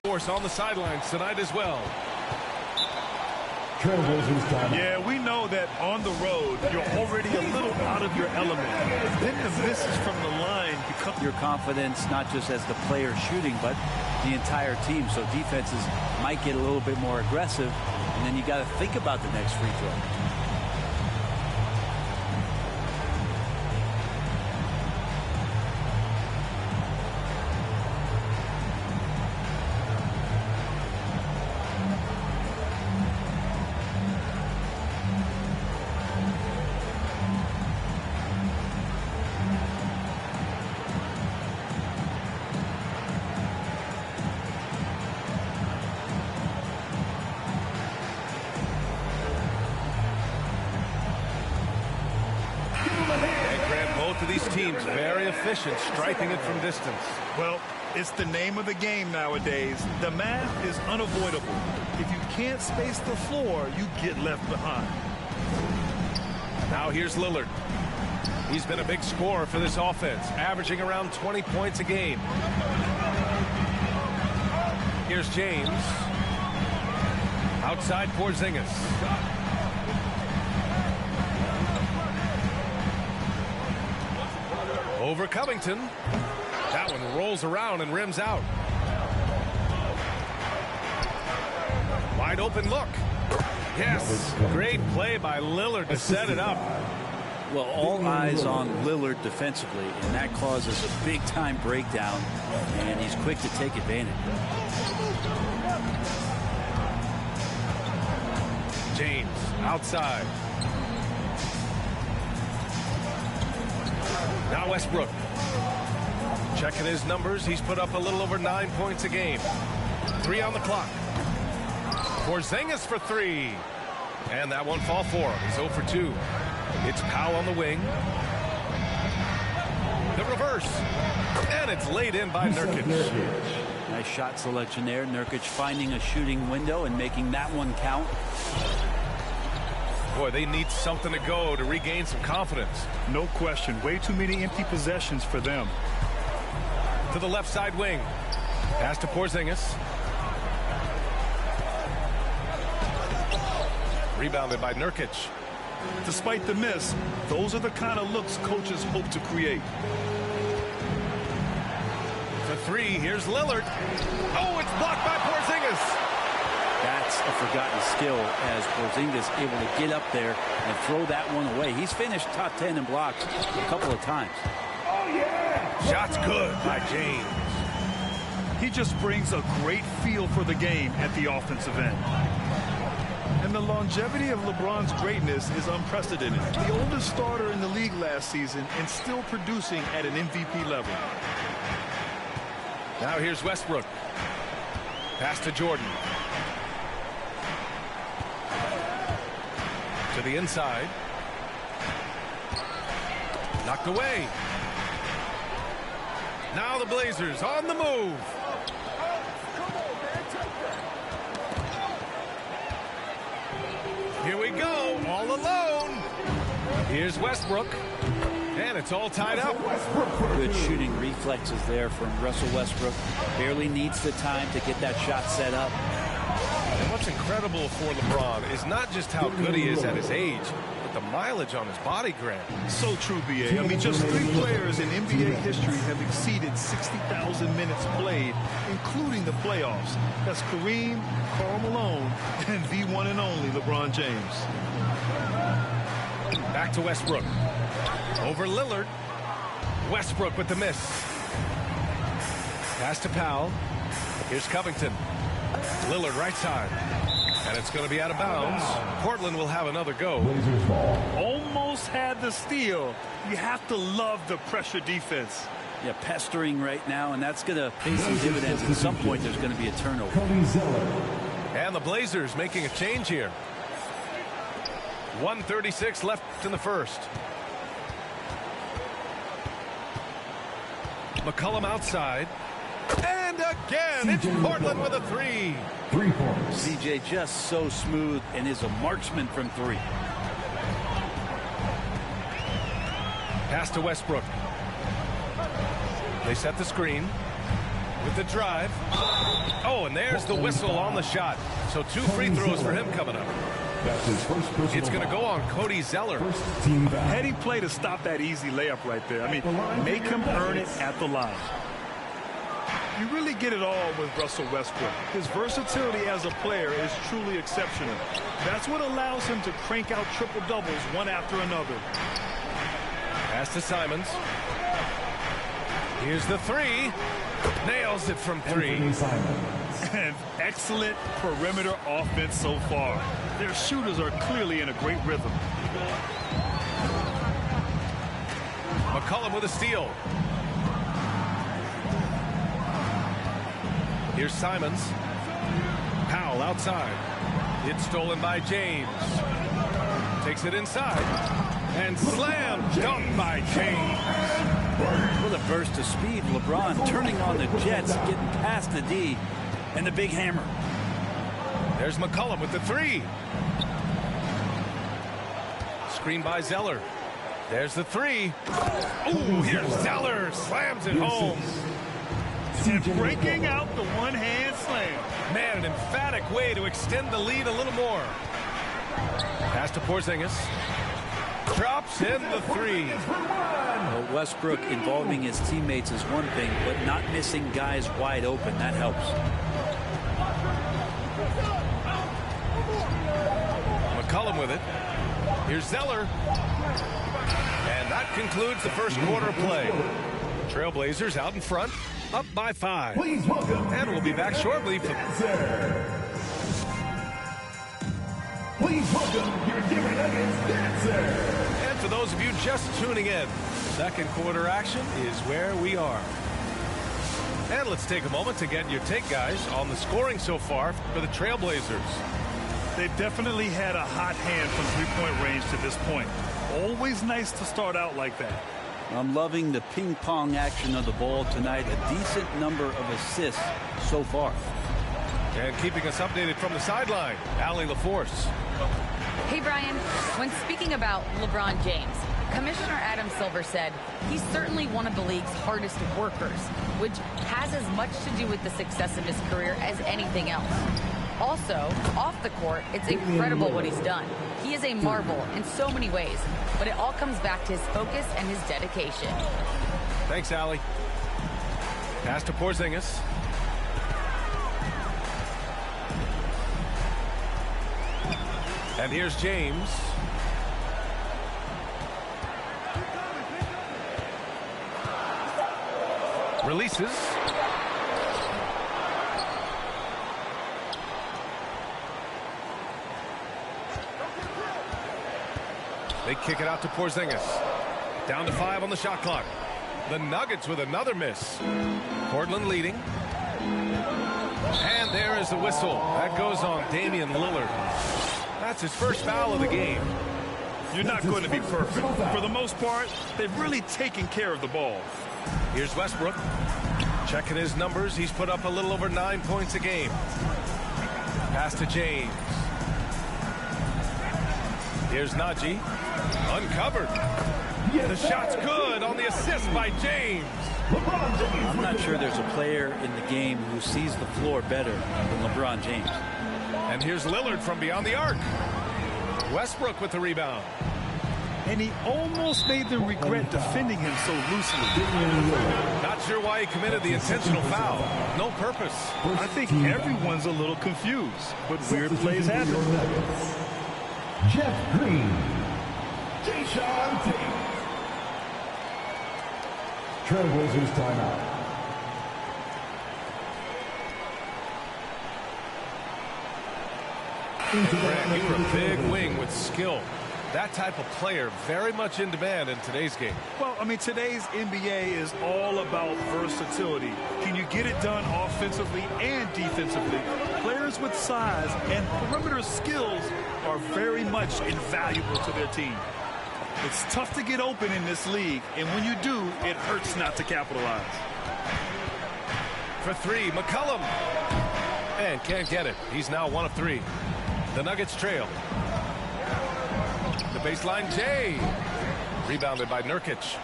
Force on the sidelines tonight as well. Yeah, we know that on the road, you're already a little out of your element. Then the misses from the line become your confidence, not just as the player shooting, but the entire team. So defenses might get a little bit more aggressive, and then you got to think about the next free throw. These teams very efficient, striping it from distance. Well, it's the name of the game nowadays. The math is unavoidable. If you can't space the floor, you get left behind. Now here's Lillard. He's been a big scorer for this offense, averaging around 20 points a game. Here's James. Outside Porzingis. Over Covington. That one rolls around and rims out. Wide open look. Yes, great play by Lillard to set it up. Well, all eyes on Lillard defensively, and that causes a big-time breakdown, and he's quick to take advantage. James outside. Now Westbrook. Checking his numbers, he's put up a little over 9 points a game. 3 on the clock. Porzingis for 3. And that won't fall for him. He's 0 for 2. It's Powell on the wing. The reverse. And it's laid in by Nurkic. Nice shot selection there. Nurkic finding a shooting window and making that one count. Boy, they need something to go to regain some confidence. No question. Way too many empty possessions for them. To the left side wing. Pass to Porzingis. Rebounded by Nurkic. Despite the miss, those are the kind of looks coaches hope to create. For 3, here's Lillard. Oh, it's blocked by Porzingis. That's a forgotten skill as Porzingis able to get up there and throw that one away. He's finished top 10 in blocks a couple of times. Oh, yeah. Shot's good by James. He just brings a great feel for the game at the offensive end. And the longevity of LeBron's greatness is unprecedented. The oldest starter in the league last season and still producing at an MVP level. Now here's Westbrook. Pass to Jordan. To the inside. Knocked away. Now the Blazers on the move. Here we go, all alone. Here's Westbrook. And it's all tied up. Good shooting reflexes there from Russell Westbrook. Barely needs the time to get that shot set up. And what's incredible for LeBron is not just how good he is at his age, but the mileage on his body grab. So true, B.A. I mean, just 3 players in NBA history have exceeded 60,000 minutes played, including the playoffs. That's Kareem, Karl Malone, and the one and only LeBron James. Back to Westbrook. Over Lillard. Westbrook with the miss. Pass to Powell. Here's Covington. Lillard right side. And it's going to be out of bounds. Portland will have another go. Almost had the steal. You have to love the pressure defense. Yeah, pestering right now, and that's going to pay some dividends. At some point, there's going to be a turnover. And the Blazers making a change here. 1:36 left in the first. McCollum outside. And again, it's Portland with a 3. 3 points. CJ just so smooth and is a marksman from 3. Pass to Westbrook. They set the screen with the drive. Oh, and there's the whistle on the shot. So 2 free throws for him coming up. That's his first personal It's going to go on Cody Zeller. Team heady play to stop that easy layup right there. I mean, make him earn it at the line. You really get it all with Russell Westbrook. His versatility as a player is truly exceptional. That's what allows him to crank out triple-doubles one after another. Pass to Simons. Here's the 3. Nails it from 3. And excellent perimeter offense so far. Their shooters are clearly in a great rhythm. McCollum with a steal. Here's Simons. Powell outside. It's stolen by James. Takes it inside. And slam dunk by James. With a burst of speed, LeBron turning on the Jets, getting past the D, and the big hammer. There's McCollum with the 3. Screen by Zeller. There's the 3. Ooh, here's Zeller. Slams it home. And breaking out the one-hand slam. Man, an emphatic way to extend the lead a little more. Pass to Porzingis. Drops in the 3. Well, Westbrook involving his teammates is one thing, but not missing guys wide open, that helps. McCollum with it. Here's Zeller. And that concludes the first quarter play. Trailblazers out in front, up by 5. Please welcome. And we'll be back shortly. Please welcome your Denver Nuggets dancer. And for those of you just tuning in, second quarter action is where we are. And let's take a moment to get your take, guys, on the scoring so far for the Trailblazers. They've definitely had a hot hand from three-point range to this point. Always nice to start out like that. I'm loving the ping-pong action of the ball tonight. A decent number of assists so far. And keeping us updated from the sideline, Allie LaForce. Hey, Brian. When speaking about LeBron James, Commissioner Adam Silver said he's certainly one of the league's hardest workers, which has as much to do with the success of his career as anything else. Also, off the court, it's incredible what he's done. He is a marvel in so many ways, but it all comes back to his focus and his dedication. Thanks, Allie. Pass to Porzingis. And here's James. Releases. They kick it out to Porzingis. Down to 5 on the shot clock. The Nuggets with another miss. Portland leading. And there is the whistle. That goes on Damian Lillard. That's his first foul of the game. You're not going to be perfect. For the most part, they've really taken care of the ball. Here's Westbrook. Checking his numbers. He's put up a little over 9 points a game. Pass to James. Here's Najee. Uncovered. The shot's good on the assist by James. I'm not sure there's a player in the game who sees the floor better than LeBron James. And here's Lillard from beyond the arc. Westbrook with the rebound. And he almost made them regret defending him so loosely. Not sure why he committed the intentional foul. No purpose. I think everyone's a little confused, but weird plays happen. Jeff Green. Jason Tate. Trailblazers timeout. Grant, you were a big wing with skill. That type of player very much in demand in today's game. Well, I mean, today's NBA is all about versatility. Can you get it done offensively and defensively? Players with size and perimeter skills are very much invaluable to their team. It's tough to get open in this league, and when you do, it hurts not to capitalize. For three, McCollum. And can't get it. He's now 1 of 3. The Nuggets trail. The baseline, Jay. Rebounded by Nurkic.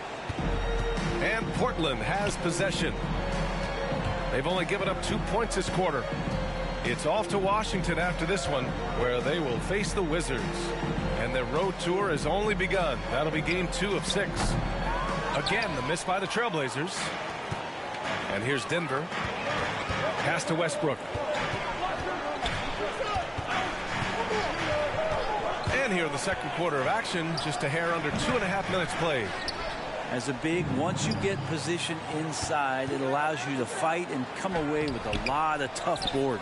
And Portland has possession. They've only given up 2 points this quarter. It's off to Washington after this one, where they will face the Wizards. And their road tour has only begun. That'll be game 2 of 6. Again, the miss by the Trailblazers. And here's Denver. Pass to Westbrook. And here in the second quarter of action, just a hair under 2.5 minutes played. As a big, once you get position inside, it allows you to fight and come away with a lot of tough boards.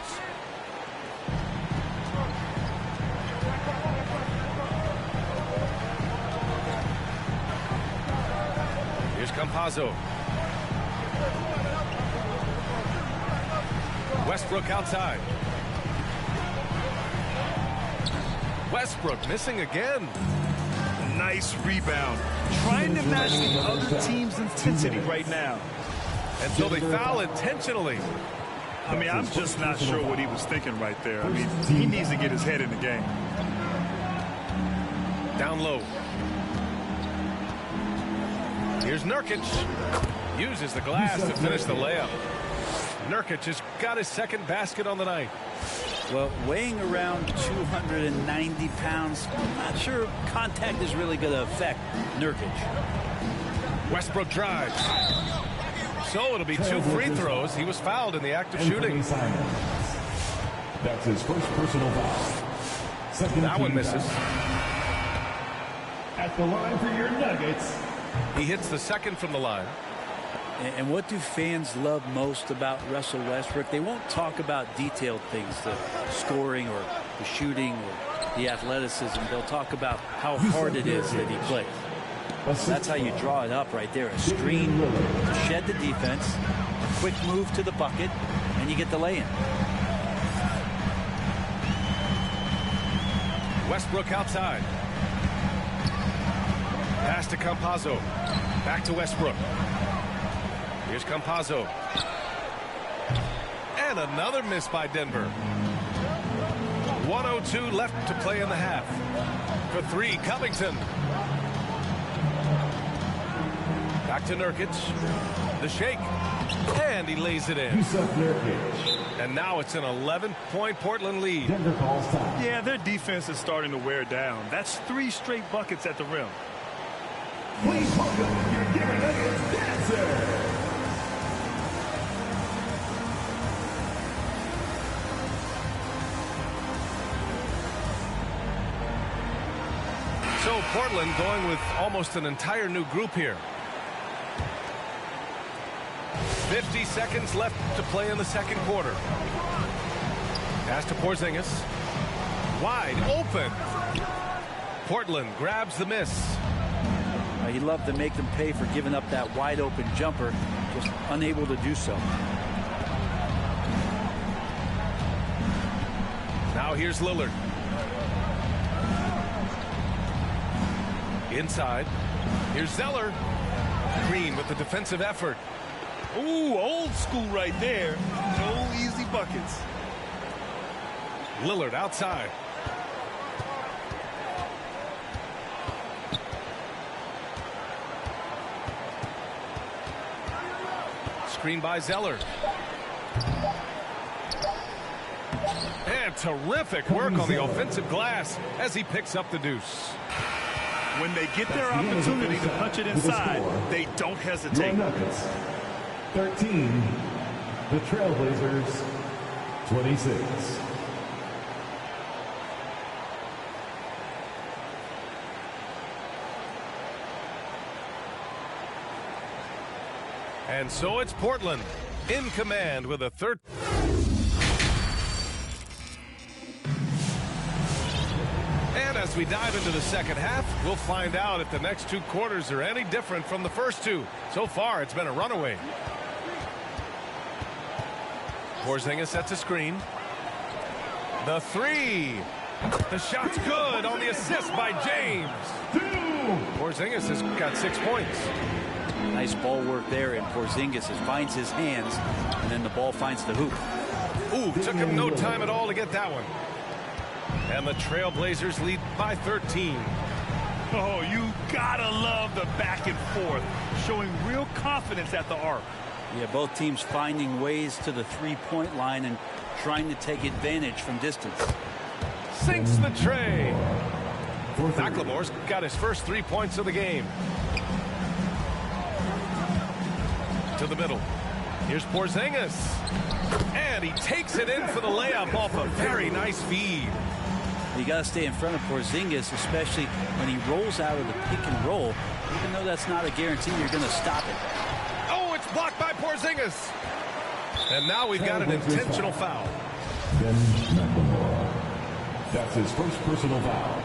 Here's Campazzo. Westbrook outside. Westbrook missing again. Nice rebound. Trying to match the other team's intensity right now. And so they foul intentionally. I mean, I'm just not sure what he was thinking right there. I mean, he needs to get his head in the game. Down low. Here's Nurkic. Uses the glass to finish the layup. Nurkic has got his second basket on the night. Well, weighing around 290 pounds, I'm not sure contact is really going to affect Nurkic. Westbrook drives. So it'll be 2 free throws. He was fouled in the act of shooting. That's his first personal foul. That one misses. At the line for your Nuggets. He hits the second from the line. And what do fans love most about Russell Westbrook? They won't talk about detailed things, the scoring or the shooting or the athleticism. They'll talk about how hard it is that he plays. That's how you draw it up right there. A screen to shed the defense, a quick move to the bucket, and you get the lay-in. Westbrook outside. Pass to Campazzo. Back to Westbrook. Here's Campazzo. And another miss by Denver. 1:02 left to play in the half. For 3, Covington. Back to Nurkic. The shake. And he lays it in. And now it's an 11-point Portland lead. Yeah, their defense is starting to wear down. That's 3 straight buckets at the rim. Please welcome your Denver Nuggets dancer. So Portland going with almost an entire new group here. 50 seconds left to play in the second quarter. Pass to Porzingis. Wide open. Portland grabs the miss. He'd love to make them pay for giving up that wide open jumper, just unable to do so. Now here's Lillard. Inside. Here's Zeller. Green with the defensive effort. Ooh, old school right there. No easy buckets. Lillard outside. Screen by Zeller. And terrific work on the offensive glass as he picks up the deuce. When they get their opportunity to punch it inside, they don't hesitate. 13, the Trailblazers, 26. And so it's Portland in command with a third. And as we dive into the second half, we'll find out if the next two quarters are any different from the first two. So far, it's been a runaway. Porzingis sets a screen. The three. The shot's good on the assist by James. Porzingis has got 6 points. Nice ball work there, and Porzingis finds his hands, and then the ball finds the hoop. Ooh, took him no time at all to get that one. And the Trailblazers lead by 13. Oh, you gotta love the back and forth, showing real confidence at the arc. Yeah, both teams finding ways to the three-point line and trying to take advantage from distance. Sinks the tray. McLemore's got his first 3 points of the game. To the middle. Here's Porzingis. And he takes it in for the layup off a very nice feed. You got to stay in front of Porzingis, especially when he rolls out of the pick and roll. Even though that's not a guarantee, you're going to stop it. Oh, it's blocked by Porzingis. And now we've got an intentional foul. Ben McLemore. That's his first personal foul.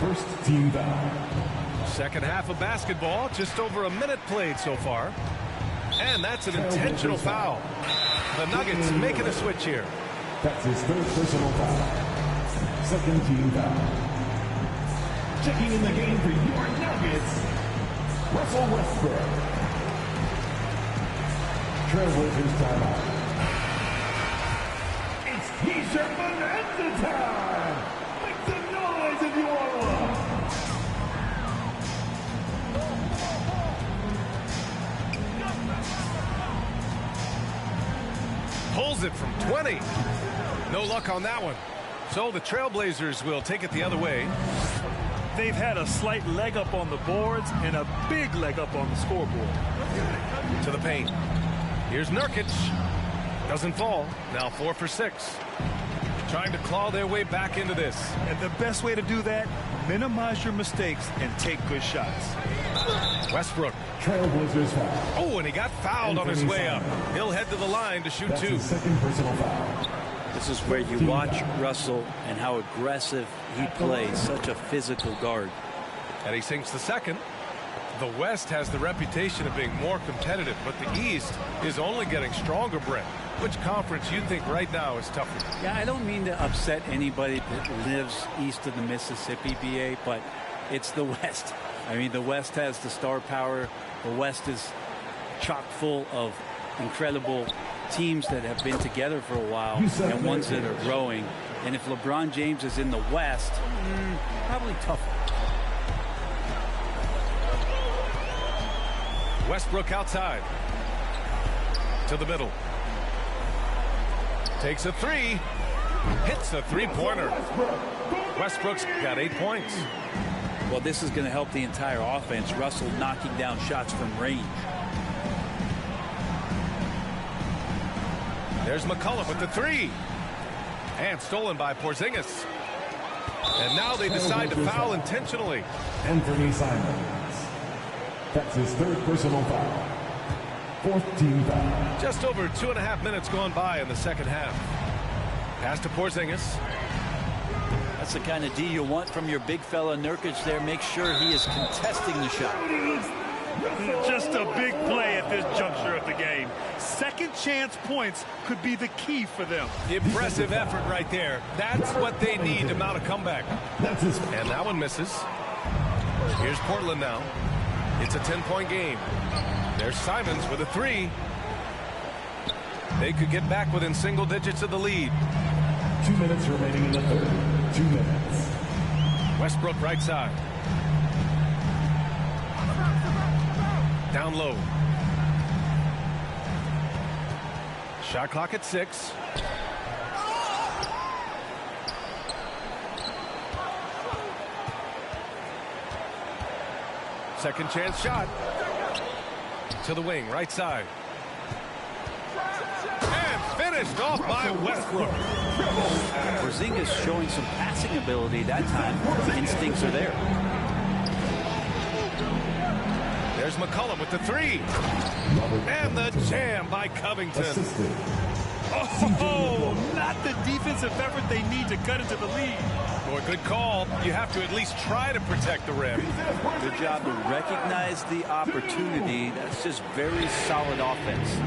First team foul. Second half of basketball, just over a minute played so far. And that's an intentional foul. The Nuggets making a switch here. That's his third personal foul. Second team foul. Checking in the game for your Nuggets, Russell Westbrook. Trailblazers timeout. It's T-shirt bonanza time. Make some noise if you want one. Pulls it from 20. No luck on that one. So the Trailblazers will take it the other way. They've had a slight leg up on the boards and a big leg up on the scoreboard. To the paint. Here's Nurkic. Doesn't fall. Now 4 for 6. Trying to claw their way back into this. And the best way to do that, minimize your mistakes and take good shots. Westbrook. Trailblazers foul. Oh, and he got fouled on his way up. He'll head to the line to shoot 2. His second personal foul. This is where you watch Russell and how aggressive he plays. Such a physical guard. And he sinks the second. The West has the reputation of being more competitive, but the East is only getting stronger, Brent. Which conference you think right now is tougher? Yeah, I don't mean to upset anybody that lives east of the Mississippi, BA, but it's the West. I mean, the West has the star power. The West is chock full of incredible teams that have been together for a while and ones that are growing. And if LeBron James is in the West, probably tougher. Westbrook outside. To the middle. Takes a 3. Hits a three-pointer. Westbrook's got 8 points. Well, this is going to help the entire offense. Russell knocking down shots from range. There's McCollum with the 3. And stolen by Porzingis. And now they decide to foul intentionally. Anthony Simons. That's his third personal foul. Fourth team foul. Just over 2.5 minutes gone by in the second half. Pass to Porzingis. That's the kind of D you want from your big fella Nurkic there. Make sure he is contesting the shot. Just a big play at this juncture of the game. Second chance points could be the key for them. Impressive effort right there. That's what they need to mount a comeback. And that one misses. Here's Portland now. It's a 10-point game. There's Simons with a three. They could get back within single digits of the lead. 2 minutes remaining in the third. 2 minutes. Westbrook right side. Down low. Shot clock at 6. Second chance shot. To the wing, right side. And finished off by Westbrook. Porzingis showing some passing ability that time. The instincts are there. There's McCollum with the three. And the jam by Covington. Oh, not the defensive effort they need to cut into the lead. Boy, good call. You have to at least try to protect the rim. Good job to recognize the opportunity. That's just very solid offense.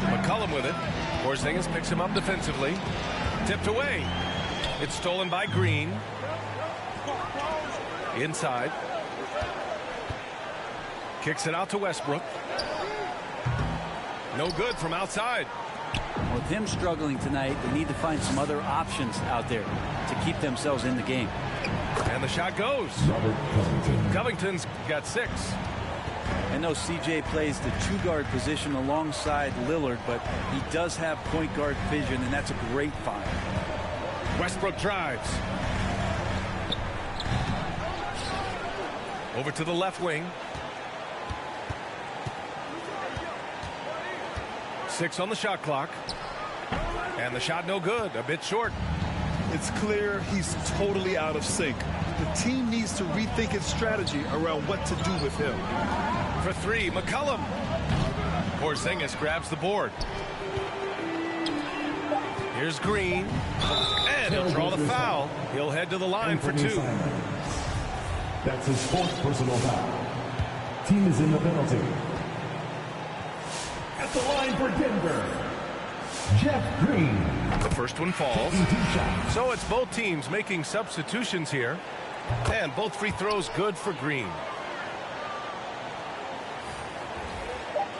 McCollum with it. Porzingis picks him up defensively. Tipped away. It's stolen by Green. Inside. Kicks it out to Westbrook. No good from outside. With him struggling tonight, they need to find some other options out there to keep themselves in the game. And the shot goes. Covington's got 6. I know CJ plays the 2-guard position alongside Lillard, but he does have point guard vision, and that's a great find. Westbrook drives. Over to the left wing. 6 on the shot clock. And the shot no good. A bit short. It's clear he's totally out of sync. The team needs to rethink its strategy around what to do with him. For 3, McCollum. Porzingis grabs the board. Here's Green. And he'll draw the foul. He'll head to the line for 2. That's his 4th personal foul. Team is in the penalty. At the line for Denver, Jeff Green. The first one falls. So it's both teams making substitutions here. And both free throws good for Green.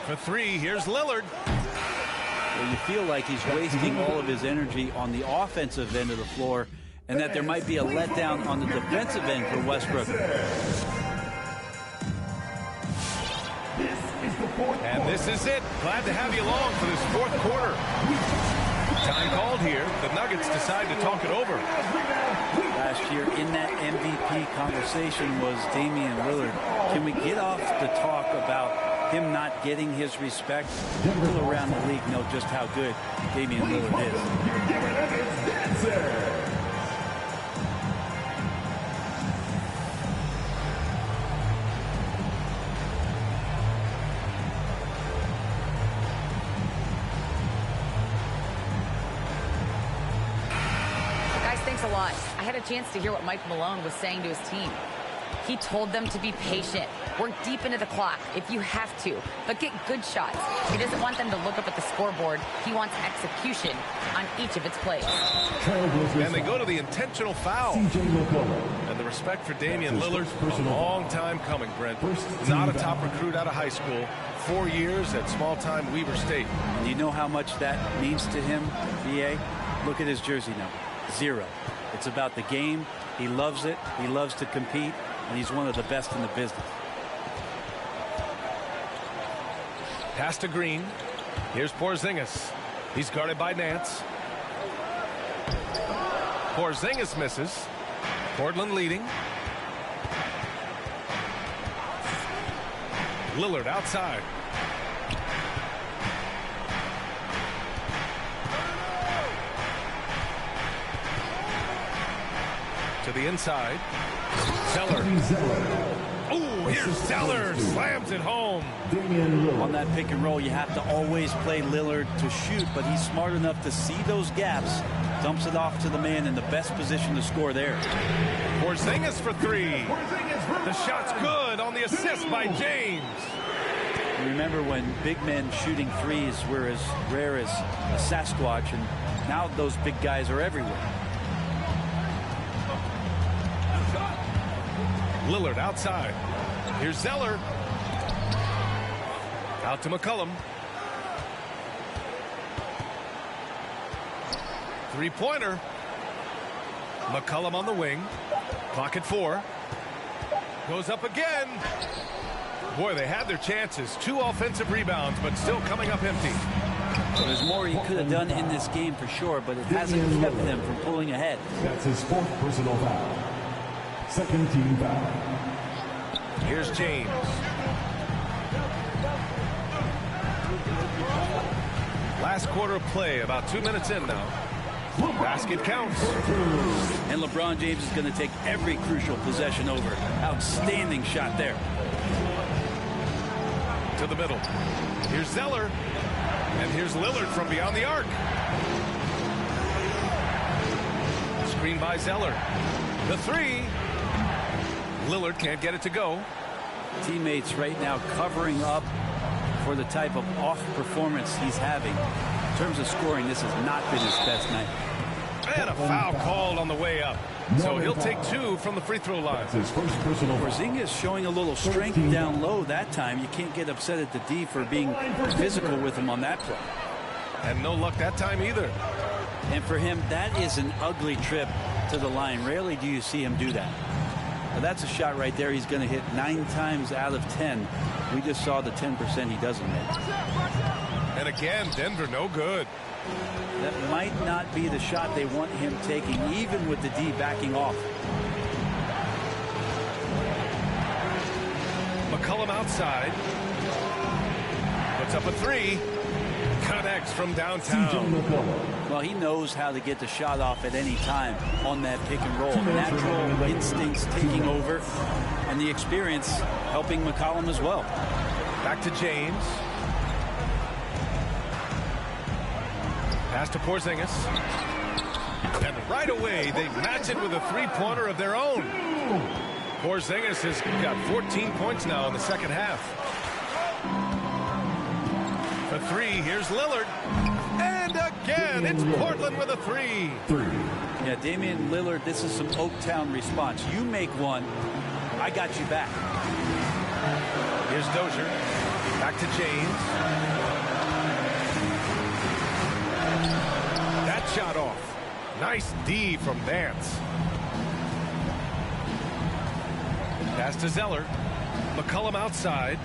For 3, here's Lillard. Well, you feel like he's wasting all of his energy on the offensive end of the floor, and that there might be a letdown on the defensive end for Westbrook. And this is it. Glad to have you along for this 4th quarter. Time called here. The Nuggets decide to talk it over. Last year in that MVP conversation was Damian Lillard. Can we get off the talk about him not getting his respect? People around the league know just how good Damian Lillard is. Thanks a lot. I had a chance to hear what Mike Malone was saying to his team. He told them to be patient, work deep into the clock if you have to, but get good shots. He doesn't want them to look up at the scoreboard. He wants execution on each of its plays. And they go to the intentional foul. And the respect for Damian Lillard, a long time coming, Brent. Not a top recruit out of high school. 4 years at small-time Weber State. And you know how much that means to him, BA? Look at his jersey number. 0. It's about the game. He loves it. He loves to compete, and he's one of the best in the business. Pass to Green. Here's Porzingis. He's guarded by Nance. Porzingis misses. Portland leading. Lillard outside. To the inside. Zeller. Ooh, here's Zeller. Slams it home. On that pick and roll, you have to always play Lillard to shoot, but he's smart enough to see those gaps. Dumps it off to the man in the best position to score there. Porzingis for 3. The shot's good on the assist by James. You remember when big men shooting threes were as rare as a Sasquatch, and now those big guys are everywhere. Lillard outside. Here's Zeller. Out to McCollum. Three-pointer. McCollum on the wing. Clock at 4. Goes up again. Boy, they had their chances. 2 offensive rebounds, but still coming up empty. Well, there's more he could have done in this game for sure, but it hasn't kept them from pulling ahead. That's his 4th personal foul. Second team foul. Here's James. Last quarter of play, about 2 minutes in now. Basket counts. And LeBron James is going to take every crucial possession over. Outstanding shot there. To the middle. Here's Zeller. And here's Lillard from beyond the arc. Screen by Zeller. The 3. Lillard can't get it to go. Teammates right now covering up for the type of off performance he's having. In terms of scoring, this has not been his best night. And a foul called on the way up. So he'll take 2 from the free throw line. That's his first personal foul. Porzingis showing a little strength down low that time. You can't get upset at the D for being physical with him on that play. And no luck that time either. And for him, that is an ugly trip to the line. Rarely do you see him do that. Well, that's a shot right there he's going to hit 9 times out of 10. We just saw the 10% he doesn't make. And again, Denver no good. That might not be the shot they want him taking, even with the D backing off. McCollum outside. Puts up a 3. Connects from downtown. Well, he knows how to get the shot off at any time on that pick and roll. Natural instincts taking over, and the experience helping McCollum as well. Back to James. Pass to Porzingis. And right away, they match it with a 3-pointer of their own. Porzingis has got 14 points now in the second half. For 3, here's Lillard. And again, it's Portland with a 3. Yeah, Damian Lillard, this is some Oaktown response. You make one, I got you back. Here's Dozier. Back to James. That shot off. Nice D from Nance. Pass to Zeller. McCollum outside.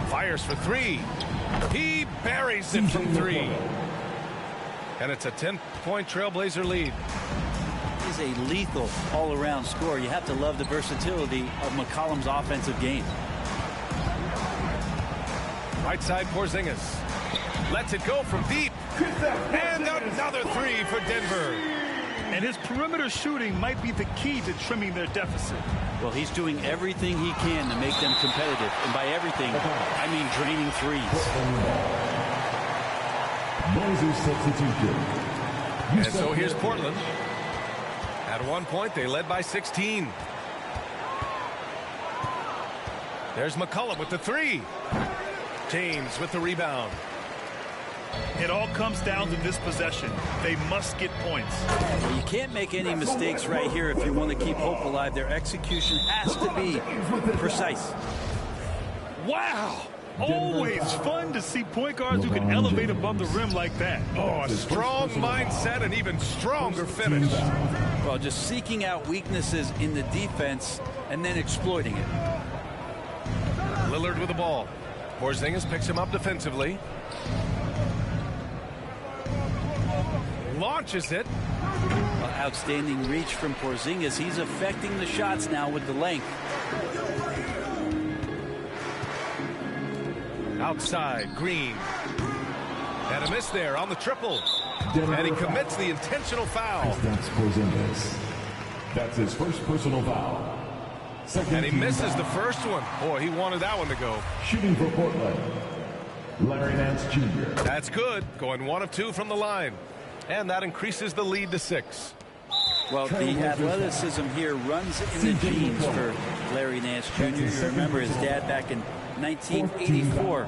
Fires for 3. He buries it from 3. And it's a 10-point Trailblazer lead. He's a lethal all-around scorer. You have to love the versatility of McCollum's offensive game. Right side Porzingis. Lets it go from deep. And another 3 for Denver. And his perimeter shooting might be the key to trimming their deficit. Well, he's doing everything he can to make them competitive. And by everything, I mean draining threes. And so here's Portland. At one point, they led by 16. There's McCollum with the 3. James with the rebound. It all comes down to this possession. They must get points. Well, you can't make any mistakes right here if you want to keep hope alive. Their execution has to be precise. Wow! Always fun to see point guards who can elevate above the rim like that. Oh, a strong mindset and even stronger finish. Well, just seeking out weaknesses in the defense and then exploiting it. Lillard with the ball. Porzingis picks him up defensively. Launches it. Well, outstanding reach from Porzingis. He's affecting the shots now with the length. Outside, Green. And a miss there on the triple. And he commits the intentional foul. That's Porzingis. That's his first personal foul. And he misses the first one. Boy, he wanted that one to go. Shooting for Portland, Larry Nance Jr. That's good. Going 1 of 2 from the line. And that increases the lead to 6. Well, the athleticism here runs in the genes for Larry Nance Jr. You remember his dad back in 1984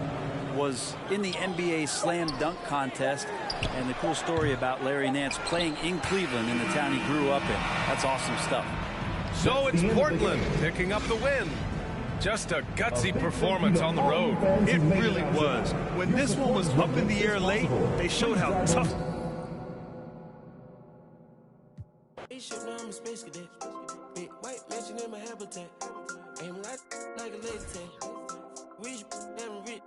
was in the NBA slam dunk contest. And the cool story about Larry Nance playing in Cleveland, in the town he grew up in. That's awesome stuff. So it's Portland picking up the win. Just a gutsy performance on the road. It really was. When this one was up in the air late, they showed how tough. I'm a space cadet. Big white mansion in my habitat. Aim like a laser tag. Rich, damn rich.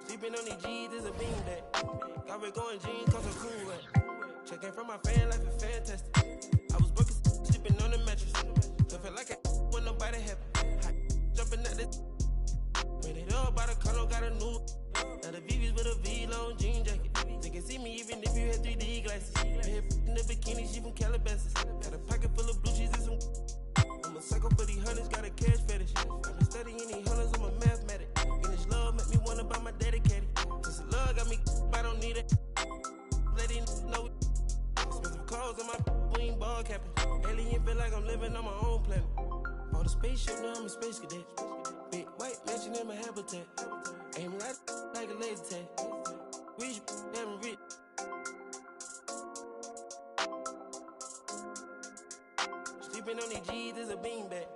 Sleeping on these G's is a beanbag. Got red going jeans cause I'm cool right. Checking from my fan life is fantastic. I was broken, sleeping on the mattress. Felt like when nobody happy. Jumping at this. Made it up by the color, got a new. Now the VV's with a V-long jean jacket. They can see me even if you had 3D glasses. Head in the bikini, she from Calabasas. Got a pocket full of blue cheese and some. I'm a psycho for these hunters, got a cash fetish. I've been studying these hunters, I'm a mathematic. And this love make me wanna buy my dedicated. Since the love got me, I don't need it. Lady know. Spend some clothes on my wing ball capping. Alien feel like I'm living on my own planet. On the spaceship, now I'm a space cadet. Big white mansion in my habitat. Aim like a laser tag. Rich, damn rich. Sleeping on these G's is a beanbag.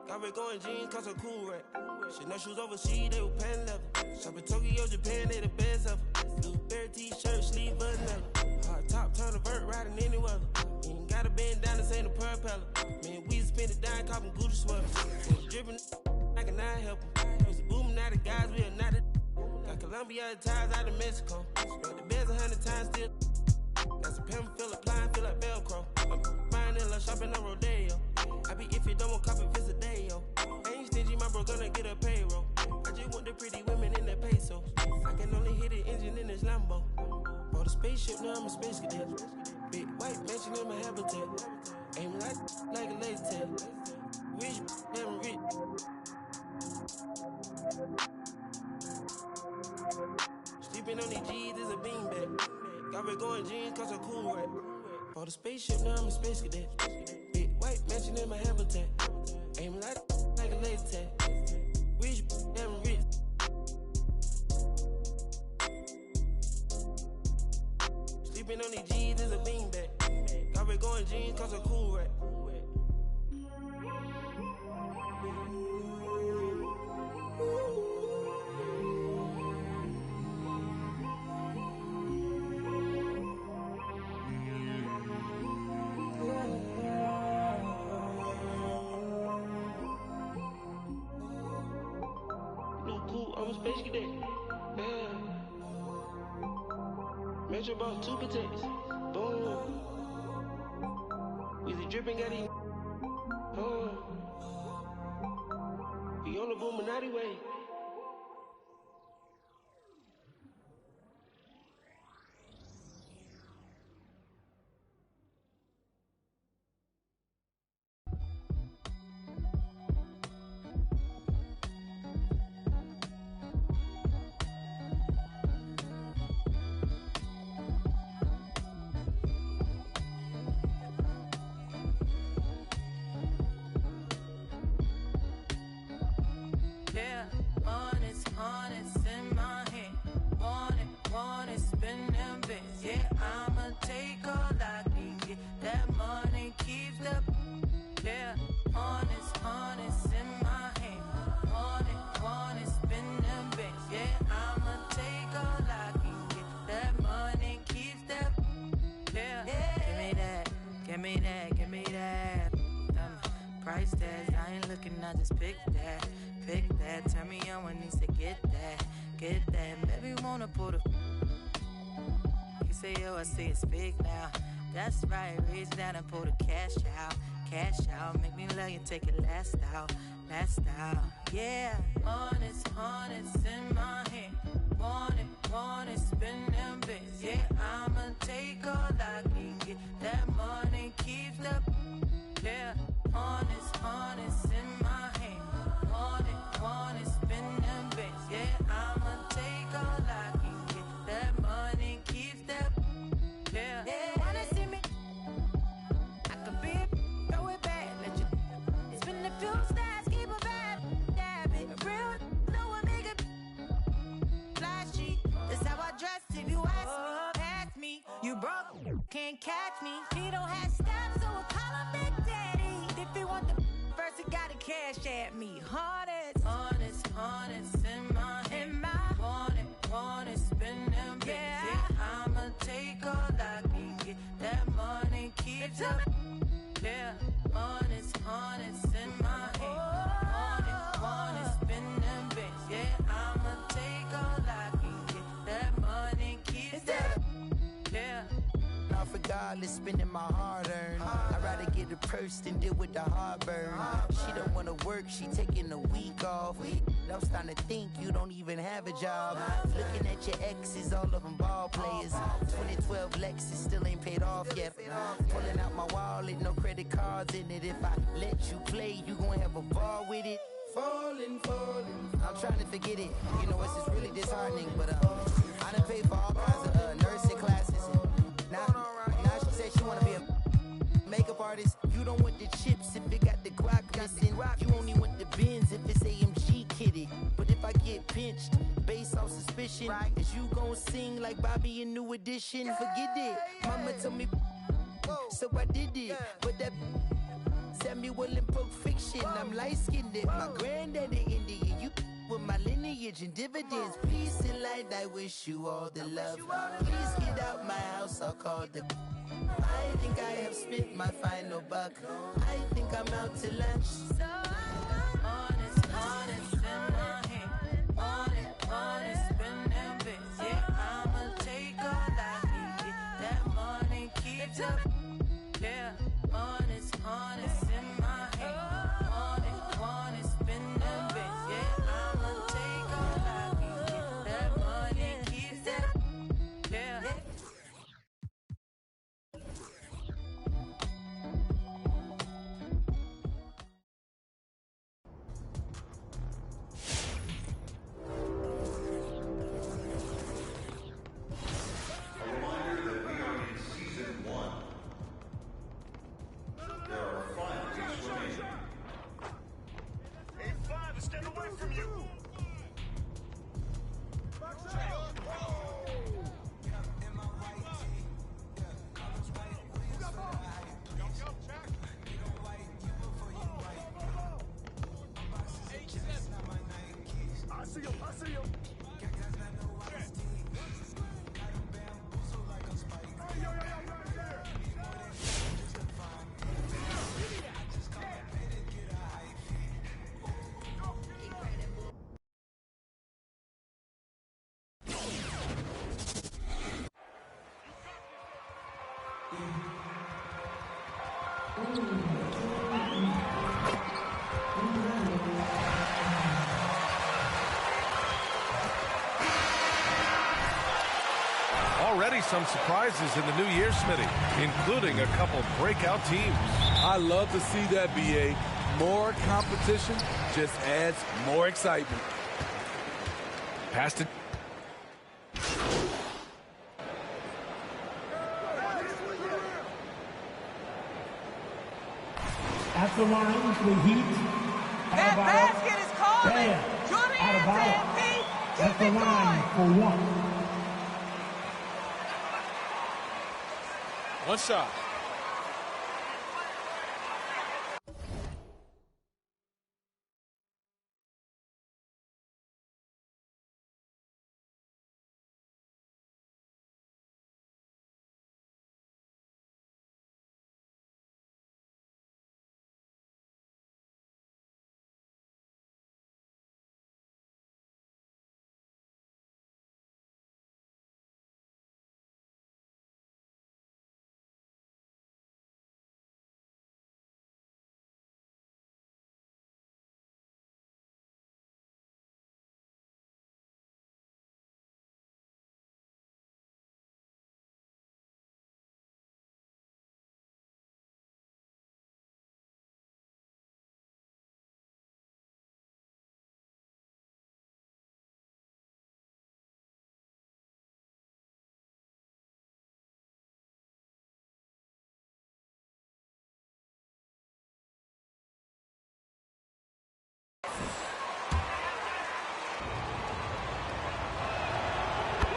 Got red going jeans cause I'm cool right. Chanel shoes overseas, they were pan leather. Shop in Tokyo, Japan, they the best ever. Blue bear t-shirt, sleeve vanilla. Hard top, turn a vert, riding any weather. You ain't gotta bend down, this ain't a propeller. Man, we spend it down, copping Gucci sweaters. Dripping, I cannot help them. Used to boom, now the guys, we are not the. Got Colombia ties out of Mexico. Got the beds 100 times still. Got some pimp, feel applying, feel like Velcro. I'm buying in shopping on Rodeo. I be if you don't want copy, visit day, yo. I ain't stingy, my bro gonna get a payroll. I just want the pretty women in the pesos. I can only hit the engine in this Lambo. Bought a spaceship, now I'm a space cadet. Big white mansion in my habitat. Aim like a laser tag. Rich, damn rich. Sleeping on these G's is a beanbag. Got red going jeans cause I'm cool right. Bought a spaceship, now I'm a space cadet. Big white mansion in my habitat. Aim like a laser tag. Rich, damn rich. Sleeping on these G's is a beanbag. Got red going jeans cause I'm cool right. I'm a space cadet. Yeah. Metro bought 2 protects. Boom. Weezy dripping, got it. We on the Illuminati way. Turn me on when he said get that, baby wanna put a. You say yo, I say it's big now. That's right, reach down and pull the cash out, make me love you, take it last out, yeah. Honest in my hand, want it, spend them bits, yeah. I'ma take all I can get, that money keeps the, yeah. Honest in my hand. Want it, spend them bits, yeah. I'ma take all I can get. That money keeps that, yeah. Wanna see me? I could be throw it back, let you spin the few stars, keep a cash at me. Hundreds, hundreds, hundreds in my hand. Want it, spend them bitches. Yeah, I'ma take all I can get. That money keeps up. Yeah, hundreds, hundreds in my hand. Want it, spend them bitches. Yeah, I'ma take all I can get. That money keeps up. Yeah. Not regardless, spending my hard-earned. I'd rather get a purse than deal with the heartburn. She don't wanna work, she taking a week off. I'm starting to think you don't even have a job. Looking at your exes, all of them ball players. 2012 Lexus still ain't paid off yet. Pulling out my wallet, no credit cards in it. If I let you play, you gon' have a ball with it. Falling. I'm trying to forget it. You know, it's just really disheartening. But I done paid for all kinds of nursing classes. Now she said she wanna be a makeup artist. You don't want the chips if it got the guac missing. You only want the bins if it's AMG kitty. But if I get pinched based off suspicion, is you gon' sing like Bobby in New Edition? Forget it. Mama told me, so I did it. But that Samuel in Pulp Fiction, I'm light-skinned. My granddaddy Indian, you with my lineage and dividends. Peace and light, I wish you all the love. Please get out my house, I'll call the. I think I have spent my final buck. I think I'm out to lunch. Honest, in my hand. Honest, spend them bits. Yeah, I'ma take all I can get. That money keeps up. Yeah, honest, in my hand. Honest, spend them bits. Yeah, I'ma take all I can get. That money keeps up. Yeah. Already some surprises in the new year, Smitty, including a couple breakout teams. I love to see that, BA. More competition just adds more excitement. Passed it. At the line, the Heat. That basket is calling. Julian At the line for one. One shot.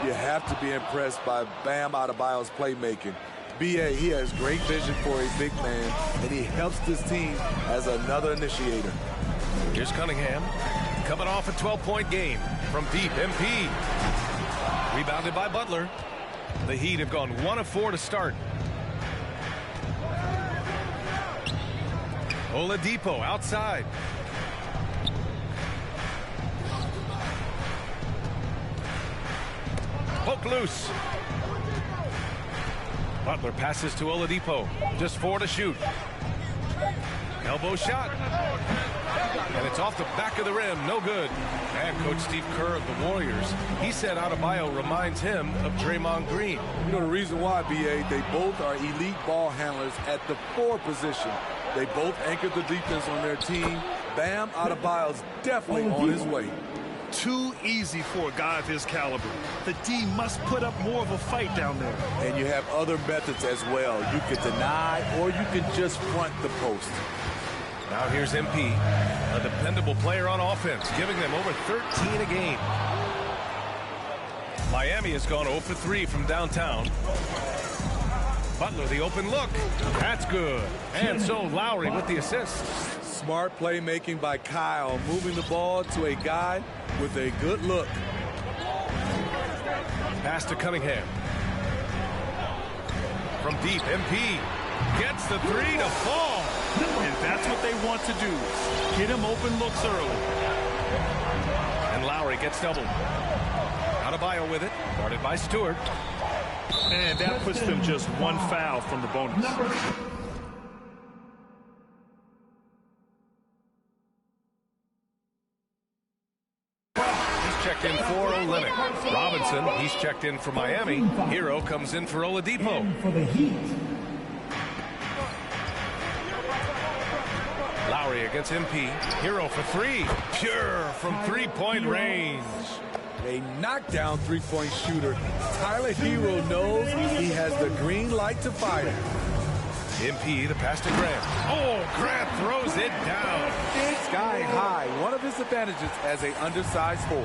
You have to be impressed by Bam Adebayo's playmaking. BA, he has great vision for a big man, and he helps this team as another initiator. Here's Cunningham. Coming off a 12-point game from deep. MP. Rebounded by Butler. The Heat have gone 1 of 4 to start. Oladipo outside. Poke loose. Butler passes to Oladipo. Just 4 to shoot. Elbow shot. And it's off the back of the rim. No good. And Coach Steve Kerr of the Warriors, he said Adebayo reminds him of Draymond Green. You know the reason why, B.A., they both are elite ball handlers at the 4 position. They both anchored the defense on their team. Bam Adebayo's definitely on his way. Too easy for a guy of his caliber. The D must put up more of a fight down there. And you have other methods as well. You can deny or you can just front the post. Now here's MP, a dependable player on offense, giving them over 13 a game. Miami has gone 0 for 3 from downtown. Butler, the open look. That's good. And so Lowry with the assist. Smart playmaking by Kyle, moving the ball to a guy with a good look. Pass to Cunningham. From deep, MP gets the 3 to fall. And that's what they want to do. Get him open looks early. And Lowry gets doubled. Adebayo with it, guarded by Stewart. And that puts them just 1 foul from the bonus. Checked in for Olynyk. Robinson, he's checked in for Miami. Hero comes in for Oladipo. For the Heat. Lowry against MP. Hero for 3. Pure from 3-point range. A knockdown 3-point shooter. Tyler Hero knows he has the green light to fire. MP, the pass to Grant. Oh, Grant throws it down. Sky high, one of his advantages as an undersized 4.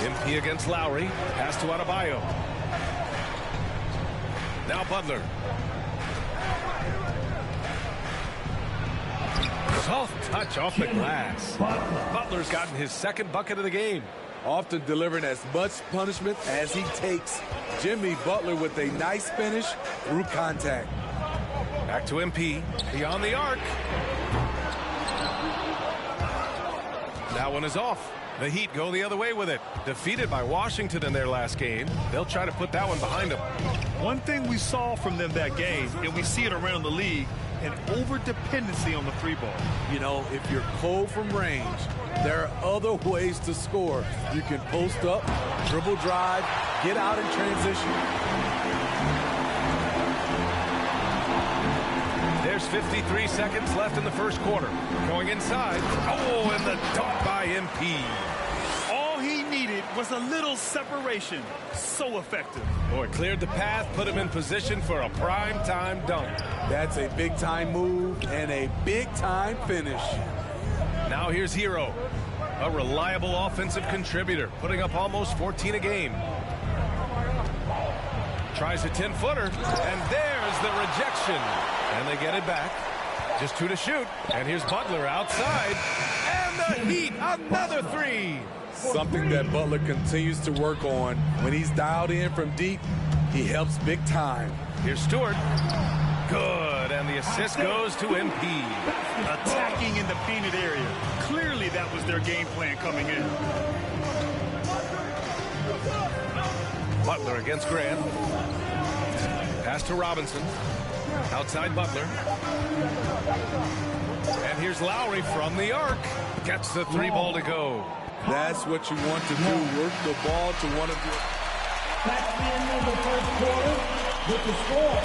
MP against Lowry. Pass to Adebayo. Now Butler. Soft touch off the glass. Butler's gotten his 2nd bucket of the game. Often delivering as much punishment as he takes. Jimmy Butler with a nice finish through contact. Back to MP. Beyond the arc. That one is off. The Heat go the other way with it. Defeated by Washington in their last game. They'll try to put that one behind them. One thing we saw from them that game, and we see it around the league, an over-dependency on the 3-ball. You know, if you're cold from range, there are other ways to score. You can post up, dribble drive, get out in transition. There's 53 seconds left in the first quarter. Going inside. Oh, and the dunk by MP. All he needed was a little separation. So effective. Boy, cleared the path, put him in position for a prime-time dunk. That's a big-time move and a big-time finish. Now here's Hero, a reliable offensive contributor, putting up almost 14 a game. Tries a 10-footer, and there's the rejection. And they get it back. Just 2 to shoot. And here's Butler outside. And the Heat, another 3. Something that Butler continues to work on. When he's dialed in from deep, he helps big time. Here's Stewart. Good, and the assist goes to MP. Attacking in the painted area. Clearly that was their game plan coming in. Butler against Grant. Pass to Robinson. Outside Butler. And here's Lowry from the arc. Gets the 3-ball to go. That's what you want to do. Work the ball to one of your... That's the end of the first quarter with the score.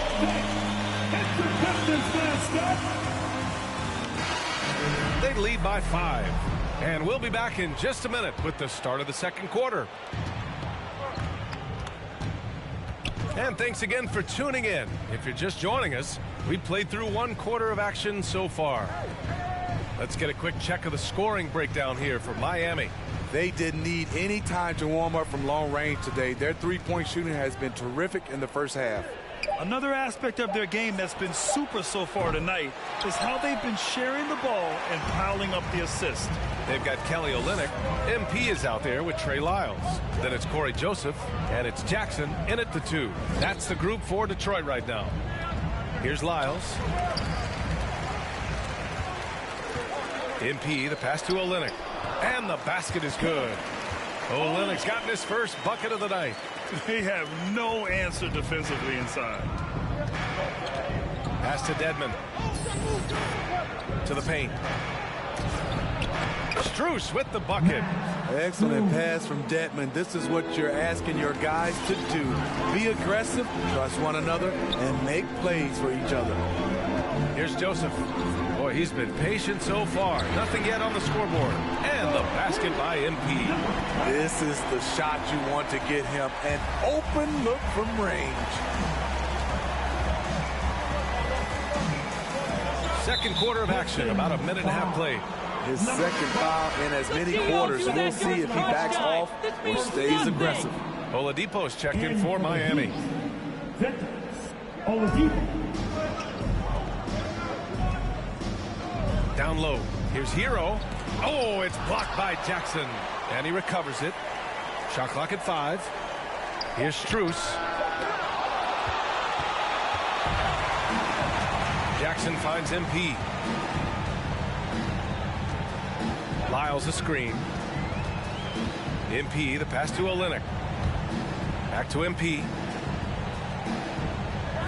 They lead by 5. And we'll be back in just a minute with the start of the second quarter. And thanks again for tuning in. If you're just joining us, we've played through 1 quarter of action so far. Let's get a quick check of the scoring breakdown here for Miami. They didn't need any time to warm up from long range today. Their 3-point shooting has been terrific in the first half. Another aspect of their game that's been super so far tonight is how they've been sharing the ball and piling up the assist. They've got Kelly Olynyk. MP is out there with Trey Lyles. Then it's Corey Joseph, and it's Jackson in at the 2. That's the group for Detroit right now. Here's Lyles. MP, the pass to Olynyk. And the basket is good. Olynyk's gotten his first bucket of the night. They have no answer defensively inside. Pass to Dedmon. To the paint. Strus with the bucket. Excellent pass from Dedmon. This is what you're asking your guys to do. Be aggressive, trust one another, and make plays for each other. Here's Joseph. Boy, he's been patient so far. Nothing yet on the scoreboard. And the basket by MP. This is the shot you want to get him. An open look from range. Second quarter of action. About a minute and a half played. His second foul in as many quarters. We'll see if he backs off or stays aggressive. Oladipo's checked in for Miami. Down low. Here's Hero. Oh, it's blocked by Jackson. And he recovers it. Shot clock at 5. Here's Strus. Jackson finds MP. Lyles a screen. MP, the pass to Olynyk. Back to MP.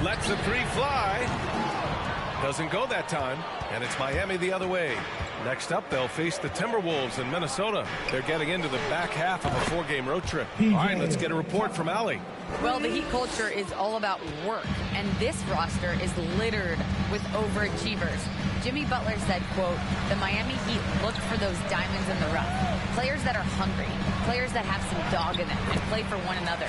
Lets the 3 fly. Doesn't go that time. And it's Miami the other way. Next up, they'll face the Timberwolves in Minnesota. They're getting into the back half of a 4-game road trip. All right, let's get a report from Allie. Well, the Heat culture is all about work, and this roster is littered with overachievers. Jimmy Butler said, quote, the Miami Heat look for those diamonds in the rough. Players that are hungry, players that have some dog in them and play for one another.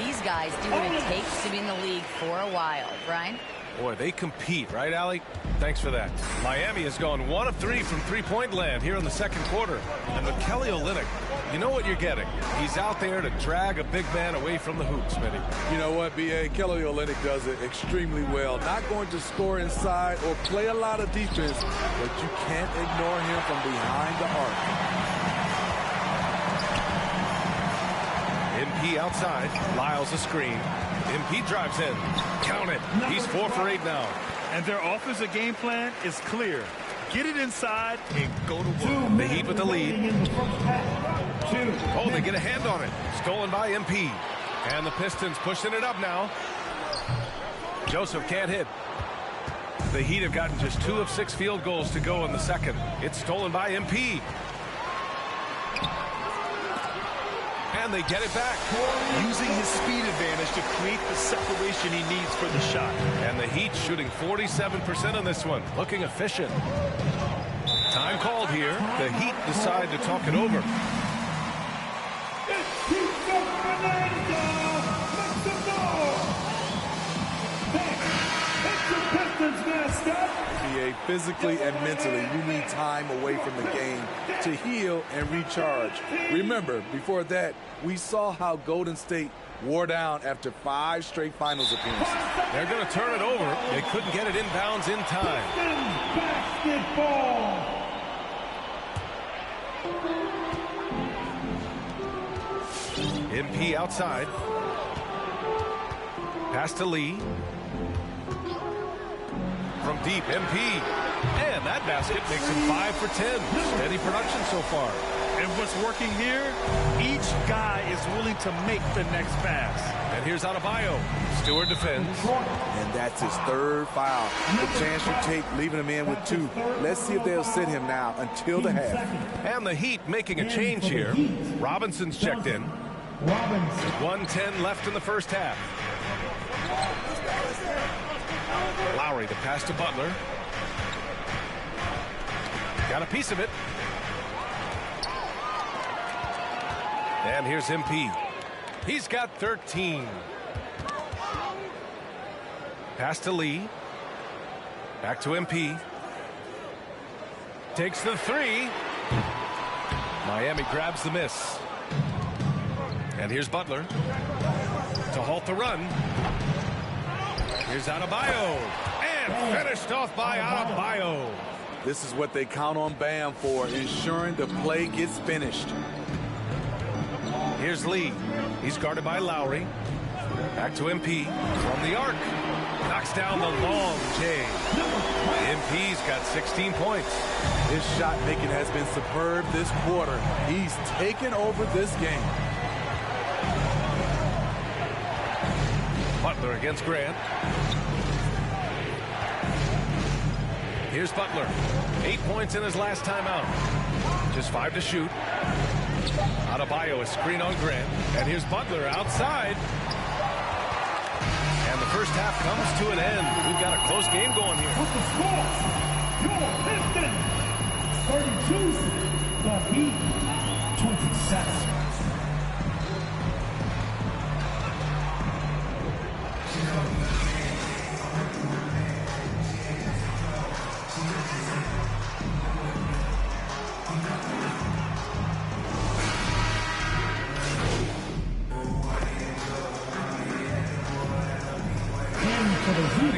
These guys do what it takes to be in the league for a while. Brian? Boy, they compete, right, Allie? Thanks for that. Miami has gone 1 of 3 from three-point land here in the second quarter. And with Kelly Olynyk, you know what you're getting. He's out there to drag a big man away from the hoop, Smitty. You know what, B.A.? Kelly Olynyk does it extremely well. Not going to score inside or play a lot of defense, but you can't ignore him from behind the arc. MP outside. Lyles a screen. MP drives in. Count it. He's 4 for 8 now. And their offensive game plan is clear. Get it inside and go to work. The Heat with the lead. Oh, they get a hand on it. Stolen by MP. And the Pistons pushing it up now. Joseph can't hit. The Heat have gotten just 2 of 6 field goals to go in the second. It's stolen by MP. And they get it back. Using his speed advantage to create the separation he needs for the shot. And the Heat shooting 47% on this one. Looking efficient. Time called here. The Heat decide to talk it over. Physically and mentally, you need time away from the game to heal and recharge. Remember, before that, we saw how Golden State wore down after 5 straight finals appearances. They're going to turn it over. They couldn't get it inbounds in time. Basketball. MP outside. Pass to Lee. From deep, MP. And that basket makes him 5 for 10. Steady production so far. And what's working here, each guy is willing to make the next pass. And here's Adebayo. Stewart defends. And that's his 3rd foul. The chance you take leaving him in with 2. Let's see if they'll sit him now until the half. And the Heat making a change here. Robinson's checked in. 1:10 left in the first half. Lowry, the pass to Butler. Got a piece of it. And here's MP. He's got 13. Pass to Lee. Back to MP. Takes the 3. Miami grabs the miss. And here's Butler to halt the run. Here's Adebayo. And finished off by Adebayo. This is what they count on Bam for, ensuring the play gets finished. Here's Lee. He's guarded by Lowry. Back to MP from the arc. Knocks down the long J. MP's got 16 points. His shot making has been superb this quarter. He's taken over this game. Butler against Grant. Here's Butler. 8 points in his last timeout. Just 5 to shoot. Adebayo a screen on Grant. And here's Butler outside. And the first half comes to an end. We've got a close game going here. With the score, your Pistons 32, the Heat 27.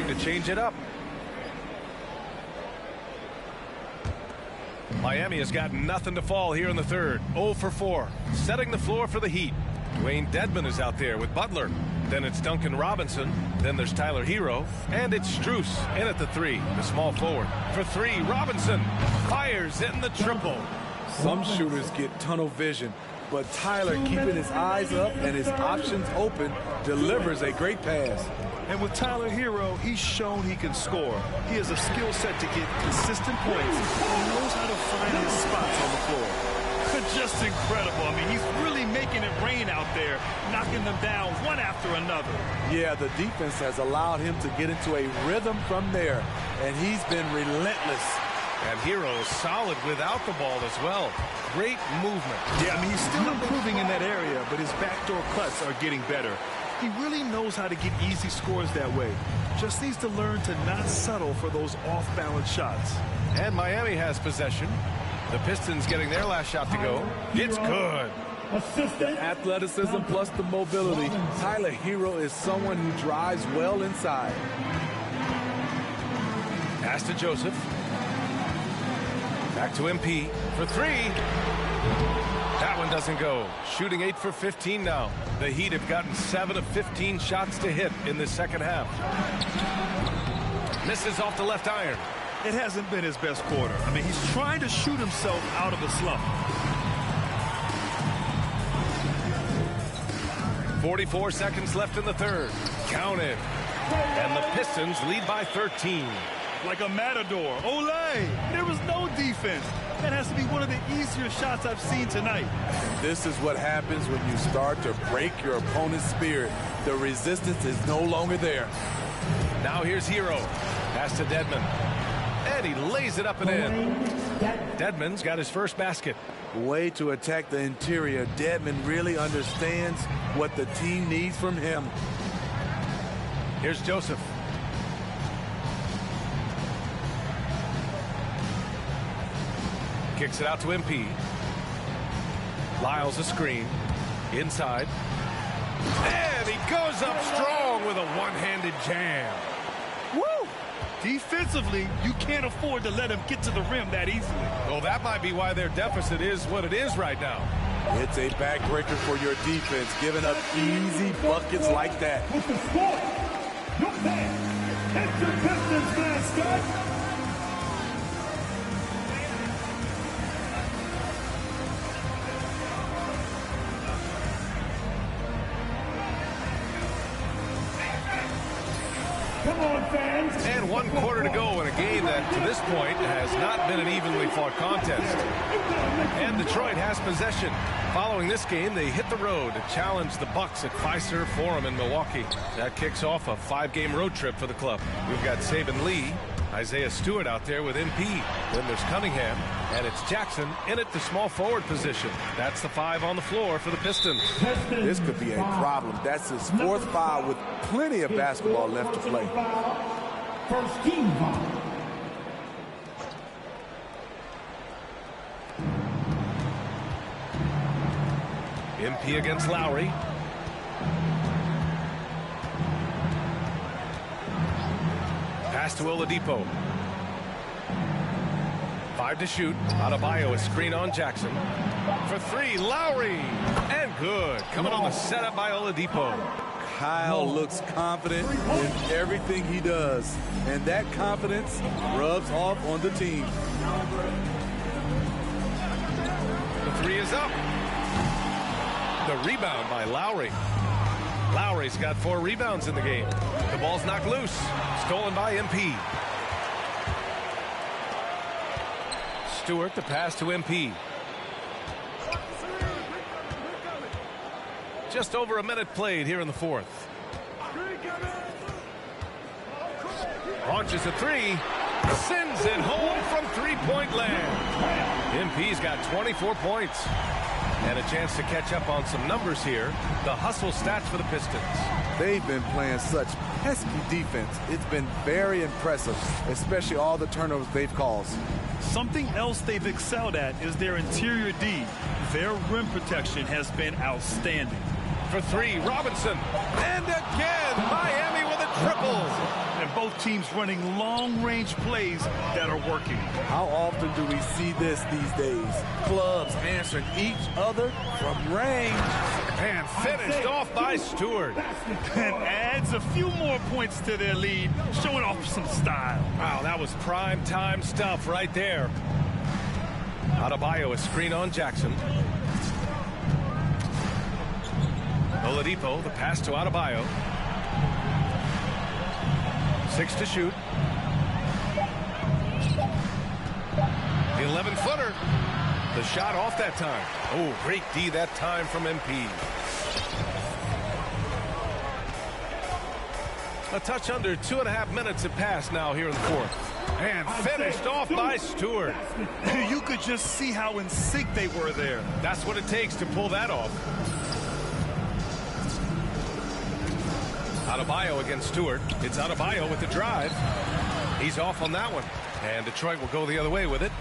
To change it up. Miami has got nothing to fall here in the third. 0 for 4. Setting the floor for the Heat. Dwayne Dedmon is out there with Butler. Then it's Duncan Robinson. Then there's Tyler Hero. And it's Strus in at the 3. The small forward. For 3, Robinson fires in the triple. Some shooters get tunnel vision, but Tyler, keeping his eyes up and his options open, delivers a great pass. And with Tyler Hero, he's shown he can score. He has a skill set to get consistent points. He knows how to find his spots on the floor. Just incredible. I mean, he's really making it rain out there, knocking them down one after another. Yeah, the defense has allowed him to get into a rhythm from there, and he's been relentless. And Hero is solid without the ball as well. Great movement. Yeah, I mean, he's still improving in that area, but his backdoor cuts are getting better. He really knows how to get easy scores that way. Just needs to learn to not settle for those off-balance shots. And Miami has possession. The Pistons getting their last shot to go. It's good. The athleticism plus the mobility. Tyler Hero is someone who drives well inside. Pass to Joseph. Back to MP for 3. That one doesn't go. Shooting 8 for 15 now. The Heat have gotten 7 of 15 shots to hit in this second half. Misses off the left iron. It hasn't been his best quarter. I mean, he's trying to shoot himself out of a slump. 44 seconds left in the third. Count it. And the Pistons lead by 13. Like a matador. Olay! There was no defense. That has to be one of the easier shots I've seen tonight. And this is what happens when you start to break your opponent's spirit. The resistance is no longer there. Now here's Hero. Pass to Dedmon. And he lays it up and in. Dedmon's got his first basket. Way to attack the interior. Dedmon really understands what the team needs from him. Here's Joseph. Kicks it out to MP. Lyles a screen. Inside. And he goes up strong with a one-handed jam. Woo! Defensively, you can't afford to let him get to the rim that easily. Well, that might be why their deficit is what it is right now. It's a backbreaker for your defense, giving up easy buckets like that. With the score, your man, it's the Pistons mascot. Come on, fans. And 1 quarter to go in a game that, to this point, has not been an evenly fought contest. And Detroit has possession. Following this game, they hit the road to challenge the Bucks at Fiserv Forum in Milwaukee. That kicks off a 5-game road trip for the club. We've got Saban Lee, Isaiah Stewart out there with MP. Then there's Cunningham, and it's Jackson in at the small forward position. That's the 5 on the floor for the Pistons. This could be a problem. That's his 4th foul with plenty of basketball left to play. First team foul. MP against Lowry. Pass to Oladipo. 5 to shoot. Adebayo is screen on Jackson. For 3, Lowry. And good. Coming on the setup by Oladipo. Kyle looks confident in everything he does, and that confidence rubs off on the team. The 3 is up. The rebound by Lowry. Lowry's got 4 rebounds in the game. The ball's knocked loose. Stolen by MP. Stewart, the pass to MP. Just over a minute played here in the 4th. Launches a 3. Sends it home from three-point land. MP's got 24 points. And a chance to catch up on some numbers here. The hustle stats for the Pistons. They've been playing such pesky defense. It's been very impressive, especially all the turnovers they've caused. Something else they've excelled at is their interior D. Their rim protection has been outstanding. For 3, Robinson. And again, Miami with a triple. And both teams running long-range plays that are working. How often do we see this these days? Clubs answering each other from range. And finished off by Stewart. And adds a few more points to their lead, showing off some style. Wow, that was prime time stuff right there. Adebayo is screen on Jackson. Oladipo, the pass to Adebayo. 6 to shoot. The 11-footer. The shot off that time. Oh, great D that time from MP. A touch under 2.5 minutes have passed now here in the 4th. And finished off by Stewart. You could just see how in sync they were there. That's what it takes to pull that off. Adebayo against Stewart. It's Adebayo with the drive. He's off on that one. And Detroit will go the other way with it.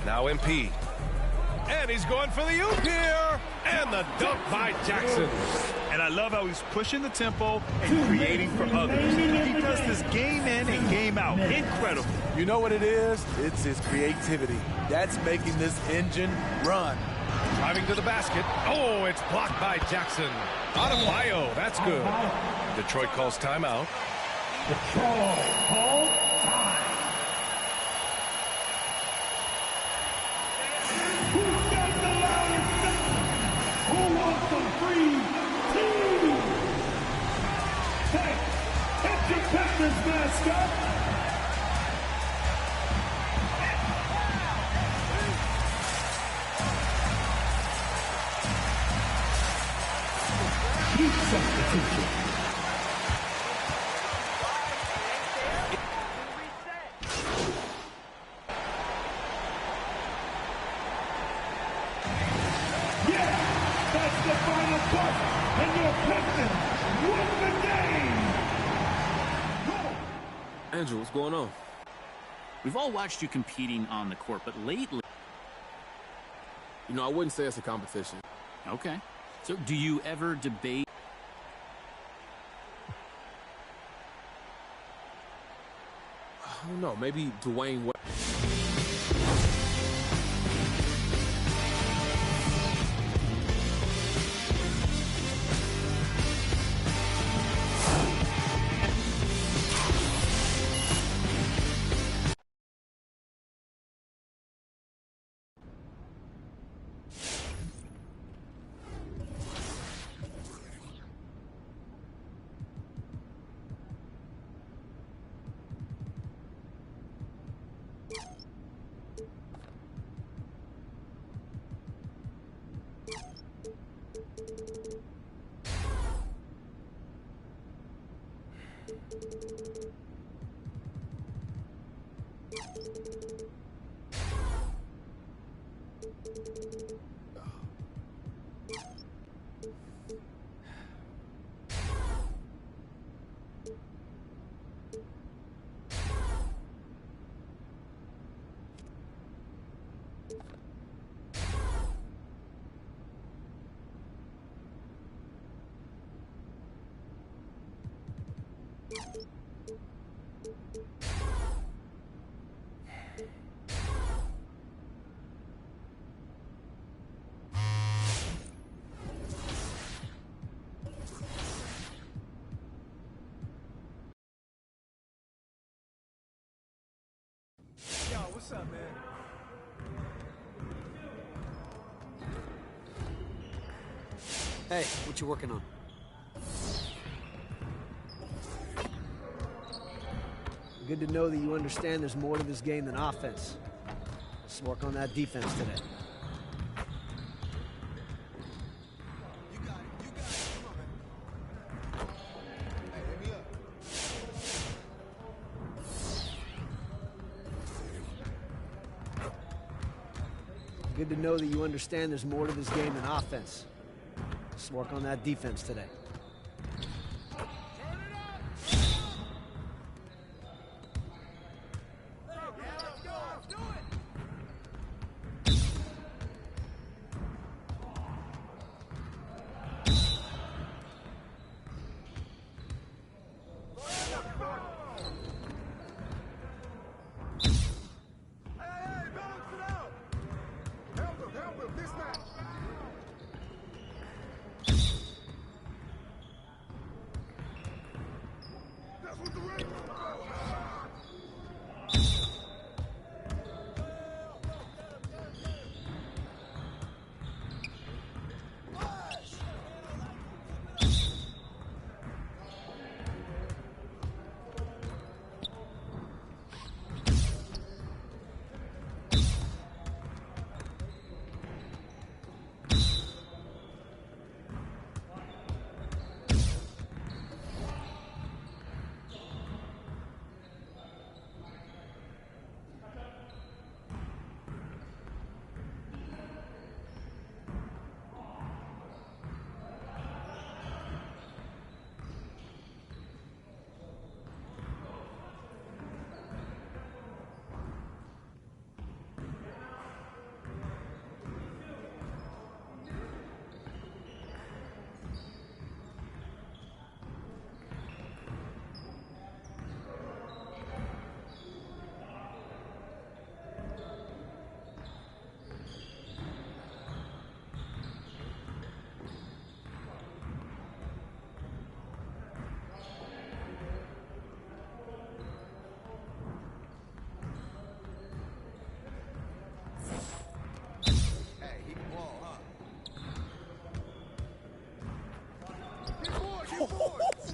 Now MP. And he's going for the oop here. And the dunk by Jackson. And I love how he's pushing the tempo and creating for others. He does this game in and game out. Incredible. You know what it is? It's his creativity. That's making this engine run. Driving to the basket. Oh, it's blocked by Jackson. Adebayo, that's good. Detroit calls timeout. Detroit calls time. Who's got the loudest sound? Who wants some free tea? Hey, it's your Pistons mascot. Substitution. Yeah, that's the final push, and your Pistons win the game. Andrew, what's going on? We've all watched you competing on the court, but lately... You know, I wouldn't say it's a competition. Okay. So do you ever debate? I don't know. Maybe Dwayne Wade. Yo, what's up, man? Hey, what you working on? Good to know that you understand there's more to this game than offense. Let's work on that defense today. Good to know that you understand there's more to this game than offense. Let's work on that defense today.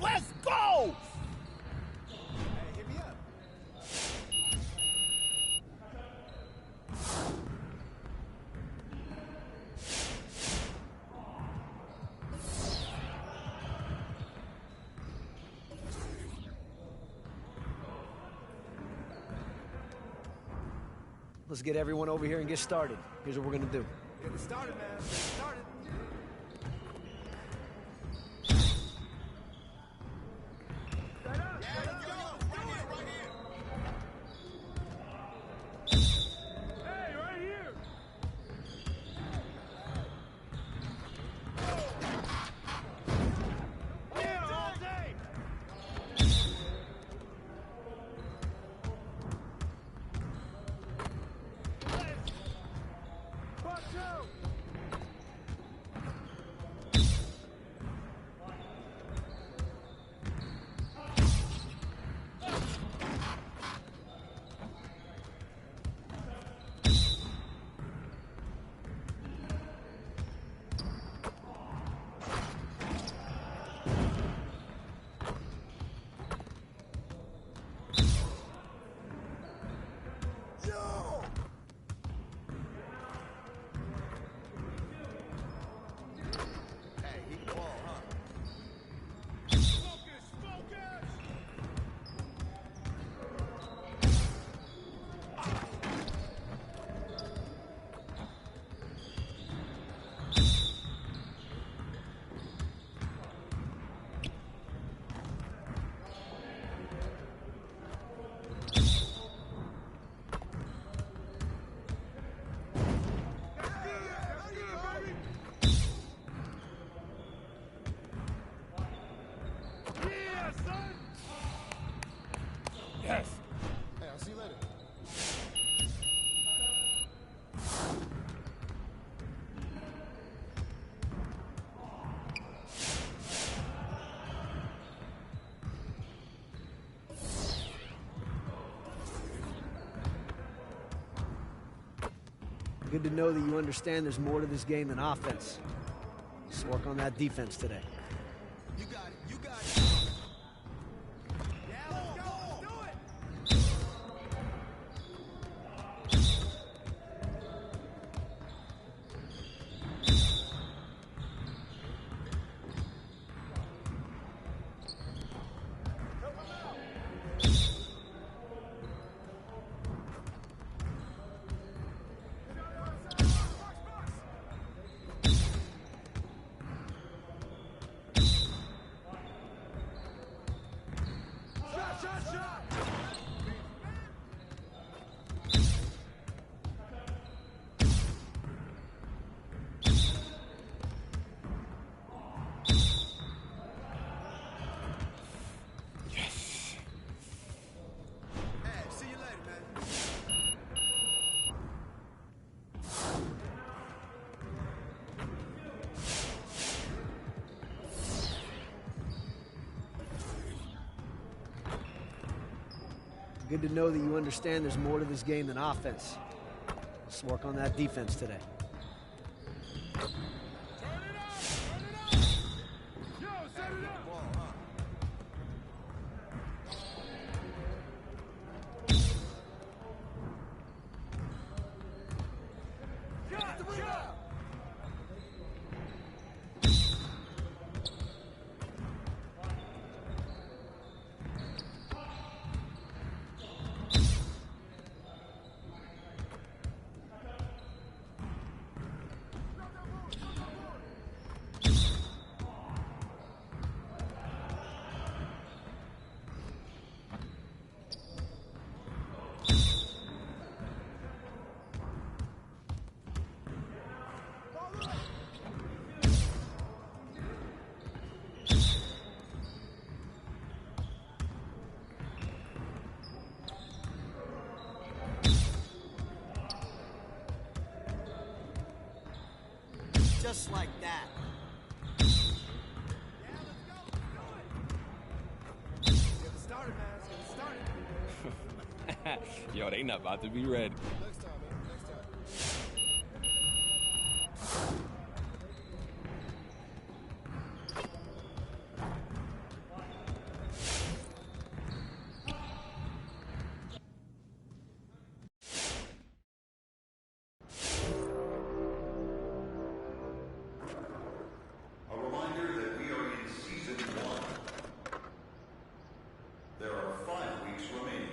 Let's go! Let's get everyone over here and get started. Here's what we're gonna do. Get it started, man. Get it started. Good to know that you understand there's more to this game than offense. Let's work on that defense today. You got it. You got it. Yeah, let's go. Let's do it. Good to know that you understand there's more to this game than offense. Let's work on that defense today. Just like that. Get it started, man. Let's get it started. Yo, they not about to be ready. Next time, man. Next time. A reminder that we are in Season 1. There are 5 weeks remaining.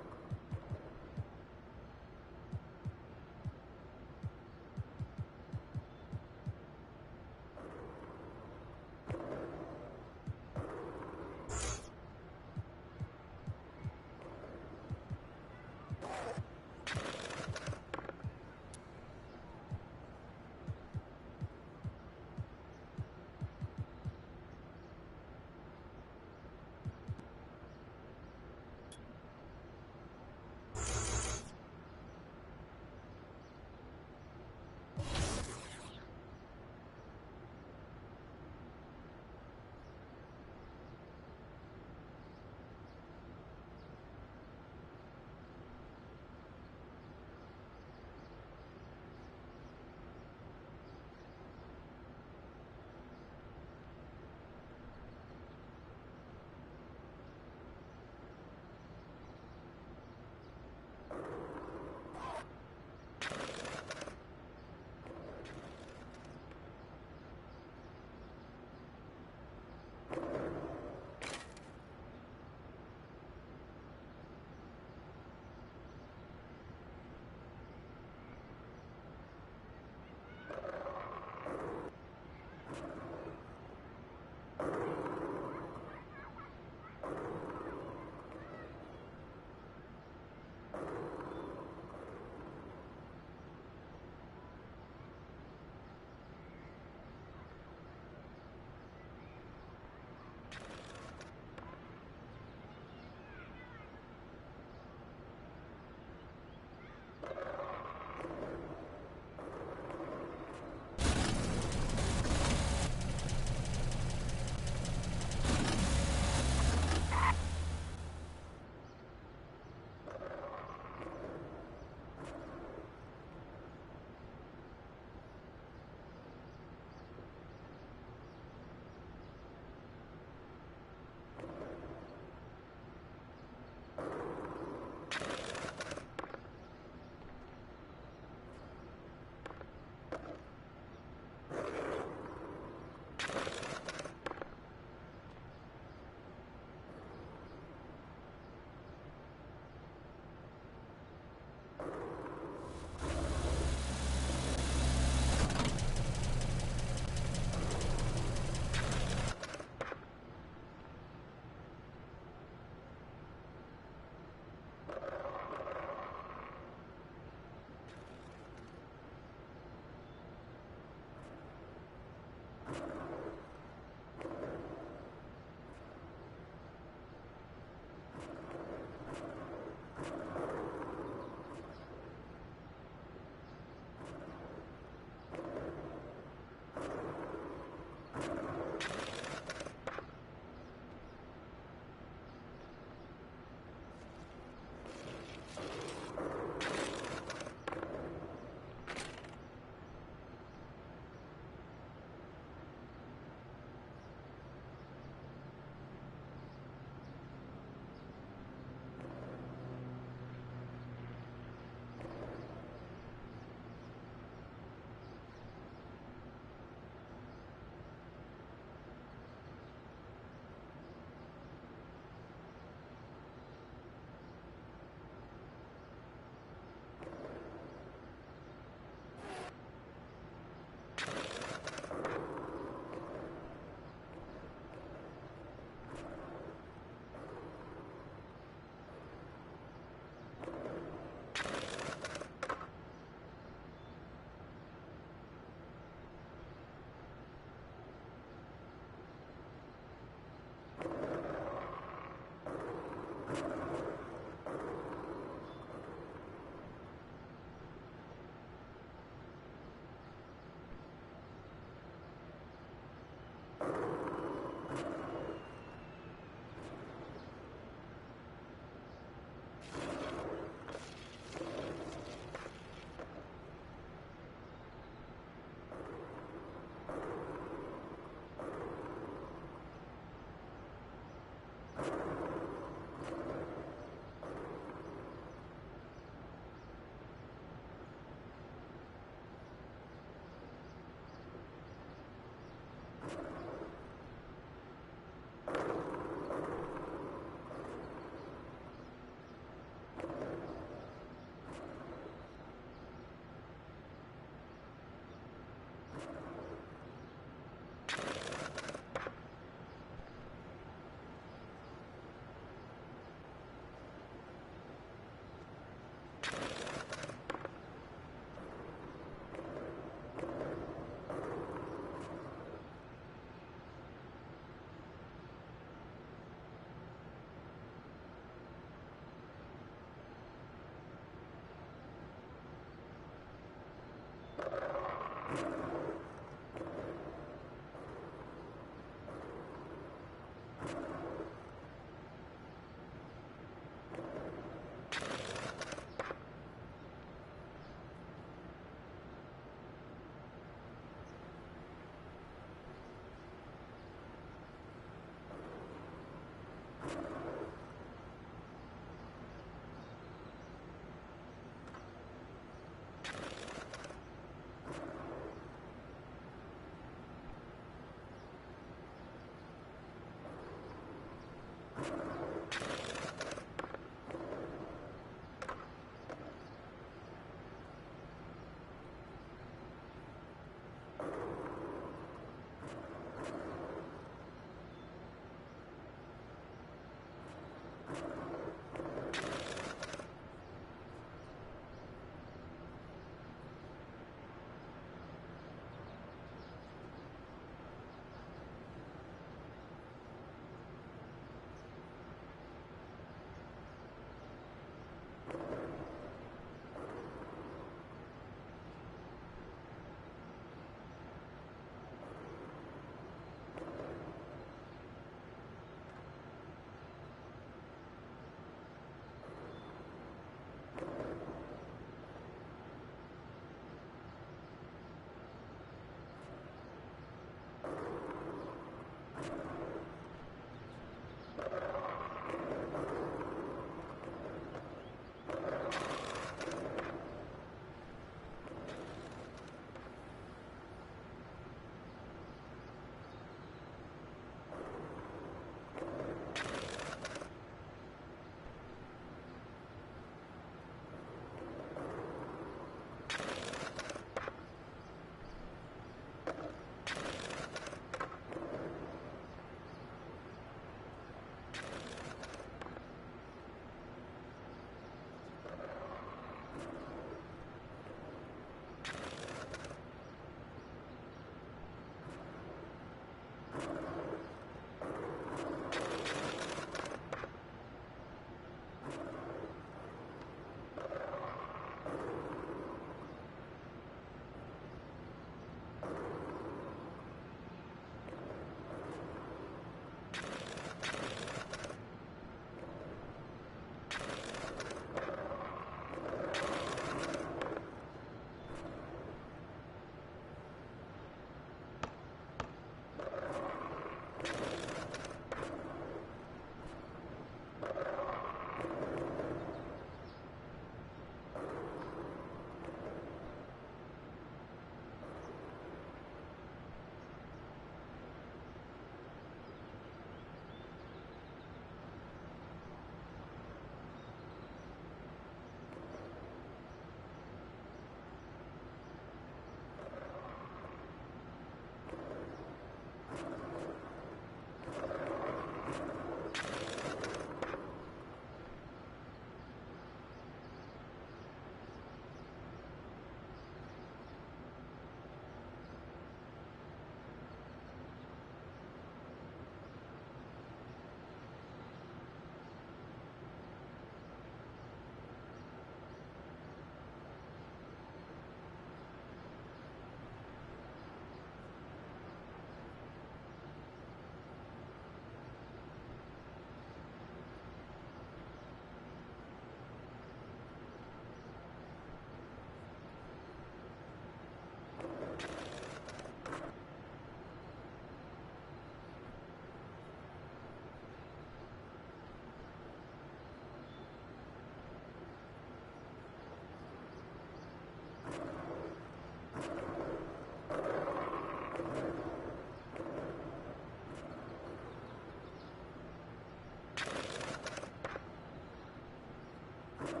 Thank you.